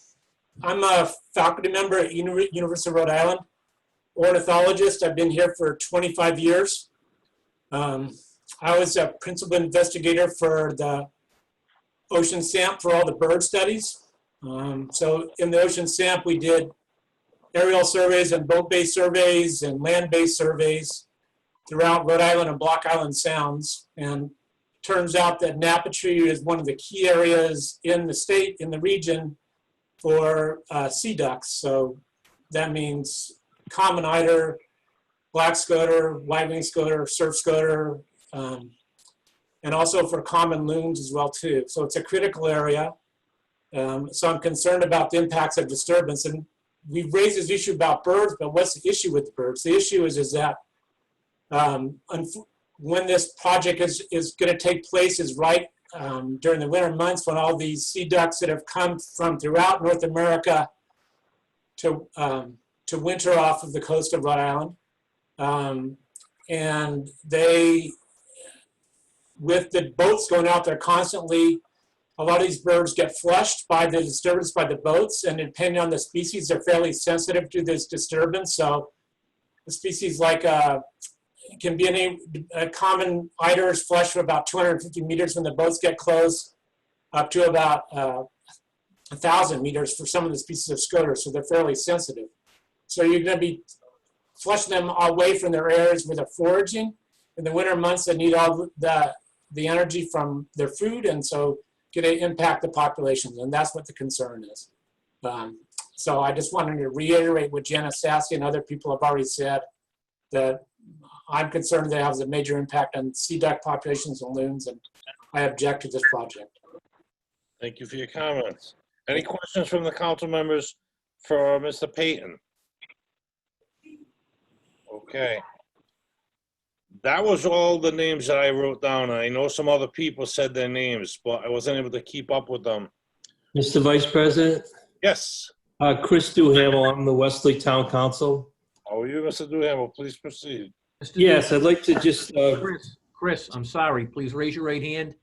a faculty member at University of Rhode Island, ornithologist. I've been here for 25 years. I was a principal investigator for the ocean SAMP for all the bird studies. So in the ocean SAMP, we did aerial surveys and boat-based surveys and land-based surveys throughout Rhode Island and Block Island Sounds. And turns out that Napatri is one of the key areas in the state, in the region, for sea ducks. So that means common eider, black scoter, white-winged scoter, surf scoter, and also for common loons as well too. So it's a critical area. So I'm concerned about the impacts of disturbance. And we've raised this issue about birds, but what's the issue with the birds? The issue is that when this project is going to take place is right during the winter months when all these sea ducks that have come from throughout North America to winter off of the coast of Rhode Island. And they, with the boats going out there constantly, a lot of these birds get flushed by the disturbance by the boats, and depending on the species, they're fairly sensitive to this disturbance. So the species like can be any common eider is flushed for about 250 meters when the boats get close, up to about 1,000 meters for some of the species of scoters. So they're fairly sensitive. So you're going to be flushing them away from their areas where they're foraging. In the winter months, they need all the energy from their food, and so going to impact the populations, and that's what the concern is. So I just wanted to reiterate what Jenna Sassy and other people have already said, that I'm concerned that it has a major impact on sea duck populations and loons, and I object to this project. Thank you for your comments. Any questions from the council members for Mr. Payton? Okay. That was all the names that I wrote down. I know some other people said their names, but I wasn't able to keep up with them. Mr. Vice President? Yes. Chris Duhamel, I'm the Wesley Town Council. Oh, you, Mr. Duhamel, please proceed. Yes, I'd like to just... Chris, I'm sorry. Please raise your right hand.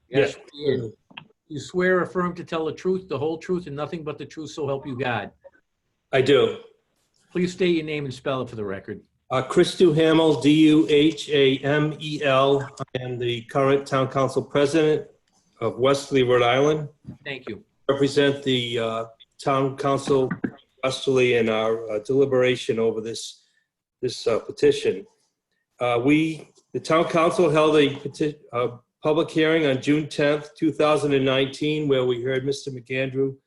Yes. You swear or affirm to tell the truth, the whole truth, and nothing but the truth, so help you God. I do. Please state your name and spell it for the record. Chris Duhamel, D-U-H-A-M-E-L. I am the current Town Council President of Westerly, Rhode Island. Thank you. Represent the Town Council Westerly in our deliberation over this petition. The Town Council held a public hearing on June 10th, 2019, where we heard Mr. McAndrew's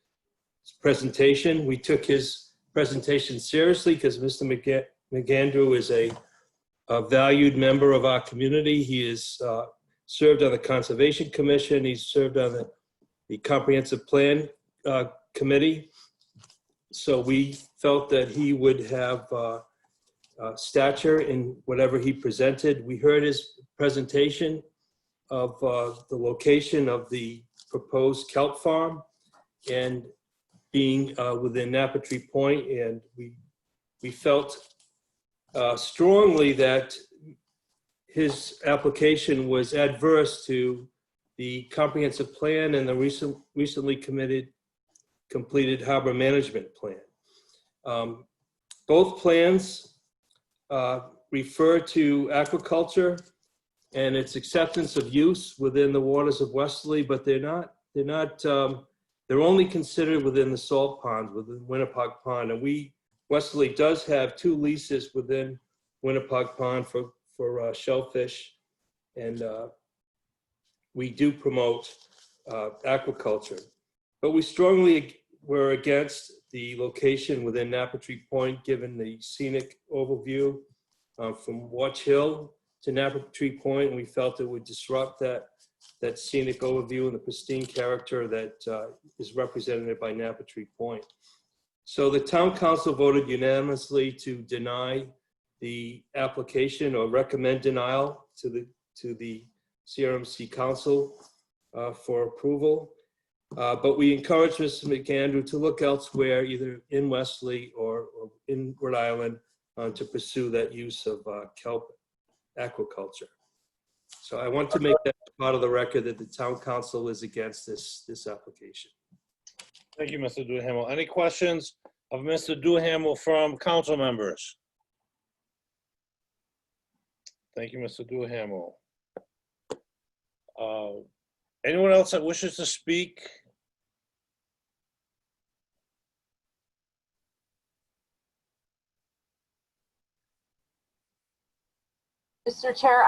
presentation. We took his presentation seriously because Mr. McAndrew is a valued member of our community. He has served on the Conservation Commission. He's served on the Comprehensive Plan Committee. So we felt that he would have stature in whatever he presented. We heard his presentation of the location of the proposed kelp farm and being within Napatri Point, and we felt strongly that his application was adverse to the comprehensive plan and the recently completed harbor management plan. Both plans refer to aquaculture and its acceptance of use within the waters of Westerly, but they're only considered within the salt ponds, within Winnapock Pond. And Westerly does have 2 leases within Winnapock Pond for shellfish. And we do promote aquaculture. But we strongly were against the location within Nappertree Point, given the scenic overview from Watch Hill to Nappertree Point, and we felt it would disrupt that scenic overview and the pristine character that is represented by Nappertree Point. So the town council voted unanimously to deny the application or recommend denial to the CRMC council for approval. But we encourage Mr. McAndrew to look elsewhere, either in Westerly or in Rhode Island, to pursue that use of kelp aquaculture. So I want to make that part of the record that the town council is against this application. Thank you, Mr. Duhamel. Any questions of Mr. Duhamel from council members? Thank you, Mr. Duhamel. Anyone else that wishes to speak? Mr. Chair,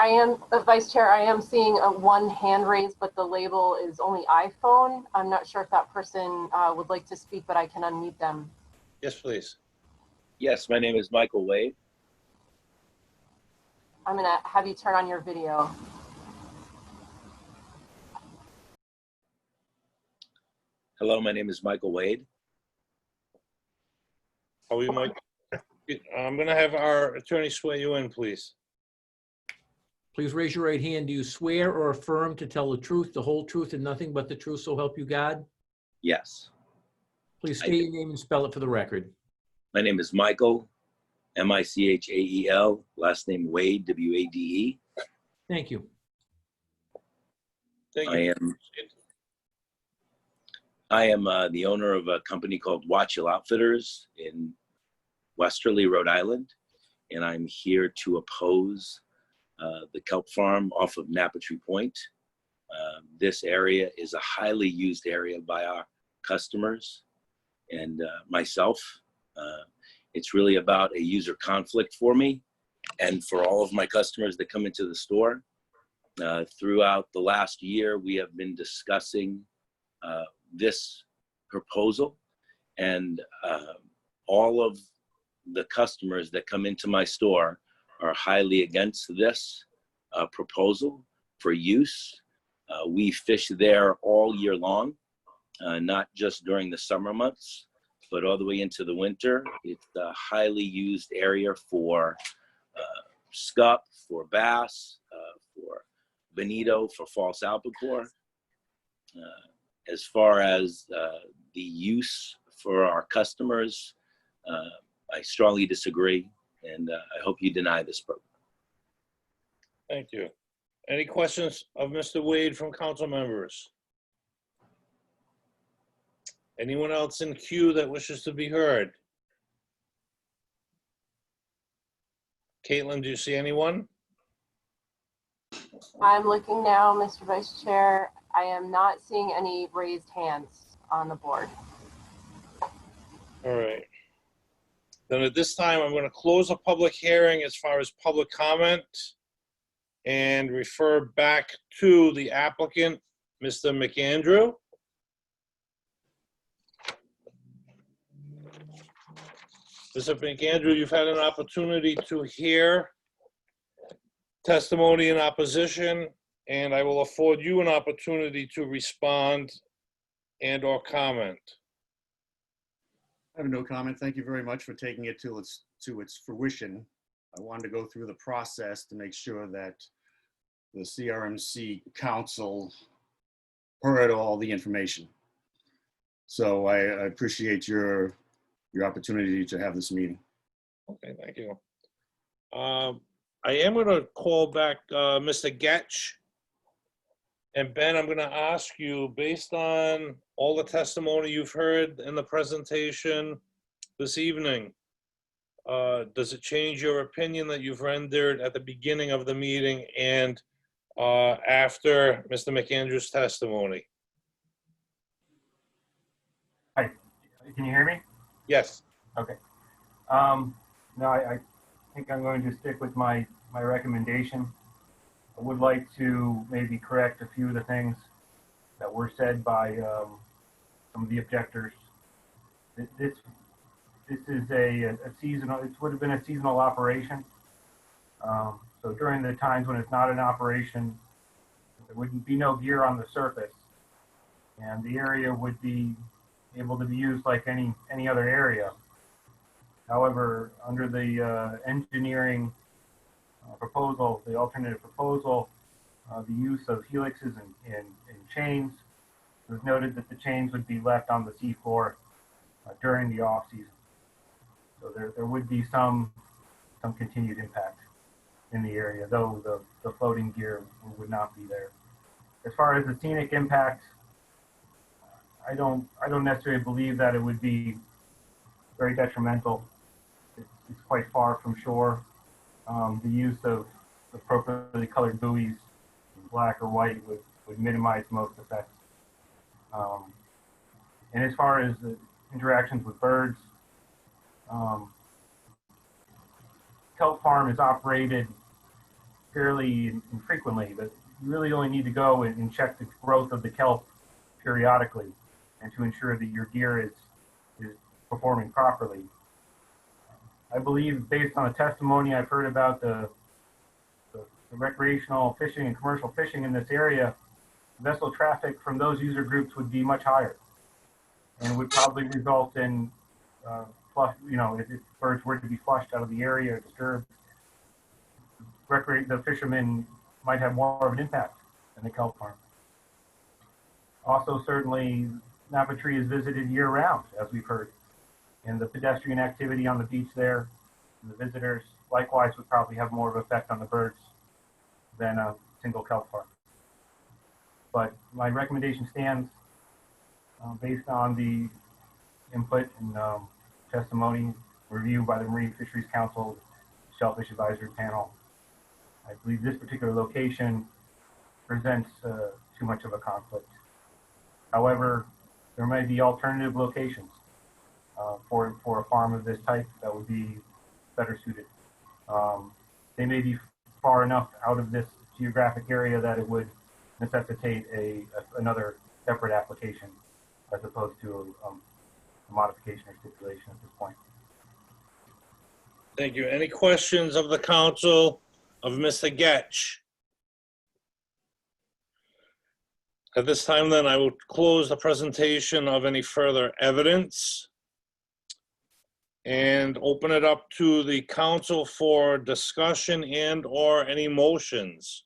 Vice Chair, I am seeing one hand raised, but the label is only iPhone. I'm not sure if that person would like to speak, but I can unmute them. Yes, please. Yes, my name is Michael Wade. I'm gonna have you turn on your video. Hello, my name is Michael Wade. Are we, Mike? I'm gonna have our attorney swear you in, please. Please raise your right hand. Do you swear or affirm to tell the truth, the whole truth, and nothing but the truth, so help you God? Yes. Please state your name and spell it for the record. My name is Michael, M-I-C-H-A-E-L, last name Wade, W-A-D-E. Thank you. Thank you. I am the owner of a company called Watch Hill Outfitters in Westerly, Rhode Island, and I'm here to oppose the kelp farm off of Nappertree Point. This area is a highly used area by our customers and myself. It's really about a user conflict for me and for all of my customers that come into the store. Throughout the last year, we have been discussing this proposal, and all of the customers that come into my store are highly against this proposal for use. We fish there all year long, not just during the summer months, but all the way into the winter. It's a highly used area for scup, for bass, for bonito, for false albacore. As far as the use for our customers, I strongly disagree, and I hope you deny this program. Thank you. Any questions of Mr. Wade from council members? Anyone else in queue that wishes to be heard? Caitlin, do you see anyone? I'm looking now, Mr. Vice Chair. I am not seeing any raised hands on the board. All right. Then at this time, I'm going to close the public hearing as far as public comment and refer back to the applicant, Mr. McAndrew. Mr. McAndrew, you've had an opportunity to hear testimony in opposition, and I will afford you an opportunity to respond and or comment. I have no comment. Thank you very much for taking it to its fruition. I wanted to go through the process to make sure that the CRMC council heard all the information. So I appreciate your opportunity to have this meeting. Okay, thank you. I am going to call back Mr. Getch. And Ben, I'm going to ask you, based on all the testimony you've heard in the presentation this evening, does it change your opinion that you've rendered at the beginning of the meeting and after Mr. McAndrew's testimony? Hi, can you hear me? Yes. Okay. No, I think I'm going to stick with my recommendation. I would like to maybe correct a few of the things that were said by some of the objectors. This is a seasonal, it would have been a seasonal operation. So during the times when it's not an operation, there would be no gear on the surface, and the area would be able to be used like any other area. However, under the engineering proposal, the alternative proposal, the use of helixes and chains, it was noted that the chains would be left on the seafloor during the off season. So there would be some continued impact in the area, though the floating gear would not be there. As far as the scenic impact, I don't necessarily believe that it would be very detrimental. It's quite far from shore. The use of appropriately colored buoys, black or white, would minimize most effects. And as far as the interactions with birds, kelp farm is operated fairly infrequently, but you really only need to go and check the growth of the kelp periodically and to ensure that your gear is performing properly. I believe, based on the testimony I've heard about the recreational fishing and commercial fishing in this area, vessel traffic from those user groups would be much higher and would probably result in, if birds were to be flushed out of the area or disturbed, the fishermen might have more of an impact than the kelp farm. Also, certainly, Napa Tree is visited year-round, as we've heard, and the pedestrian activity on the beach there, and the visitors, likewise, would probably have more of an effect on the birds than a single kelp farm. But my recommendation stands based on the input and testimony review by the Marine Fisheries Council, Shellfish Advisory Panel. I believe this particular location presents too much of a conflict. However, there may be alternative locations for a farm of this type that would be better suited. They may be far enough out of this geographic area that it would necessitate another separate application as opposed to a modification or stipulation at this point. Thank you. Any questions of the council of Mr. Getch? At this time, then, I will close the presentation of any further evidence and open it up to the council for discussion and/or any motions.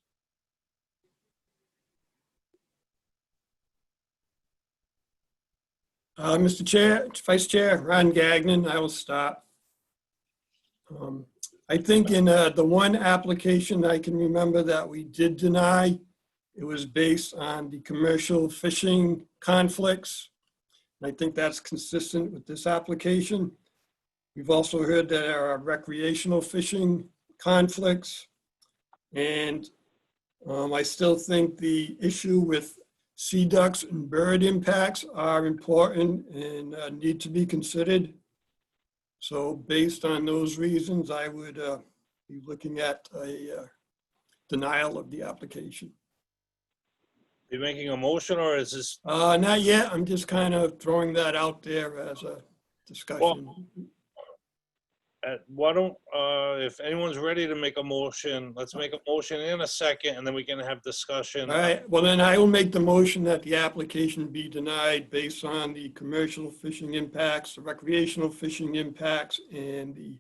Mr. Chair, Vice Chair, Ron Gagnon, I will start. I think in the one application I can remember that we did deny, it was based on the commercial fishing conflicts. And I think that's consistent with this application. We've also heard that there are recreational fishing conflicts. And I still think the issue with sea ducks and bird impacts are important and need to be considered. So based on those reasons, I would be looking at a denial of the application. Are you making a motion, or is this? Not yet. I'm just kind of throwing that out there as a discussion. Why don't, if anyone's ready to make a motion, let's make a motion in a second, and then we can have discussion. All right. Well, then I will make the motion that the application be denied based on the commercial fishing impacts, the recreational fishing impacts, and the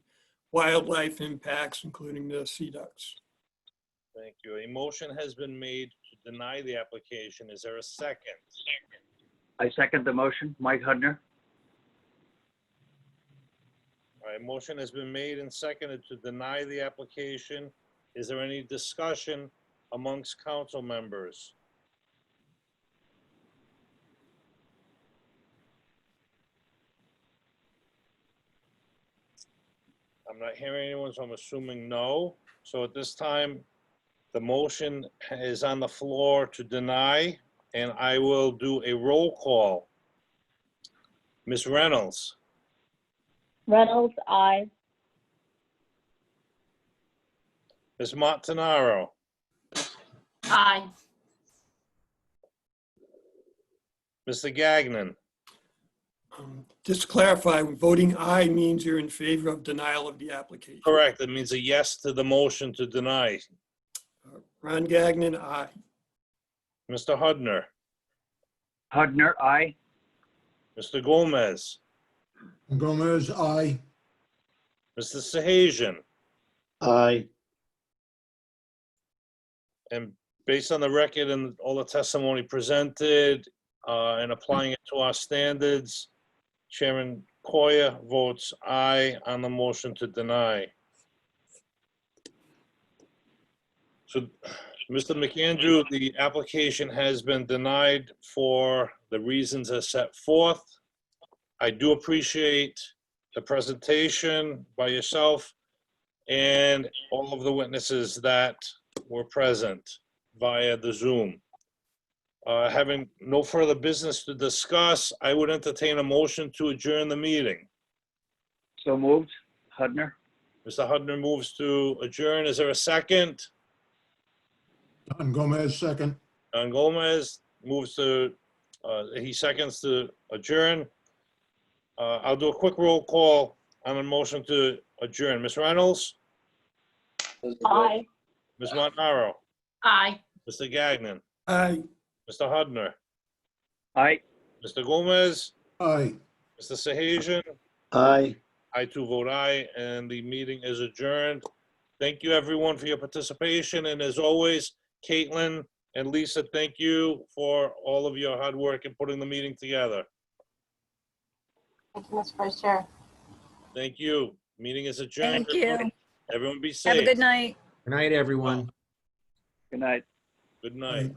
wildlife impacts, including the sea ducks. Thank you. A motion has been made to deny the application. Is there a second? I second the motion. Mike Hudner. All right, motion has been made and seconded to deny the application. Is there any discussion amongst council members? I'm not hearing anyone, so I'm assuming no. So at this time, the motion is on the floor to deny, and I will do a roll call. Ms. Reynolds, Reynolds, aye. Ms. Montanaro, Aye. Mr. Gagnon, Just to clarify, voting aye means you're in favor of denial of the application. correct. That means a yes to the motion to deny. Ron Gagnon, aye. Mr. Hudner, Hudner, aye. Mr. Gomez, Gomez, aye. Mr. Sahajian, Aye. and based on the record and all the testimony presented and applying it to our standards, Chairman Coyer votes aye on the motion to deny. So, Mr. McAndrew, the application has been denied for the reasons as set forth. I do appreciate the presentation by yourself and all of the witnesses that were present via the Zoom. Having no further business to discuss, I would entertain a motion to adjourn the meeting. So moved. Hudner. Mr. Hudner moves to adjourn. Is there a second? Don Gomez, second. Don Gomez moves to, he seconds to adjourn. I'll do a quick roll call on a motion to adjourn. Ms. Reynolds? Aye. Ms. Montanaro? Aye. Mr. Gagnon? Aye. Mr. Hudner? Aye. Mr. Gomez? Aye. Mr. Sahajian? Aye. I too vote aye, and the meeting is adjourned. Thank you, everyone, for your participation, and as always, Caitlin and Lisa, thank you for all of your hard work in putting the meeting together. Thank you, Mr. Vice Chair. Thank you. Meeting is adjourned. Thank you. Everyone be safe. Have a good night. Good night, everyone. Good night. Good night.